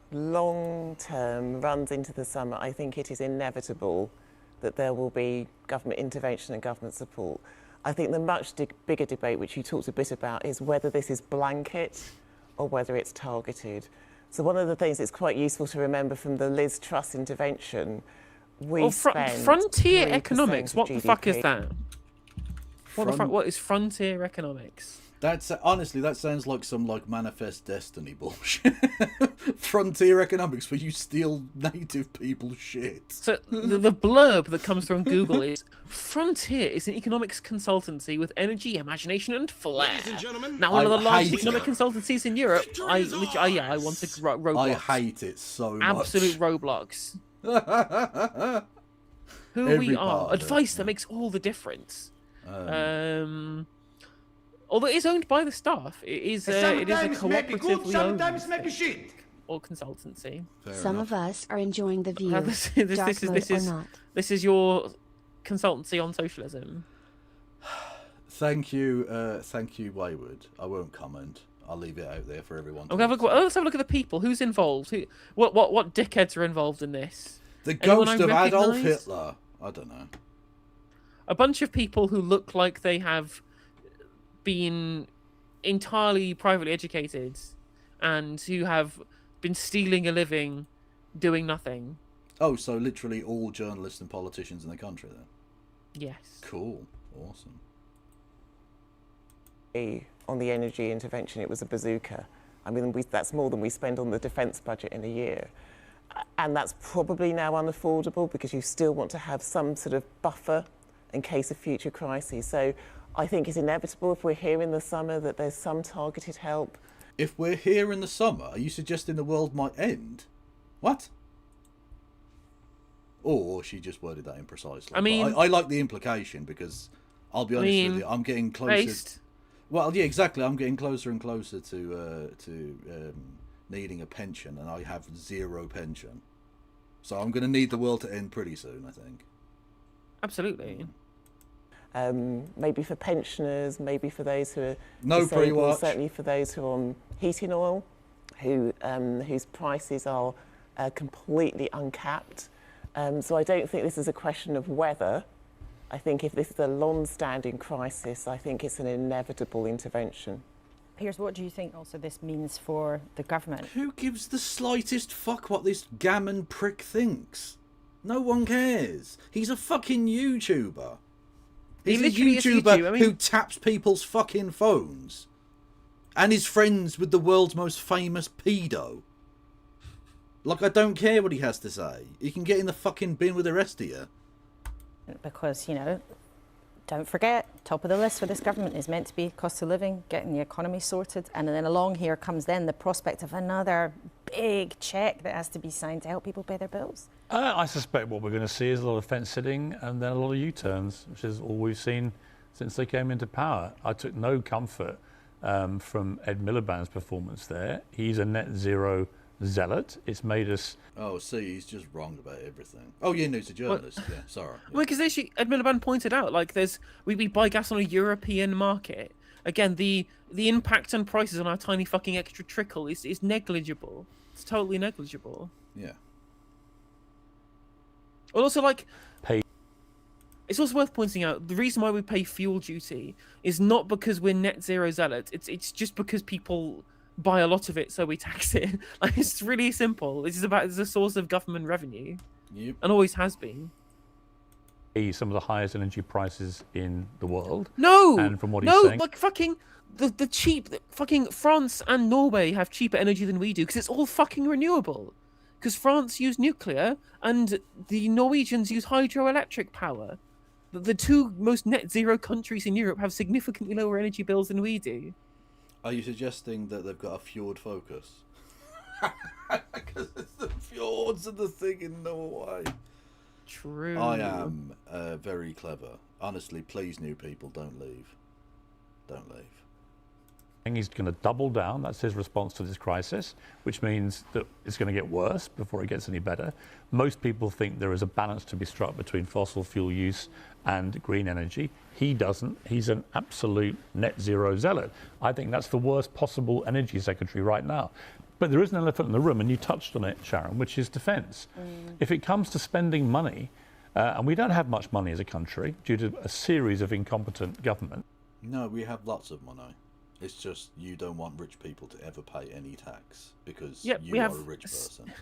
Speaker 10: long term runs into the summer, I think it is inevitable that there will be government intervention and government support. I think the much bigger debate, which you talked a bit about, is whether this is blanket or whether it's targeted. So one of the things that's quite useful to remember from the Liz Truss intervention, we spent
Speaker 6: frontier
Speaker 10: 3%
Speaker 6: economics.
Speaker 10: of
Speaker 6: What the fuck is
Speaker 10: GDP.
Speaker 6: that? What is frontier economics?
Speaker 5: That's honestly, that sounds like some like Manifest Destiny bullshit. Frontier economics, where you steal native people's shit.
Speaker 6: So the blurb that comes through on Google is: Frontier is an economics consultancy with energy, imagination, and flair. Now, one of the largest economic consultancies in Europe. I want to Roblox.
Speaker 5: I hate it so much.
Speaker 6: Absolute Roblox. Who
Speaker 5: Every
Speaker 6: we
Speaker 5: part
Speaker 6: are.
Speaker 5: of it,
Speaker 6: Advice that makes all the difference. Although it is owned by the staff, it is a cooperatively owned or consultancy.
Speaker 17: Some of us are enjoying the view.
Speaker 6: This is your consultancy on socialism.
Speaker 5: Thank you, Wayward. I won't comment. I'll leave it out there for everyone.
Speaker 6: Let's have a look at the people. Who's involved? What dickheads are involved in this?
Speaker 5: The ghost of Adolf Hitler. I don't know.
Speaker 6: A bunch of people who look like they have been entirely privately educated and who have been stealing a living doing nothing.
Speaker 5: Oh, so literally all journalists and politicians in the country then?
Speaker 6: Yes.
Speaker 5: Cool. Awesome.
Speaker 10: On the energy intervention, it was a bazooka. I mean, that's more than we spend on the defence budget in a year. And that's probably now unaffordable because you still want to have some sort of buffer in case of future crises. So I think it's inevitable if we're here in the summer that there's some targeted help.
Speaker 5: If we're here in the summer, are you suggesting the world might end? What? Or she just worded that imprecisely.
Speaker 6: I mean,
Speaker 5: I like the implication because I'll be honest with you, I'm getting closer. Well, yeah, exactly. I'm getting closer and closer to needing a pension, and I have zero pension. So I'm going to need the world to end pretty soon, I think.
Speaker 6: Absolutely.
Speaker 10: Maybe for pensioners, maybe for those who are
Speaker 5: disabled, pre-watch.
Speaker 10: Certainly for those who are on heating oil, whose prices are completely uncapped. So I don't think this is a question of whether. I think if this is a long-standing crisis, I think it's an inevitable intervention.
Speaker 7: Piers, what do you think also this means for the government?
Speaker 5: Who gives the slightest fuck what this gammon prick thinks? No one cares. He's a fucking YouTuber. He's a YouTuber who taps people's fucking phones. And is friends with the world's most famous pedo. Like, I don't care what he has to say. He can get in the fucking bin with the rest of you.
Speaker 7: Because, you know, don't forget, top of the list for this government is meant to be cost of living, getting the economy sorted. And then along here comes then the prospect of another big cheque that has to be signed to help people pay their bills.
Speaker 9: I suspect what we're going to see is a lot of fence sitting and then a lot of U-turns, which is all we've seen since they came into power. I took no comfort from Ed Miliband's performance there. He's a net zero zealot. It's made us...
Speaker 5: Oh, see, he's just wrong about everything. Oh, yeah, no, he's a journalist. Yeah, sorry. Yeah.
Speaker 6: Well, because actually, Ed Miliband pointed out, like, we buy gas on a European market. Again, the impact on prices on our tiny fucking extra trickle is negligible. It's totally negligible.
Speaker 5: Yeah.
Speaker 6: Well, also, like... It's also worth pointing out, the reason why we pay fuel duty is not because we're net zero zealots. It's just because people buy a lot of it, so we tax it. Like, it's really simple. It's a source of government revenue.
Speaker 5: Yep.
Speaker 6: And always has been.
Speaker 9: Some of the highest energy prices in the world.
Speaker 6: No!
Speaker 9: And from what he's saying...
Speaker 6: like fucking... fucking France and Norway have cheaper energy than we do, because it's all fucking renewable. Because France use nuclear, and the Norwegians use hydroelectric power. The two most net zero countries in Europe have significantly lower energy bills than we do.
Speaker 5: Are you suggesting that they've got a fjord focus? Because it's the fjords and the thing in Norway.
Speaker 6: True.
Speaker 5: I am very clever. Honestly, please, new people, don't leave. Don't leave.
Speaker 9: He's going to double down. That's his response to this crisis, which means that it's going to get worse before it gets any better. Most people think there is a balance to be struck between fossil fuel use and green energy. He doesn't. He's an absolute net zero zealot. I think that's the worst possible energy secretary right now. But there is an elephant in the room, and you touched on it, Sharon, which is defence. If it comes to spending money, and we don't have much money as a country due to a series of incompetent government.
Speaker 5: No, we have lots of money. It's just you don't want rich people to ever pay any tax because you are a rich person.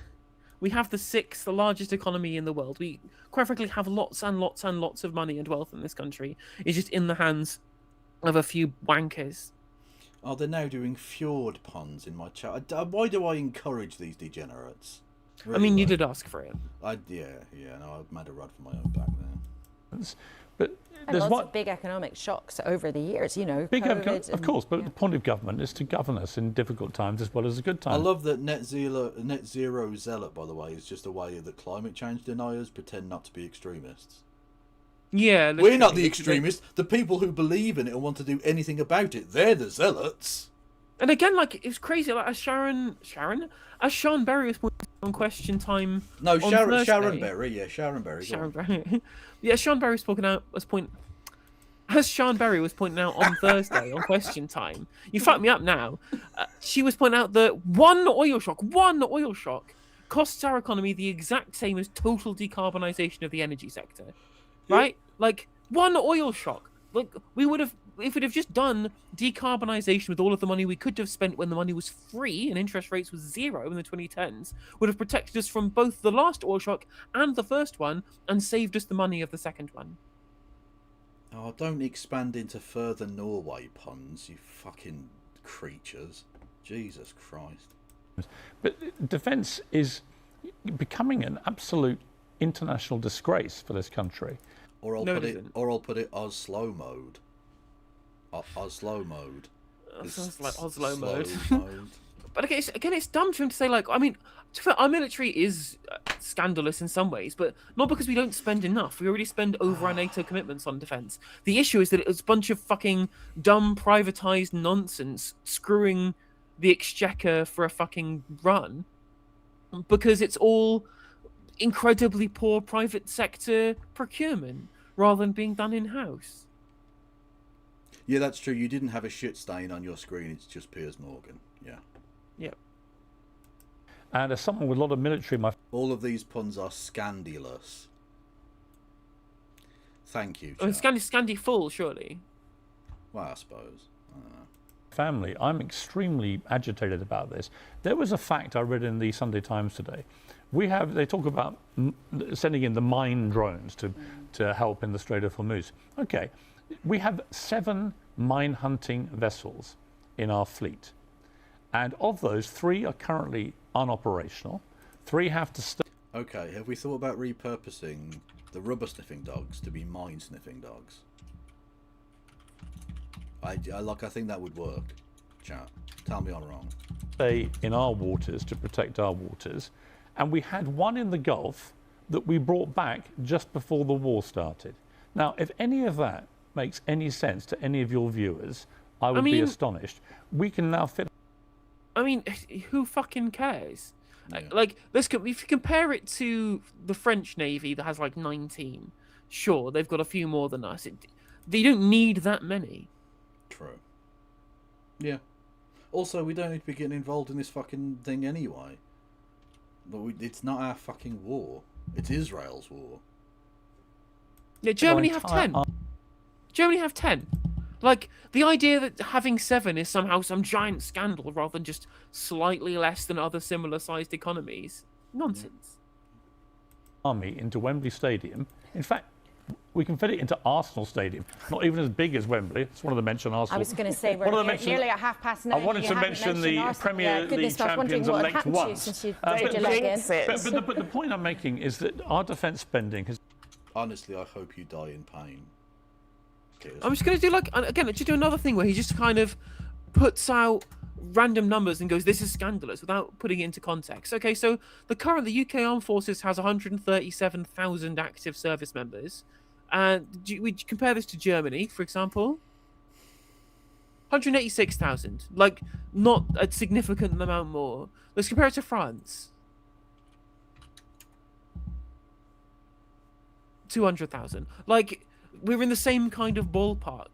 Speaker 6: We have the 6th largest economy in the world. We, quite frankly, have lots and lots and lots of money and wealth in this country. It's just in the hands of a few wankers.
Speaker 5: Oh, they're now doing fjord puns in my chat. Why do I encourage these degenerates?
Speaker 6: Really, I mean, you did ask for it.
Speaker 5: Yeah, no, I've made a run for my own back there.
Speaker 9: But
Speaker 11: and lots of big economic shocks over the years, you know.
Speaker 9: Of course, but the point of government is to govern us in difficult times as well as a good time.
Speaker 5: I love that net zero zealot, by the way, is just a way that climate change deniers pretend not to be extremists.
Speaker 6: Yeah,
Speaker 5: we're not the extremists. The people who believe in it and want to do anything about it, they're the zealots.
Speaker 6: And again, like, it's crazy. Like, as Sean Berry was pointing out on Question Time.
Speaker 5: No, Sharon Berry. Yeah, Sharon Berry.
Speaker 6: Sharon Berry. Yeah, Sean Berry as Sean Berry was pointing out on Thursday on Question Time. You fucked me up now. She was pointing out that one oil shock costs our economy the exact same as total decarbonisation of the energy sector. Right? Like, one oil shock. Like, we would have, if we'd have just done decarbonisation with all of the money we could have spent when the money was free and interest rates was 0 in the 2010s, would have protected us from both the last oil shock and the first one, and saved us the money of the second one.
Speaker 5: Oh, don't expand into further Norway puns, you fucking creatures. Jesus Christ.
Speaker 9: But defence is becoming an absolute international disgrace for this country.
Speaker 5: Or I'll put it Oslo mode. Oslo mode.
Speaker 6: Sounds like Oslo mode. But again, it's dumb for him to say, like, I mean, our military is scandalous in some ways, but not because we don't spend enough. We already spend over our NATO commitments on defence. The issue is that it's a bunch of fucking dumb, privatised nonsense screwing the exchequer for a fucking run because it's all incredibly poor private sector procurement rather than being done in-house.
Speaker 5: Yeah, that's true. You didn't have a shit stain on your screen. It's just Piers Morgan. Yeah.
Speaker 6: Yep.
Speaker 9: And as someone with a lot of military,
Speaker 5: all of these puns are scandalous. Thank you.
Speaker 6: I mean, Scandi full, surely.
Speaker 5: Well, I suppose.
Speaker 9: Family, I'm extremely agitated about this. There was a fact I read in the Sunday Times today. They talk about sending in the mine drones to help in the Strait of Hormuz. Okay, we have 7 mine hunting vessels in our fleet. And of those, 3 are currently unoperational. 3 have to stay.
Speaker 5: Okay, have we thought about repurposing the rubber sniffing dogs to be mine sniffing dogs? I think that would work. Chat. Tell me I'm wrong.
Speaker 9: Stay in our waters to protect our waters. And we had one in the Gulf that we brought back just before the war started. Now, if any of that makes any sense to any of your viewers, I would be astonished. We can now fit.
Speaker 6: I mean, who fucking cares? Yeah. Like, if you compare it to the French Navy that has like 19, sure, they've got a few more than us. They don't need that many.
Speaker 5: True. Yeah. Also, we don't need to be getting involved in this fucking thing anyway. But it's not our fucking war. It's Israel's war.
Speaker 6: Yeah, Germany have 10. Germany have 10. Like, the idea that having 7 is somehow some giant scandal rather than just slightly less than other similar-sized economies. Nonsense.
Speaker 9: Army into Wembley Stadium. In fact, we can fit it into Arsenal Stadium. Not even as big as Wembley. It's one of the mention Arsenal.
Speaker 11: I was going to say, we're nearly at 9:30.
Speaker 9: I wanted to mention the Premier League champions elect once. But the point I'm making is that our defence spending has...
Speaker 5: Honestly, I hope you die in pain.
Speaker 6: I'm just going to do, like, again, just do another thing where he just kind of puts out random numbers and goes, this is scandalous, without putting it into context. Okay, so the UK Armed Forces has 137,000 active service members. And we compare this to Germany, for example. 186,000. Like, not a significant amount more. Let's compare it to France. 200,000. Like, we're in the same kind of ballpark.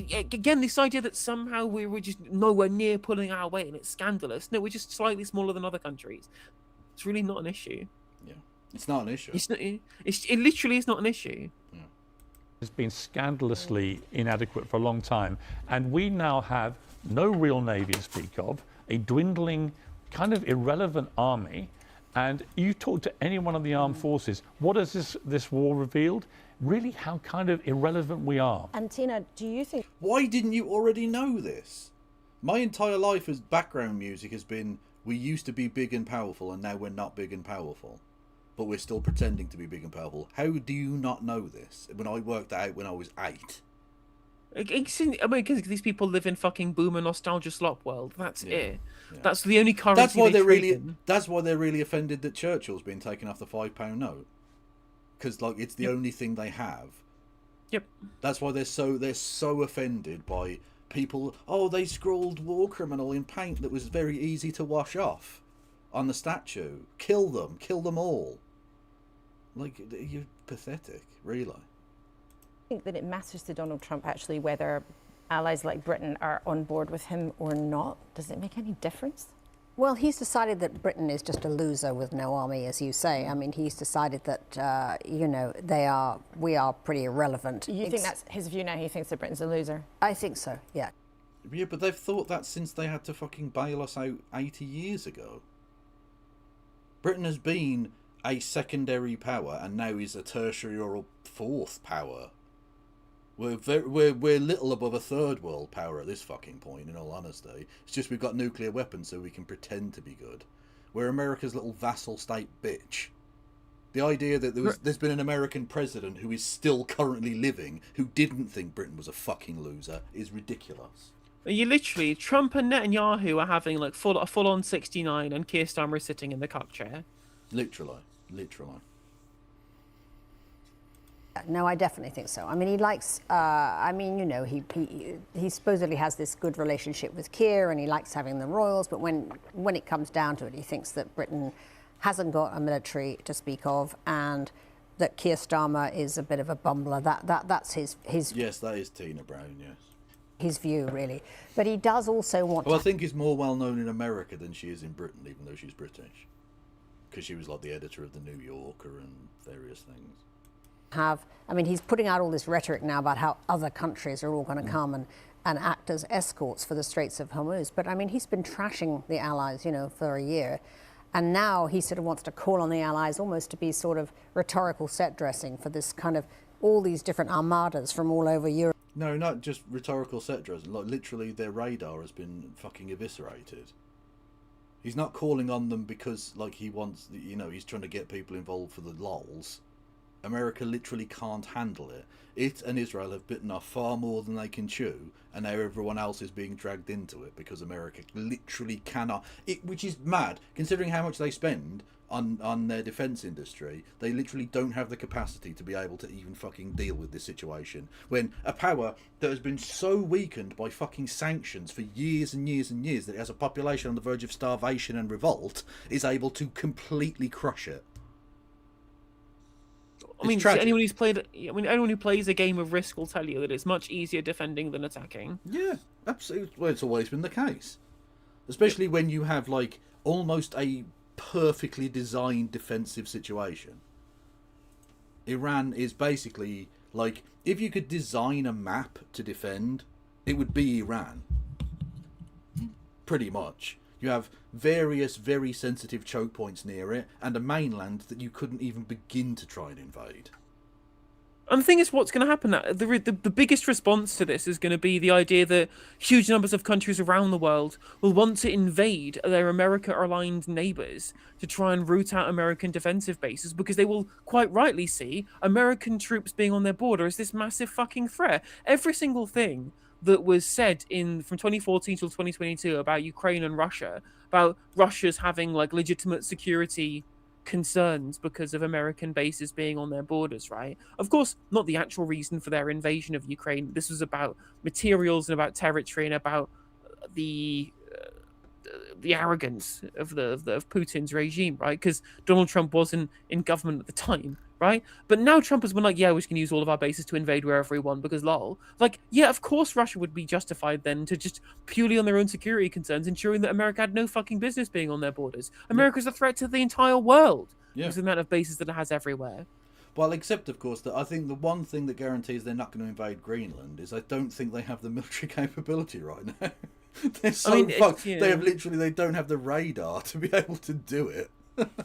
Speaker 6: Again, this idea that somehow we were just nowhere near pulling our weight and it's scandalous. No, we're just slightly smaller than other countries. It's really not an issue.
Speaker 5: Yeah, it's not an issue.
Speaker 6: It literally is not an issue.
Speaker 5: Yeah.
Speaker 9: It's been scandalously inadequate for a long time, and we now have no real navy to speak of, a dwindling, kind of irrelevant army, And you talk to anyone of the armed forces, what has this war revealed? Really how kind of irrelevant we are.
Speaker 11: And Tina, do you think...
Speaker 5: Why didn't you already know this? My entire life as background music has been, we used to be big and powerful and now we're not big and powerful. But we're still pretending to be big and powerful. How do you not know this? When I worked that out when I was 8.
Speaker 6: I mean, because these people live in fucking boomer nostalgia slop world. That's it. Yeah. That's the only currency.
Speaker 5: That's why That's why they're really offended that Churchill's been taken off the £5 note. Because like it's the only thing they have.
Speaker 6: Yep.
Speaker 5: That's why they're so offended by people. Oh, they scrawled war criminal in paint that was very easy to wash off on the statue. Kill them all. Like, you're pathetic, really.
Speaker 7: I think that it matters to Donald Trump actually whether allies like Britain are on board with him or not. Does it make any difference?
Speaker 11: Well, he's decided that Britain is just a loser with no army, as you say. I mean, he's decided that, you know, we are pretty irrelevant.
Speaker 7: You think that's his view now? He thinks that Britain's a loser?
Speaker 11: I think so, yeah.
Speaker 5: Yeah, but they've thought that since they had to fucking bail us out 80 years ago. Britain has been a secondary power and now is a tertiary or a fourth power. We're little above a third world power at this fucking point, in all honesty. It's just we've got nuclear weapons so we can pretend to be good. We're America's little vassal state bitch. The idea that there's been an American president who is still currently living who didn't think Britain was a fucking loser is ridiculous.
Speaker 6: You literally, Trump and Netanyahu are having like a full-on 69 and Keir Starmer is sitting in the cock chair.
Speaker 5: Literally.
Speaker 11: No, I definitely think so. I mean, he likes, I mean, you know, he supposedly has this good relationship with Keir and he likes having the royals, but when it comes down to it, he thinks that Britain hasn't got a military to speak of and that Keir Starmer is a bit of a bumbler. That's his
Speaker 5: Yes, that is Tina Brown, yes.
Speaker 11: His view, really. But he does also want
Speaker 5: I think he's more well known in America than she is in Britain, even though she's British. Because she was like the editor of the New Yorker and various things.
Speaker 11: I mean, he's putting out all this rhetoric now about how other countries are all going to come and act as escorts for the Straits of Hormuz. But I mean, he's been trashing the Allies, you know, for a year. And now he sort of wants to call on the Allies almost to be sort of rhetorical set dressing for this kind of all these different armadas from all over Europe.
Speaker 5: No, not just rhetorical set dressing. Like, literally, their radar has been fucking eviscerated. He's not calling on them because, like, he wants, you know, he's trying to get people involved for the lols. America literally can't handle it. It and Israel have bitten off far more than they can chew, and now everyone else is being dragged into it because America literally cannot. Which is mad, considering how much they spend on their defence industry. They literally don't have the capacity to be able to even fucking deal with this situation. When a power that has been so weakened by fucking sanctions for years and years and years that it has a population on the verge of starvation and revolt is able to completely crush it.
Speaker 6: I mean, anyone who plays a game of Risk will tell you that it's much easier defending than attacking.
Speaker 5: Yeah, absolutely. Well, it's always been the case. Especially when you have, like, almost a perfectly designed defensive situation. Iran is basically, like, if you could design a map to defend, it would be Iran. Pretty much. You have various very sensitive choke points near it and a mainland that you couldn't even begin to try and invade.
Speaker 6: And the thing is, what's going to happen? The biggest response to this is going to be the idea that huge numbers of countries around the world will want to invade their America-aligned neighbours to try and root out American defensive bases because they will quite rightly see American troops being on their border as this massive fucking threat. Every single thing that was said from 2014 till 2022 about Ukraine and Russia, about Russia's having like legitimate security concerns because of American bases being on their borders, right? Of course, not the actual reason for their invasion of Ukraine. This was about materials and about territory and about the arrogance of Putin's regime, right? Because Donald Trump wasn't in government at the time, right? But now Trump has been like, yeah, we can use all of our bases to invade wherever we want because lol. Like, yeah, of course Russia would be justified then to just purely on their own security concerns, ensuring that America had no fucking business being on their borders. America's a threat to the entire world because of the amount of bases that it has everywhere.
Speaker 5: Well, except, of course, that I think the one thing that guarantees they're not going to invade Greenland is I don't think they have the military capability right now. They're so fucked. Yeah. They don't have the radar to be able to do it.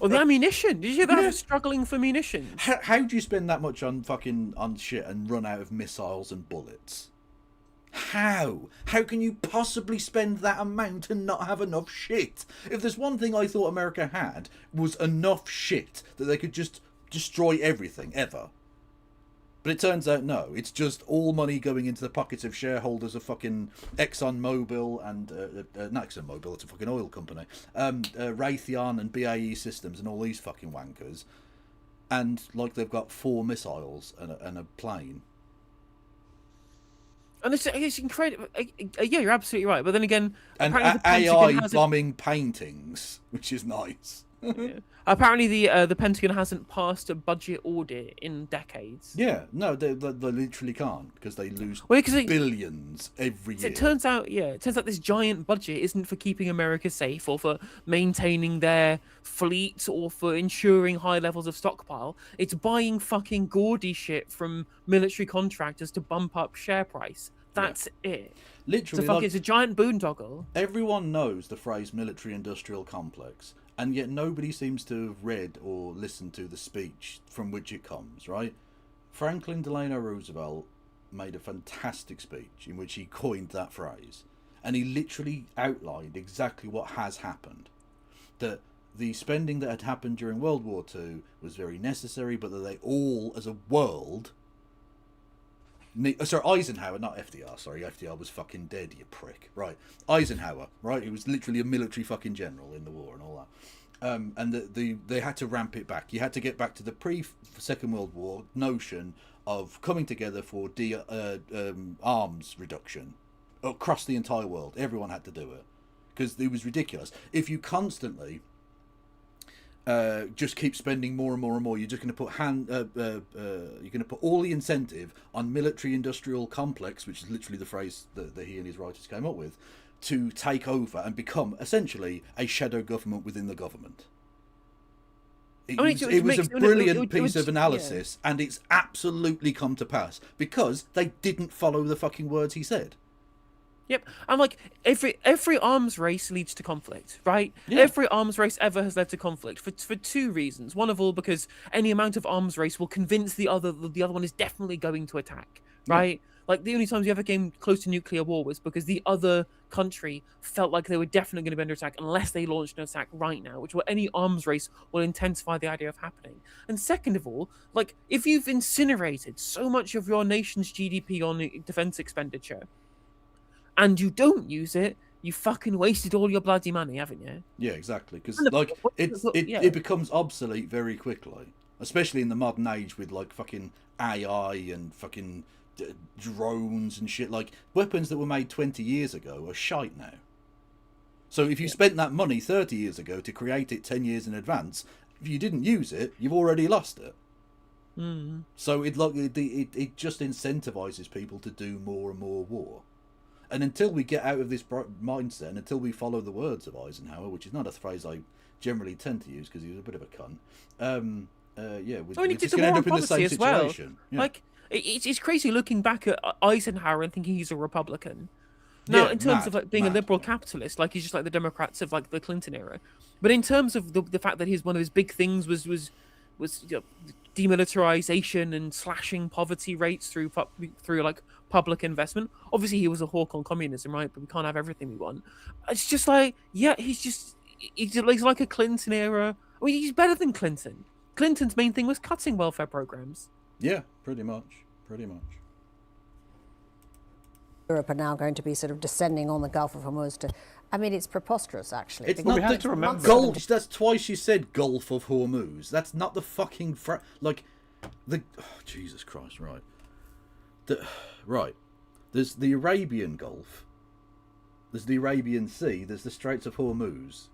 Speaker 6: Or the ammunition. Did you hear that? Yeah. Struggling for munitions.
Speaker 5: How do you spend that much on shit and run out of missiles and bullets? How? How can you possibly spend that amount and not have enough shit? If there's one thing I thought America had, was enough shit that they could just destroy everything, ever. But it turns out no. It's just all money going into the pockets of shareholders of fucking ExxonMobil and... not ExxonMobil, it's a fucking oil company. Raytheon and BAE Systems and all these fucking wankers. And, like, they've got 4 missiles and a plane.
Speaker 6: And it's incredible. Yeah, you're absolutely right. But then again,
Speaker 5: and AI bombing paintings, which is nice.
Speaker 6: Yeah. Apparently, the Pentagon hasn't passed a budget audit in decades.
Speaker 5: Yeah, no, they literally can't because they lose billions every year.
Speaker 6: It turns out, this giant budget isn't for keeping America safe or for maintaining their fleet or for ensuring high levels of stockpile. It's buying fucking gaudy shit from military contractors to bump up share price. That's it.
Speaker 5: Literally,
Speaker 6: it's a giant boondoggle.
Speaker 5: Everyone knows the phrase military-industrial complex. And yet nobody seems to have read or listened to the speech from which it comes, right? Franklin Delano Roosevelt made a fantastic speech in which he coined that phrase. And he literally outlined exactly what has happened. That the spending that had happened during World War II was very necessary, but that they all, as a world... Sorry, Eisenhower, not FDR, sorry, FDR was fucking dead, you prick. Right, Eisenhower, right, he was literally a military fucking general in the war and all that. And they had to ramp it back. You had to get back to the pre-Second World War notion of coming together for arms reduction across the entire world. Everyone had to do it because it was ridiculous. If you constantly just keep spending more and more and more, you're just going to put you're going to put all the incentive on military-industrial complex, which is literally the phrase that he and his writers came up with, to take over and become essentially a shadow government within the government. It was a brilliant piece of analysis, and it's absolutely come to pass because they didn't follow the fucking words he said.
Speaker 6: Yep, and like every arms race leads to conflict, right? Yeah. Every arms race ever has led to conflict for 2 reasons. One of all, because any amount of arms race will convince the other one is definitely going to attack, right? Yeah. Like the only times you ever came close to nuclear war was because the other country felt like they were definitely going to be under attack unless they launched an attack right now, which any arms race will intensify the idea of happening. And second of all, like if you've incinerated so much of your nation's GDP on defense expenditure, and you don't use it, you fucking wasted all your bloody money, haven't you?
Speaker 5: Yeah, exactly. Because like it becomes obsolete very quickly, especially in the modern age with like fucking AI and fucking drones and shit. Like weapons that were made 20 years ago are shite now. So if you spent that money 30 years ago to create it 10 years in advance, if you didn't use it, you've already lost it.
Speaker 6: Mm.
Speaker 5: So it just incentivizes people to do more and more war. And until we get out of this mindset, and until we follow the words of Eisenhower, which is not a phrase I generally tend to use because he was a bit of a cunt, we're just going to end up in the same situation.
Speaker 6: Well. Yeah. Like, it's crazy looking back at Eisenhower and thinking he's a Republican. Now, in terms of like being a liberal capitalist, like he's just like the Democrats of like the Clinton era. But in terms of the fact that one of his big things was demilitarization and slashing poverty rates through like public investment. Obviously, he was a hawk on communism, right? But we can't have everything we want. It's just like, he's like a Clinton era. I mean, he's better than Clinton. Clinton's main thing was cutting welfare programs.
Speaker 5: Yeah, pretty much.
Speaker 11: Europe are now going to be sort of descending on the Gulf of Hormuz to... I mean, it's preposterous, actually.
Speaker 5: It's not the, to remember. Gulf, that's twice you said Gulf of Hormuz. That's not the fucking... Jesus Christ, right. There's the Arabian Gulf. There's the Arabian Sea. There's the Straits of Hormuz.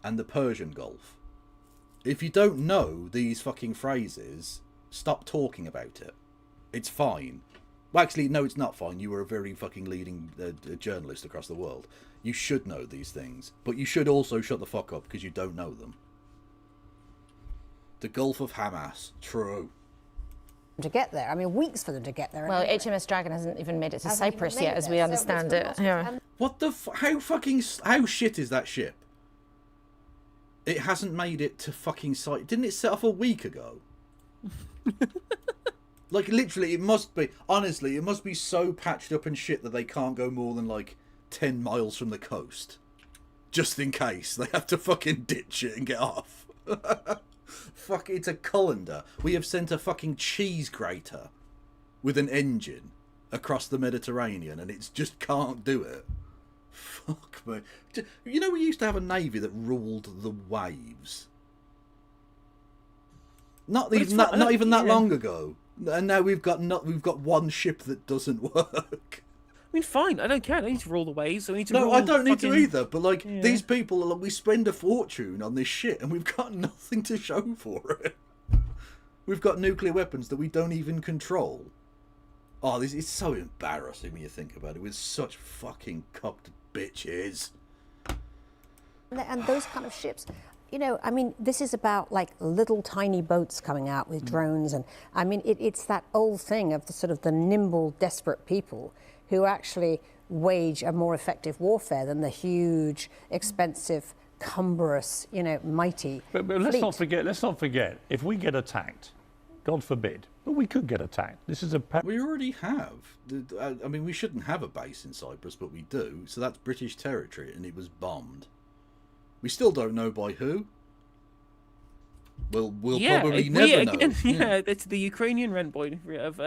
Speaker 5: And the Persian Gulf. If you don't know these fucking phrases, stop talking about it. It's fine. Well, actually, no, it's not fine. You were a very fucking leading journalist across the world. You should know these things. But you should also shut the fuck up because you don't know them. The Gulf of Hamas. True.
Speaker 11: To get there. I mean, weeks for them to get there.
Speaker 15: Well, HMS Dragon hasn't even made it to Cyprus yet, as we understand it. Yeah.
Speaker 5: What the... How shit is that ship? It hasn't made it to fucking site. Didn't it set off a week ago? Like, literally, it must be... Honestly, it must be so patched up and shit that they can't go more than, like, 10 miles from the coast. Just in case. They have to fucking ditch it and get off. Fuck, it's a colander. We have sent a fucking cheese grater with an engine across the Mediterranean, and it just can't do it. Fuck me. You know, we used to have a navy that ruled the waves. Not even that long ago. And now we've got one ship that doesn't work.
Speaker 6: I mean, fine. I don't care. I don't need to rule the waves. So we need to.
Speaker 5: No, I don't need to either. But like, these people, like, we spend a fortune on this shit, and we've got nothing to show for it. We've got nuclear weapons that we don't even control. Oh, this is so embarrassing when you think about it. We're such fucking cocked bitches.
Speaker 11: And those kind of ships, you know, I mean, this is about like little tiny boats coming out with drones, and I mean, it's that old thing of the sort of the nimble, desperate people who actually wage a more effective warfare than the huge, expensive, cumbrous, you know, mighty.
Speaker 9: But let's not forget. If we get attacked, God forbid, but we could get attacked. This is a.
Speaker 5: We already have. I mean, we shouldn't have a base in Cyprus, but we do. So that's British territory, and it was bombed. We still don't know by who. We'll probably never know.
Speaker 6: Yeah, it's the Ukrainian rent boy of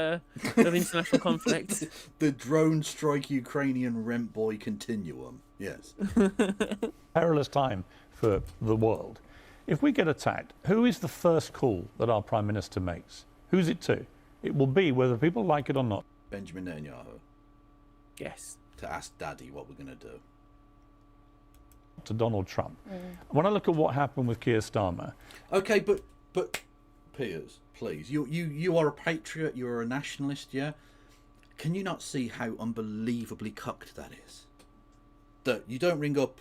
Speaker 6: international conflict.
Speaker 5: The drone strike Ukrainian rent boy continuum. Yes.
Speaker 9: Perilous time for the world. If we get attacked, who is the first call that our Prime Minister makes? Who's it to? It will be, whether people like it or not,
Speaker 5: Benjamin Netanyahu.
Speaker 6: Yes.
Speaker 5: To ask Daddy what we're going to do.
Speaker 9: To Donald Trump. When I look at what happened with Keir Starmer.
Speaker 5: Okay, but Piers, please, you are a patriot, you are a nationalist, yeah? Can you not see how unbelievably cucked that is? That you don't ring up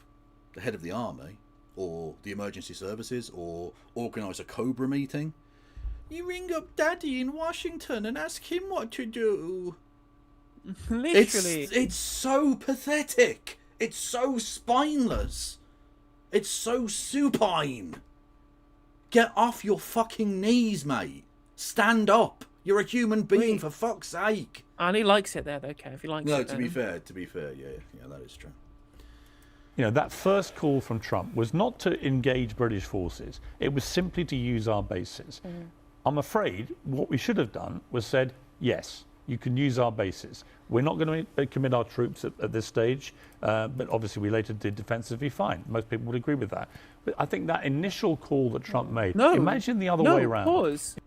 Speaker 5: the head of the army or the emergency services or organise a Cobra meeting. You ring up Daddy in Washington and ask him what to do.
Speaker 6: Literally.
Speaker 5: It's so pathetic. It's so spineless. It's so supine. Get off your fucking knees, mate. Stand up. You're a human being, for fuck's sake.
Speaker 6: And he likes it there, though, Kev. He likes it.
Speaker 5: No, to be fair, yeah, that is true.
Speaker 9: You know, that first call from Trump was not to engage British forces. It was simply to use our bases. I'm afraid what we should have done was said, yes, you can use our bases. We're not going to commit our troops at this stage, but obviously we later did defensively fine. Most people would agree with that. But I think that initial call that Trump made, imagine the other way around.
Speaker 6: Pause.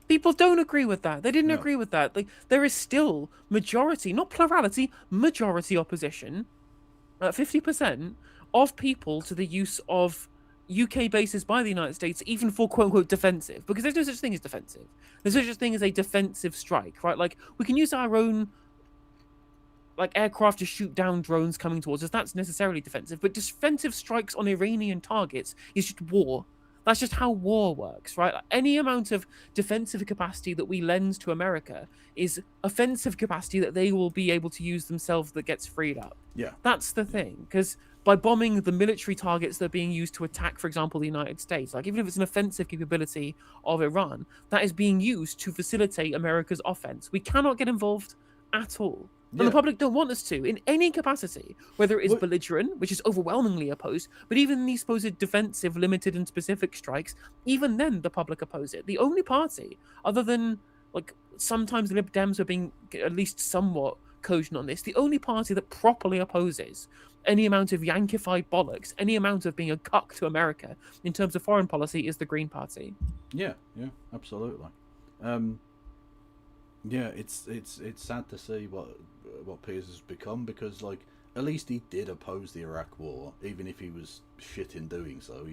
Speaker 6: People don't agree with that. They didn't agree with that. Like, there is still majority, not plurality, majority opposition, 50% of people to the use of UK bases by the United States, even for quote-unquote defensive, because there's no such thing as defensive. There's no such thing as a defensive strike, right? Like, we can use our own like aircraft to shoot down drones coming towards us. That's necessarily defensive, but defensive strikes on Iranian targets is just war. That's just how war works, right? Like, any amount of defensive capacity that we lend to America is offensive capacity that they will be able to use themselves that gets freed up.
Speaker 5: Yeah.
Speaker 6: That's the thing, because by bombing the military targets that are being used to attack, for example, the United States, like even if it's an offensive capability of Iran, that is being used to facilitate America's offense. We cannot get involved at all. And the public don't want us to, in any capacity, whether it is belligerent, which is overwhelmingly opposed, but even these supposed defensive, limited and specific strikes, even then the public oppose it. The only party, other than, like, sometimes the Lib Dems are being at least somewhat cogent on this, the only party that properly opposes any amount of Yankified bollocks, any amount of being a cuck to America in terms of foreign policy is the Green Party.
Speaker 5: Yeah, absolutely. Yeah, it's sad to see what Piers has become, because like at least he did oppose the Iraq War, even if he was shit in doing so.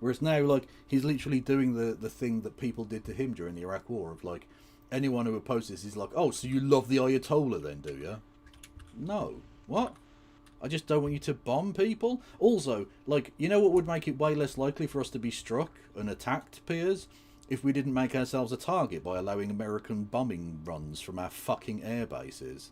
Speaker 5: Whereas now, like, he's literally doing the thing that people did to him during the Iraq War of like, anyone who opposes is like, oh, so you love the Ayatollah then, do you? No. What? I just don't want you to bomb people. Also, like, you know what would make it way less likely for us to be struck and attacked, Piers? If we didn't make ourselves a target by allowing American bombing runs from our fucking air bases.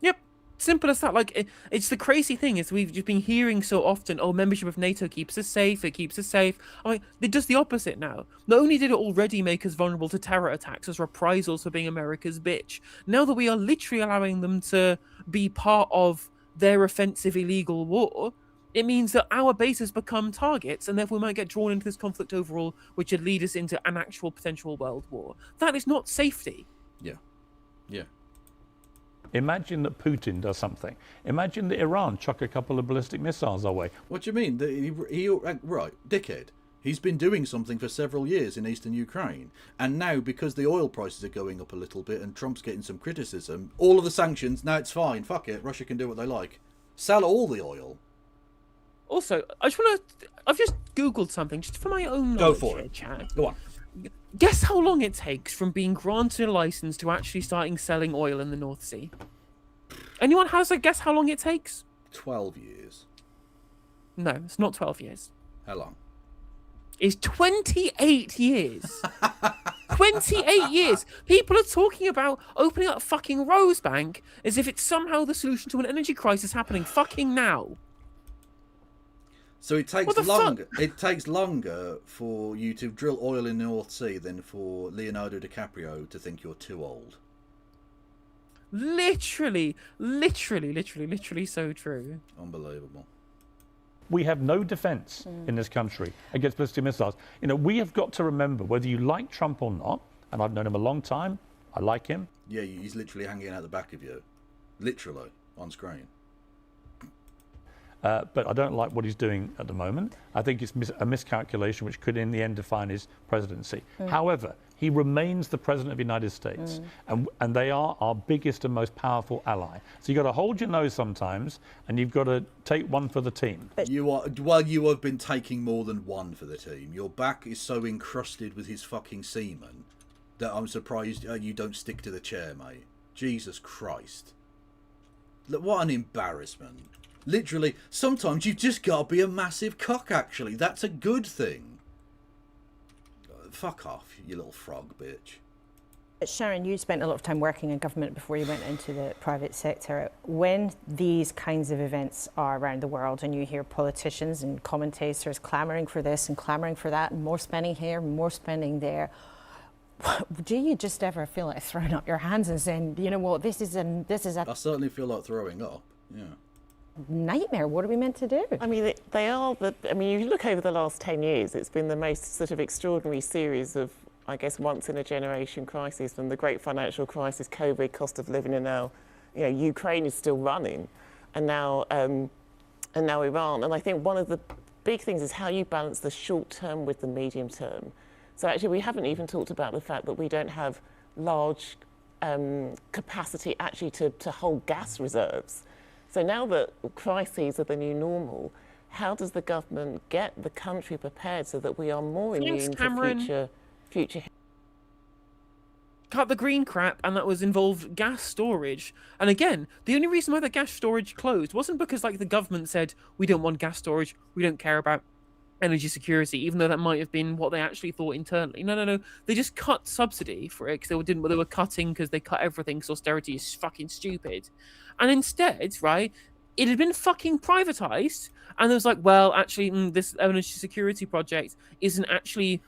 Speaker 6: Yep. Simple as that. Like, it's the crazy thing is we've just been hearing so often, oh, membership of NATO keeps us safe, it keeps us safe. I mean, it does the opposite now. Not only did it already make us vulnerable to terror attacks as reprisals for being America's bitch, now that we are literally allowing them to be part of their offensive illegal war, it means that our bases become targets, and therefore we might get drawn into this conflict overall, which would lead us into an actual potential world war. That is not safety.
Speaker 5: Yeah. Yeah.
Speaker 9: Imagine that Putin does something. Imagine that Iran chuck a couple of ballistic missiles our way.
Speaker 5: What do you mean? Right, dickhead. He's been doing something for several years in eastern Ukraine. And now, because the oil prices are going up a little bit and Trump's getting some criticism, all of the sanctions, now it's fine. Fuck it. Russia can do what they like. Sell all the oil.
Speaker 6: Also, I've just Googled something just for my own
Speaker 5: Go
Speaker 6: knowledge
Speaker 5: for
Speaker 6: here,
Speaker 5: it.
Speaker 6: Chad.
Speaker 5: Go on.
Speaker 6: Guess how long it takes from being granted a license to actually starting selling oil in the North Sea? Anyone has a guess how long it takes?
Speaker 5: 12 years.
Speaker 6: No, it's not 12 years.
Speaker 5: How long?
Speaker 6: It's 28 years. 28 years. People are talking about opening up fucking Rosebank as if it's somehow the solution to an energy crisis happening fucking now.
Speaker 5: So it takes longer. It takes longer for you to drill oil in the North Sea than for Leonardo DiCaprio to think you're too old.
Speaker 6: Literally so true.
Speaker 5: Unbelievable.
Speaker 9: We have no defence in this country against ballistic missiles. You know, we have got to remember, whether you like Trump or not, and I've known him a long time, I like him.
Speaker 5: Yeah, he's literally hanging out the back of you. Literally, on screen.
Speaker 9: But I don't like what he's doing at the moment. I think it's a miscalculation which could in the end define his presidency. However, he remains the president of the United States, and they are our biggest and most powerful ally. So you've got to hold your nose sometimes, and you've got to take one for the team.
Speaker 5: You have been taking more than one for the team. Your back is so encrusted with his fucking semen that I'm surprised you don't stick to the chair, mate. Jesus Christ. Look, what an embarrassment. Literally, sometimes you've just got to be a massive cock, actually. That's a good thing. Fuck off, you little frog bitch.
Speaker 11: Sharon, you spent a lot of time working in government before you went into the private sector. When these kinds of events are around the world and you hear politicians and commentators clamouring for this and clamouring for that and more spending here, more spending there, do you just ever feel like throwing up your hands and saying, you know what, this is a
Speaker 5: I certainly feel like throwing up, yeah.
Speaker 11: Nightmare. What are we meant to do?
Speaker 10: I mean, they are. I mean, you look over the last 10 years, it's been the most sort of extraordinary series of, I guess, once-in-a-generation crises, from the great financial crisis, COVID, cost of living, and now, you know, Ukraine is still running, and now Iran. And I think one of the big things is how you balance the short term with the medium term. So actually, we haven't even talked about the fact that we don't have large capacity actually to hold gas reserves. So now that crises are the new normal, how does the government get the country prepared so that we are more immune to future?
Speaker 6: Cut the green crap, and that was involved gas storage. And again, the only reason why the gas storage closed wasn't because, like, the government said, we don't want gas storage, we don't care about energy security, even though that might have been what they actually thought internally. No. They just cut subsidy for it because they were cutting because they cut everything because austerity is fucking stupid. And instead, right, it had been fucking privatized, and it was like, well, actually, this energy security project isn't actually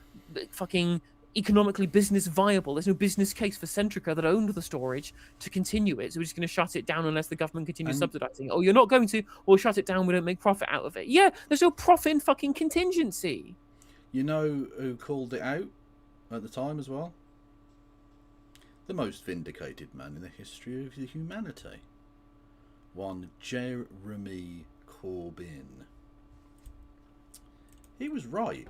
Speaker 6: fucking economically business viable. There's no business case for Centrica that owned the storage to continue it, so we're just going to shut it down unless the government continues subsidizing it. Oh, you're not going to? We'll shut it down. We don't make profit out of it. Yeah, there's no profit in fucking contingency.
Speaker 5: You know who called it out at the time as well? The most vindicated man in the history of humanity. One Jeremy Corbyn. He was right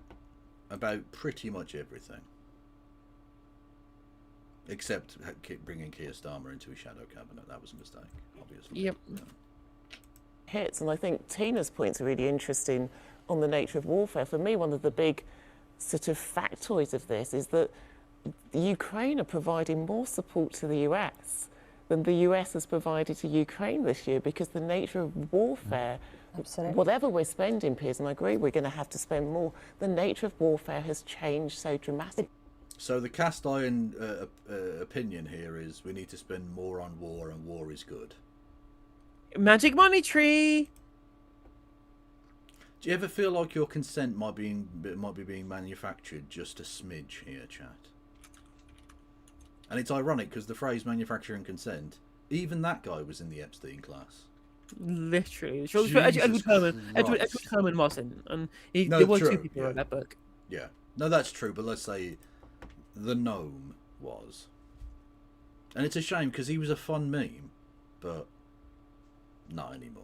Speaker 5: about pretty much everything. Except bringing Keir Starmer into a shadow cabinet. That was a mistake, obviously.
Speaker 6: Yep.
Speaker 10: Hits, and I think Tina's points are really interesting on the nature of warfare. For me, one of the big sort of factoids of this is that Ukraine are providing more support to the US than the US has provided to Ukraine this year, because the nature of warfare, whatever we're spending, Piers, and I agree we're going to have to spend more, the nature of warfare has changed so dramatically.
Speaker 5: So the cast iron opinion here is we need to spend more on war, and war is good.
Speaker 6: Magic money tree.
Speaker 5: Do you ever feel like your consent might be being manufactured just a smidge here, chat? And it's ironic because the phrase manufacturing consent, even that guy was in the Epstein class.
Speaker 6: Literally. Edward Herman wasn't. And there were two people who wrote that book.
Speaker 5: Yeah. No, that's true, but let's say the gnome was. And it's a shame because he was a fun meme, but not anymore.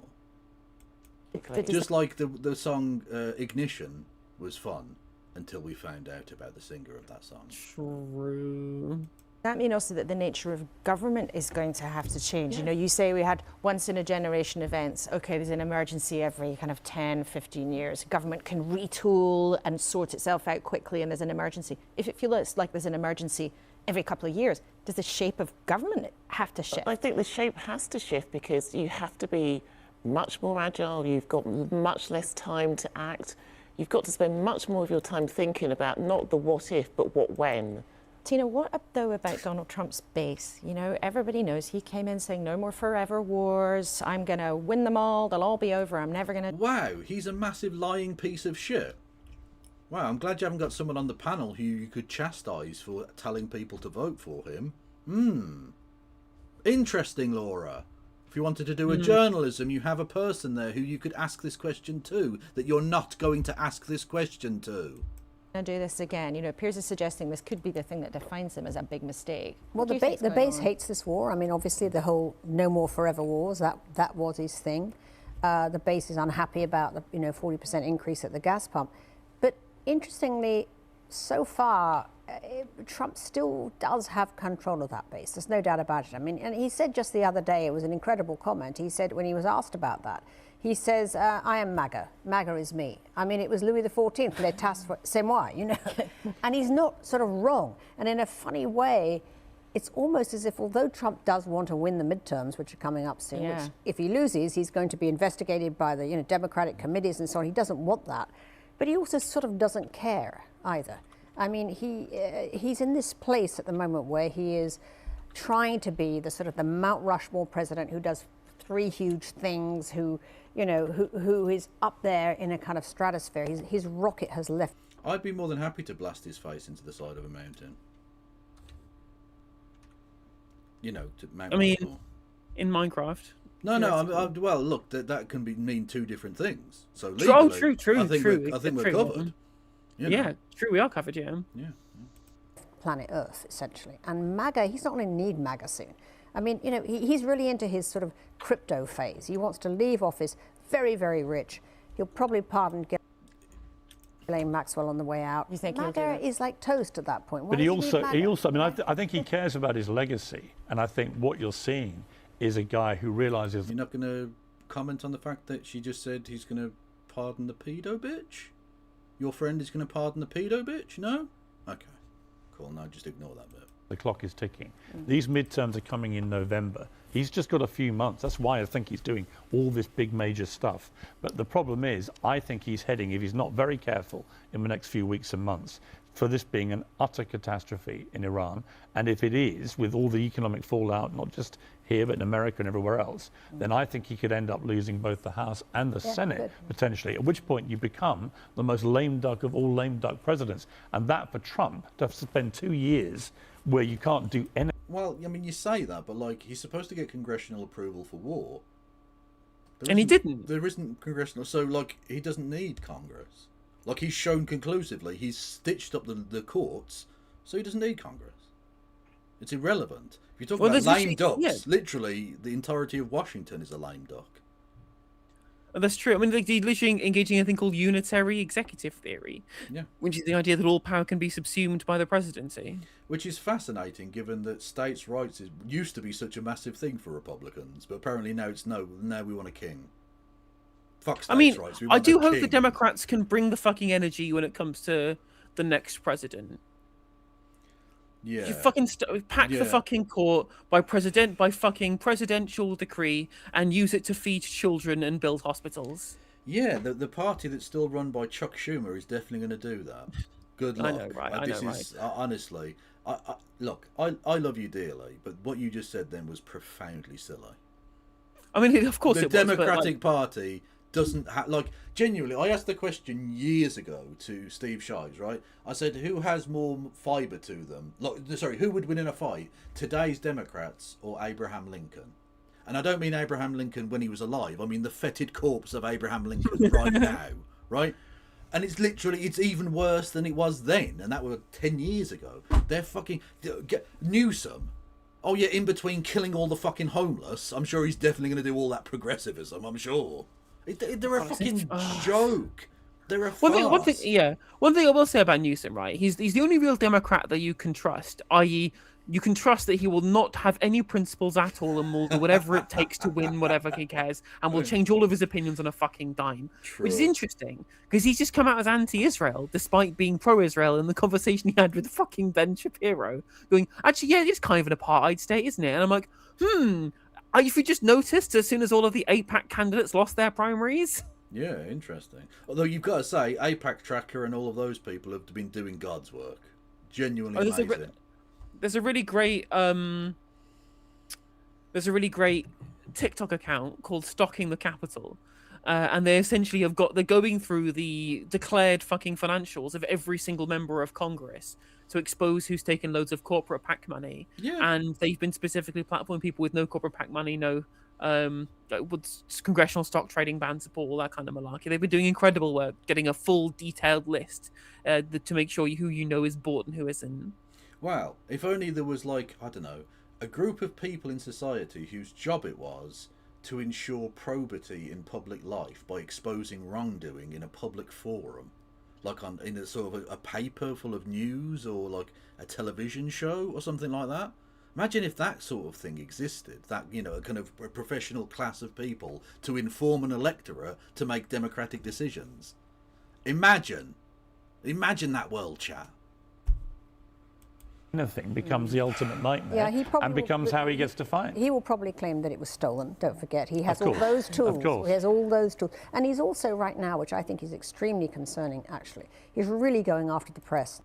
Speaker 5: Just like the song Ignition was fun until we found out about the singer of that song.
Speaker 6: True.
Speaker 7: That means also that the nature of government is going to have to change. You know, you say we had once in a generation events. Okay, there's an emergency every kind of 10, 15 years. Government can retool and sort itself out quickly and there's an emergency. If it feels like there's an emergency every couple of years, does the shape of government have to shift?
Speaker 10: I think the shape has to shift because you have to be much more agile. You've got much less time to act. You've got to spend much more of your time thinking about not the what if, but what when.
Speaker 7: Tina, what though about Donald Trump's base? You know, everybody knows he came in saying no more forever wars. I'm going to win them all. They'll all be over. I'm never going to...
Speaker 5: Wow, he's a massive lying piece of shit. Wow, I'm glad you haven't got someone on the panel who you could chastise for telling people to vote for him. Interesting, Laura. If you wanted to do a journalism, you have a person there who you could ask this question to that you're not going to ask this question to.
Speaker 7: Do this again. You know, Piers is suggesting this could be the thing that defines him as a big mistake.
Speaker 11: Well, the base hates this war. I mean, obviously the whole no more forever wars, that was his thing. The base is unhappy about the 40% increase at the gas pump. But interestingly, so far, Trump still does have control of that base. There's no doubt about it. I mean, and he said just the other day, it was an incredible comment. He said when he was asked about that, he says, I am MAGA. MAGA is me. I mean, it was Louis XIV, l'état c'est moi, you know. And he's not sort of wrong. And in a funny way, it's almost as if, although Trump does want to win the midterms, which are coming up soon, which if he loses, he's going to be investigated by the Democratic committees and so on. He doesn't want that. But he also sort of doesn't care either. I mean, he's in this place at the moment where he is trying to be the sort of the Mount Rushmore president who does three huge things, who is up there in a kind of stratosphere. His rocket has left.
Speaker 5: I'd be more than happy to blast his face into the side of a mountain. You know, to Mount Rushmore.
Speaker 6: In Minecraft.
Speaker 5: No. Well, look, that can mean two different things. So legally,
Speaker 6: true.
Speaker 5: I think we're covered. You know.
Speaker 6: Yeah, true. We are covered. Yeah.
Speaker 11: Planet Earth, essentially. And MAGA, he's not going to need MAGA soon. I mean, he's really into his sort of crypto phase. He wants to leave office very, very rich. He'll probably pardon Ghislaine Maxwell on the way out. You think MAGA is like toast at that point?
Speaker 9: But he also, I mean, I think he cares about his legacy. And I think what you're seeing is a guy who realizes...
Speaker 5: You're not going to comment on the fact that she just said he's going to pardon the pedo bitch? Your friend is going to pardon the pedo bitch? No? Okay. Cool. No, just ignore that bit.
Speaker 9: The clock is ticking. These midterms are coming in November. He's just got a few months. That's why I think he's doing all this big major stuff. But the problem is, I think he's heading, if he's not very careful in the next few weeks and months, for this being an utter catastrophe in Iran. And if it is, with all the economic fallout, not just here, but in America and everywhere else, then I think he could end up losing both the House and the Senate, potentially, at which point you become the most lame duck of all lame duck presidents. And that for Trump, to have to spend 2 years where you can't do anything.
Speaker 5: Well, I mean, you say that, but like, he's supposed to get congressional approval for war.
Speaker 6: And he didn't.
Speaker 5: There isn't congressional, so like, he doesn't need Congress. Like, he's shown conclusively, he's stitched up the courts, so he doesn't need Congress. It's irrelevant. If you talk about lame ducks, literally, the entirety of Washington is a lame duck.
Speaker 6: That's true. I mean, he's literally engaging in a thing called unitary executive theory, which is the idea that all power can be subsumed by the presidency.
Speaker 5: Which is fascinating, given that states' rights used to be such a massive thing for Republicans, but apparently now it's no. Now we want a king. Fuck states' rights.
Speaker 6: I do hope the Democrats can bring the fucking energy when it comes to the next president.
Speaker 5: Yeah.
Speaker 6: You fucking pack the fucking court by fucking presidential decree and use it to feed children and build hospitals.
Speaker 5: Yeah, the party that's still run by Chuck Schumer is definitely going to do that. Good luck.
Speaker 6: I know, right?
Speaker 5: Honestly, look, I love you dearly, but what you just said then was profoundly silly.
Speaker 6: I mean, of course
Speaker 5: the
Speaker 6: it was.
Speaker 5: Democratic Party doesn't have, like, genuinely, I asked the question years ago to Steve Shives, right? I said, who has more fibre to them? Like, sorry, who would win in a fight? Today's Democrats or Abraham Lincoln? And I don't mean Abraham Lincoln when he was alive. I mean the fetid corpse of Abraham Lincoln right now, right? And it's literally, it's even worse than it was then. And that was 10 years ago. They're fucking... Newsom. Oh, yeah, in between killing all the fucking homeless, I'm sure he's definitely going to do all that progressivism, I'm sure. They're a fucking joke. They're a farce.
Speaker 6: One thing I will say about Newsom, right? He's the only real Democrat that you can trust, i.e., you can trust that he will not have any principles at all and will do whatever it takes to win whatever he cares and will change all of his opinions on a fucking dime.
Speaker 5: True.
Speaker 6: Which is interesting because he's just come out as anti-Israel despite being pro-Israel in the conversation he had with fucking Ben Shapiro going, actually, yeah, it's kind of an apartheid state, isn't it? And I'm like, if you just noticed as soon as all of the AIPAC candidates lost their primaries?
Speaker 5: Yeah, interesting. Although you've got to say, AIPAC Tracker and all of those people have been doing God's work. Genuinely amazing.
Speaker 6: There's a really great TikTok account called Stocking the Capital, and they essentially they're going through the declared fucking financials of every single member of Congress to expose who's taken loads of corporate PAC money.
Speaker 5: Yeah.
Speaker 6: And they've been specifically platforming people with no corporate PAC money, no congressional stock trading ban support, all that kind of malarkey. They've been doing incredible work, getting a full detailed list to make sure who you know is bought and who isn't.
Speaker 5: Wow, if only there was, like, I don't know, a group of people in society whose job it was to ensure probity in public life by exposing wrongdoing in a public forum. Like in a sort of a paper full of news or like a television show or something like that. Imagine if that sort of thing existed, that, you know, a kind of a professional class of people to inform an electorate to make democratic decisions. Imagine that world, chat.
Speaker 9: Anything becomes the ultimate nightmare, and becomes how he gets to fight.
Speaker 11: He will probably claim that it was stolen. Don't forget, he has
Speaker 9: Of
Speaker 11: all
Speaker 9: course,
Speaker 11: those tools.
Speaker 9: of course.
Speaker 11: He has all those tools, and he's also right now, which I think is extremely concerning. Actually, he's really going after the press.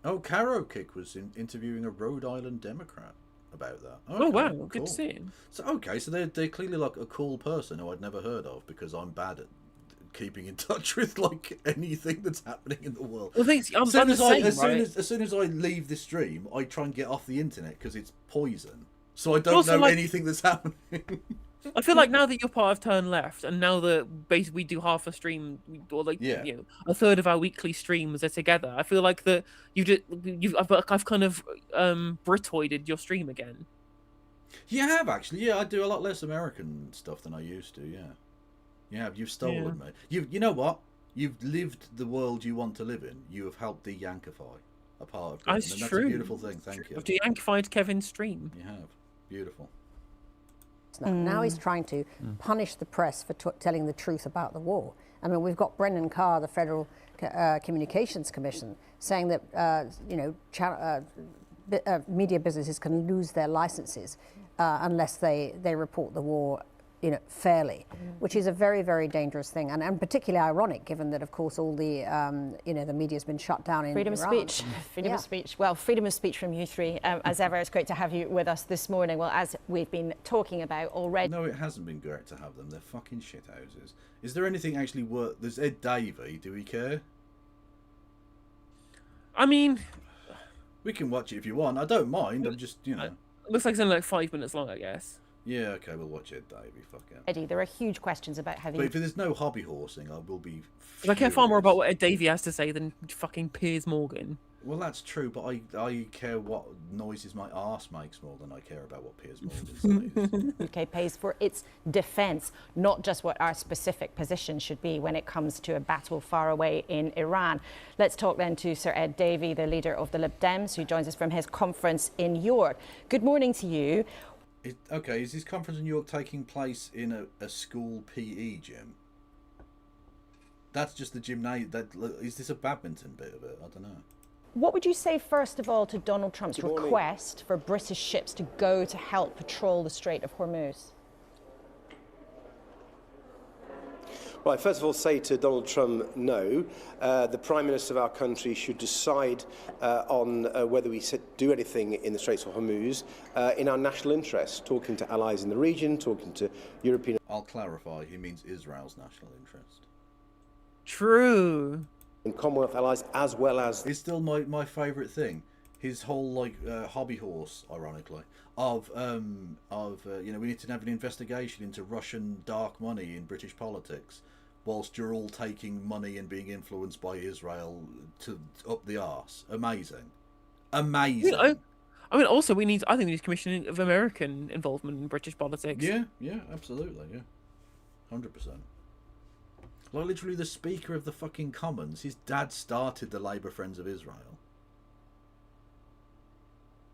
Speaker 5: Oh, Caro Kick was interviewing a Rhode Island Democrat about that.
Speaker 6: Oh wow,
Speaker 5: cool.
Speaker 6: good to see him.
Speaker 5: So so they're clearly like a cool person who I'd never heard of because I'm bad at keeping in touch with like anything that's happening in the world.
Speaker 6: Well,
Speaker 5: as soon as I leave the stream, I try and get off the internet because it's poison. So I don't know anything that's happening.
Speaker 6: I feel like now that you're part of Turn Left, and now that basically we do half a stream, or a third of our weekly streams are together, I feel like that I've kind of Britoided your stream again.
Speaker 5: You have actually, yeah. I do a lot less American stuff than I used to, yeah. You've stolen me. You know what? You've lived the world you want to live in. You have helped de-Yankify a part of Britain, and that's a beautiful thing. Thank you.
Speaker 6: I've de-Yankified Kevin's stream.
Speaker 5: You have. Beautiful.
Speaker 11: Now he's trying to punish the press for telling the truth about the war. I mean, we've got Brendan Carr, the Federal Communications Commission, saying that media businesses can lose their licenses unless they report the war, fairly, which is a very, very dangerous thing, and particularly ironic, given that, of course, all the the media has been shut down in
Speaker 7: freedom
Speaker 11: Iran.
Speaker 7: of speech. Freedom of speech. Well, freedom of speech from you three. As ever, it's great to have you with us this morning. Well, as we've been talking about already.
Speaker 5: No, it hasn't been great to have them. They're fucking shithouses. Is there anything actually worth? There's Ed Davey. Do we care?
Speaker 6: I mean,
Speaker 5: we can watch it if you want. I don't mind. I'm just,
Speaker 6: It looks like it's only like 5 minutes long, I guess.
Speaker 5: Yeah, okay, we'll watch Ed Davey. Fuck it.
Speaker 7: Eddie, there are huge questions about having.
Speaker 5: But if there's no hobby horsing, I will be.
Speaker 6: I care far more about what Ed Davey has to say than fucking Piers Morgan.
Speaker 5: Well, that's true, but I care what noises my arse makes more than I care about what Piers Morgan says.
Speaker 7: UK pays for its defence, not just what our specific position should be when it comes to a battle far away in Iran. Let's talk then to Sir Ed Davey, the leader of the Lib Dems, who joins us from his conference in York. Good morning to you.
Speaker 5: Okay, is this conference in York taking place in a school PE gym? That's just the gymnasium. Is this a badminton bit of it? I don't know.
Speaker 7: What would you say, first of all, to Donald Trump's request for British ships to go to help patrol the Strait of Hormuz?
Speaker 18: Well, I first of all say to Donald Trump, no. The Prime Minister of our country should decide on whether we do anything in the Straits of Hormuz in our national interest, talking to allies in the region, talking to European...
Speaker 5: I'll clarify, he means Israel's national interest.
Speaker 6: True.
Speaker 18: And Commonwealth allies, as well as...
Speaker 5: It's still my favourite thing. His whole, like, hobby horse, ironically, of you know, we need to have an investigation into Russian dark money in British politics, whilst you're all taking money and being influenced by Israel to up the arse. Amazing. Amazing.
Speaker 6: I mean, also, I think we need a commission of American involvement in British politics.
Speaker 5: Yeah, absolutely, yeah. 100%. Like, literally, the Speaker of the fucking Commons, his dad started the Labour Friends of Israel.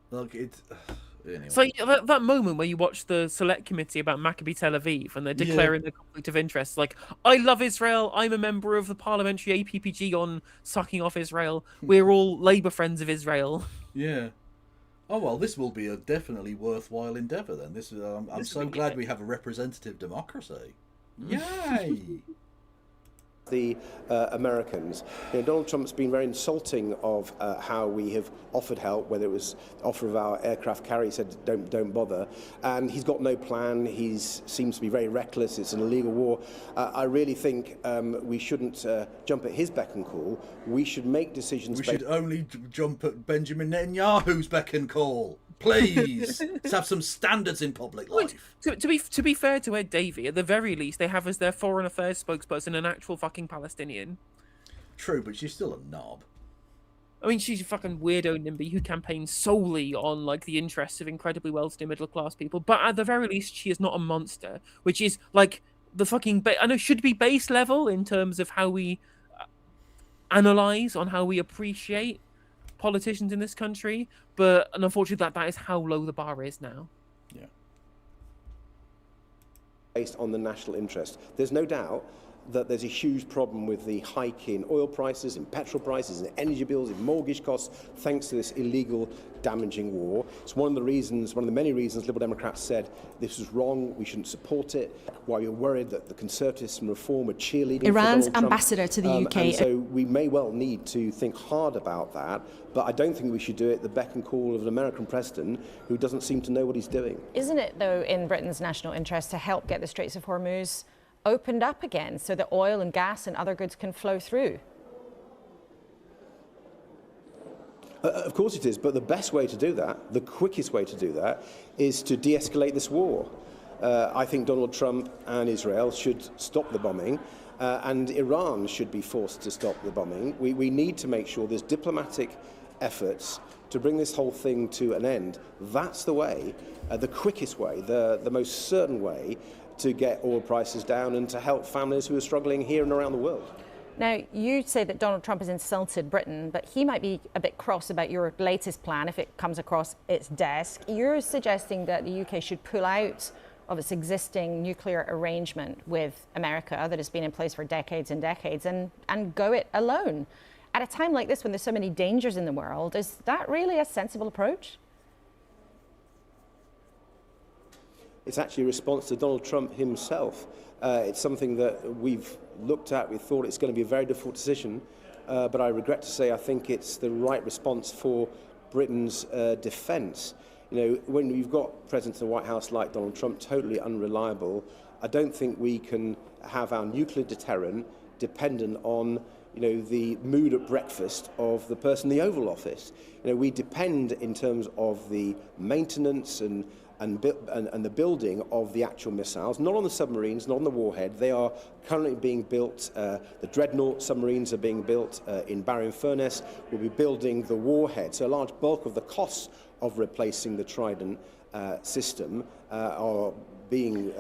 Speaker 5: Like, it's... Anyway.
Speaker 6: It's like that moment where you watch the select committee about Maccabi Tel Aviv and they're declaring the conflict of interest. Like, I love Israel. I'm a member of the parliamentary APPG on sucking off Israel. We're all Labour Friends of Israel.
Speaker 5: Yeah. Oh, well, this will be a definitely worthwhile endeavour then. This I'm so glad we have a representative democracy. Yay!
Speaker 18: The Americans. You know, Donald Trump's been very insulting of how we have offered help, whether it was offer of our aircraft carrier, he said don't bother, and he's got no plan. He seems to be very reckless. It's an illegal war. I really think we shouldn't jump at his beck and call. We should make decisions.
Speaker 5: We should only jump at Benjamin Netanyahu's beck and call. Please, let's have some standards in public life.
Speaker 6: To be fair to Ed Davey, at the very least, they have as their foreign affairs spokesperson an actual fucking Palestinian.
Speaker 5: True, but she's still a knob.
Speaker 6: I mean, she's a fucking weirdo NIMBY who campaigns solely on like the interests of incredibly wealthy middle class people. But at the very least, she is not a monster, which is like the fucking. I know should be base level in terms of how we analyze on how we appreciate politicians in this country, but unfortunately that is how low the bar is now.
Speaker 5: Yeah.
Speaker 18: Based on the national interest. There's no doubt that there's a huge problem with the hike in oil prices, in petrol prices, in energy bills, in mortgage costs, thanks to this illegal, damaging war. It's one of the many reasons Liberal Democrats said this was wrong, we shouldn't support it, why we were worried that the Conservatives and Reform were cheerleading
Speaker 19: Iran's
Speaker 18: for Donald Trump.
Speaker 19: ambassador to the UK.
Speaker 18: And so we may well need to think hard about that, but I don't think we should do it at the beck and call of an American president who doesn't seem to know what he's doing.
Speaker 7: Isn't it, though, in Britain's national interest to help get the Straits of Hormuz opened up again so that oil and gas and other goods can flow through?
Speaker 18: Of course it is, but the best way to do that, the quickest way to do that, is to de-escalate this war. I think Donald Trump and Israel should stop the bombing, and Iran should be forced to stop the bombing. We need to make sure there's diplomatic efforts to bring this whole thing to an end. That's the way, the quickest way, the most certain way to get oil prices down and to help families who are struggling here and around the world.
Speaker 7: Now, you say that Donald Trump has insulted Britain, but he might be a bit cross about your latest plan if it comes across its desk. You're suggesting that the UK should pull out of its existing nuclear arrangement with America that has been in place for decades and decades and go it alone. At a time like this, when there's so many dangers in the world, is that really a sensible approach?
Speaker 18: It's actually a response to Donald Trump himself. It's something that we've looked at. We thought it's going to be a very difficult decision, but I regret to say I think it's the right response for Britain's defence. You know, when you've got President of the White House like Donald Trump, totally unreliable, I don't think we can have our nuclear deterrent dependent on, you know, the mood at breakfast of the person in the Oval Office. You know, we depend in terms of the maintenance and the building of the actual missiles, not on the submarines, not on the warhead. They are currently being built. The Dreadnought submarines are being built in Barrow-in-Furness. We'll be building the warhead. So a large bulk of the costs of replacing the Trident system are being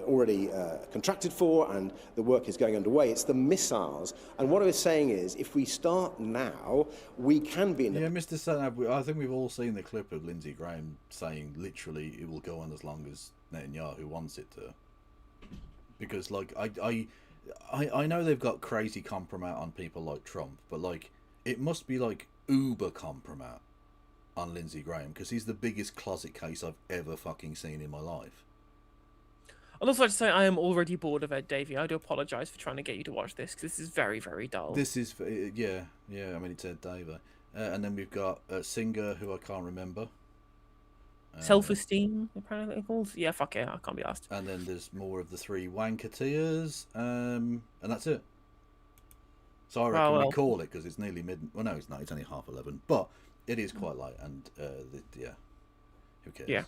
Speaker 18: already contracted for, and the work is going underway. It's the missiles. And what I was saying is, if we start now, we can be in the...
Speaker 5: Yeah, Mr. Sanab, I think we've all seen the clip of Lindsey Graham saying, literally, it will go on as long as Netanyahu wants it to. Because, like, I know they've got crazy compromat on people like Trump, but, like, it must be, like, uber compromat on Lindsey Graham, because he's the biggest closet case I've ever fucking seen in my life.
Speaker 6: I'd also like to say I am already bored of Ed Davey. I do apologise for trying to get you to watch this because this is very, very dull.
Speaker 5: This is yeah. I mean, it's Ed Davey, and then we've got a singer who I can't remember.
Speaker 6: Self-esteem, apparently they're called. Yeah, fuck it, I can't be asked.
Speaker 5: And then there's more of the three wanketeers, and that's it. So I reckon we call it because it's nearly mid. Well, no, it's not. It's only 11:30, but it is quite late, and yeah, who cares?
Speaker 6: Yeah.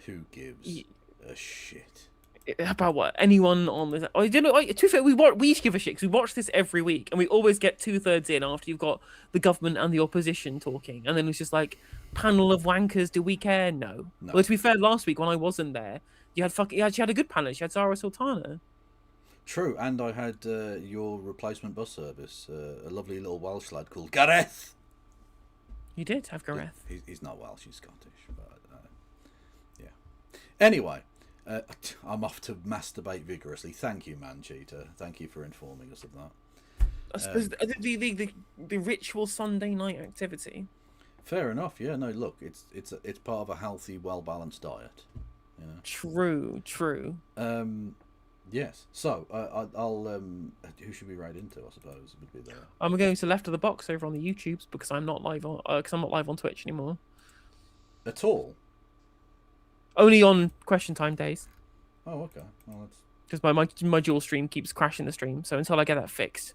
Speaker 5: Who gives a shit?
Speaker 6: About what? Anyone on this? I don't know. To be fair, we each give a shit because we watch this every week, and we always get 2/3 in after you've got the government and the opposition talking, and then it's just like, panel of wankers. Do we care? No. Well, to be fair, last week when I wasn't there, you had a good panel. You had Zara Sultana.
Speaker 5: True, and I had your replacement bus service, a lovely little Welsh lad called Gareth.
Speaker 6: You did have Gareth.
Speaker 5: He's not Welsh, he's Scottish, but yeah. Anyway, I'm off to masturbate vigorously. Thank you, Mancheater. Thank you for informing us of that.
Speaker 6: I suppose the ritual Sunday night activity.
Speaker 5: Fair enough. Yeah. No. Look, it's part of a healthy, well balanced diet. You know.
Speaker 6: True.
Speaker 5: Yes. So I'll who should we write into? I suppose would be there.
Speaker 6: I'm going to left of the box over on the YouTubes because I'm not live on Twitch anymore.
Speaker 5: At all.
Speaker 6: Only on question time days.
Speaker 5: Oh, okay. Well, that's
Speaker 6: because my dual stream keeps crashing the stream. So until I get that fixed.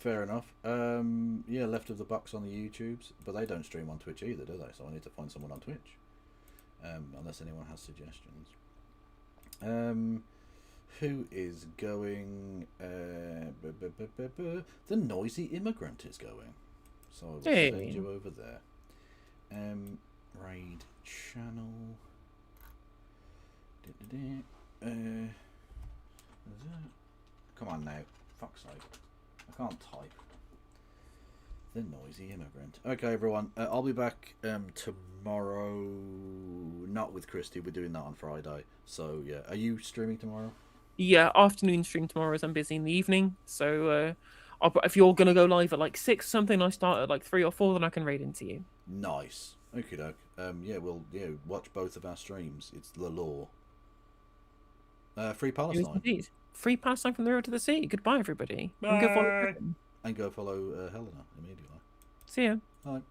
Speaker 5: Fair enough. Yeah, left of the box on the YouTubes, but they don't stream on Twitch either, do they? So I need to find someone on Twitch. Unless anyone has suggestions. Who is going? The Noisy Immigrant is going. So I will send you over there. Raid channel. Come on now. Fuck's sake. I can't type. The Noisy Immigrant. Okay, everyone. I'll be back tomorrow. Not with Christy. We're doing that on Friday. So, yeah. Are you streaming tomorrow?
Speaker 6: Yeah, afternoon stream tomorrow as I'm busy in the evening. So, if you're going to go live at like 6 or something, I start at like 3 or 4, then I can raid into you.
Speaker 5: Nice. Okie doke. Yeah, we'll watch both of our streams. It's the law. Free Palestine.
Speaker 6: Indeed. Free Palestine from the road to the sea. Goodbye, everybody.
Speaker 5: Bye. And go follow Helena immediately.
Speaker 6: See ya.
Speaker 5: Bye.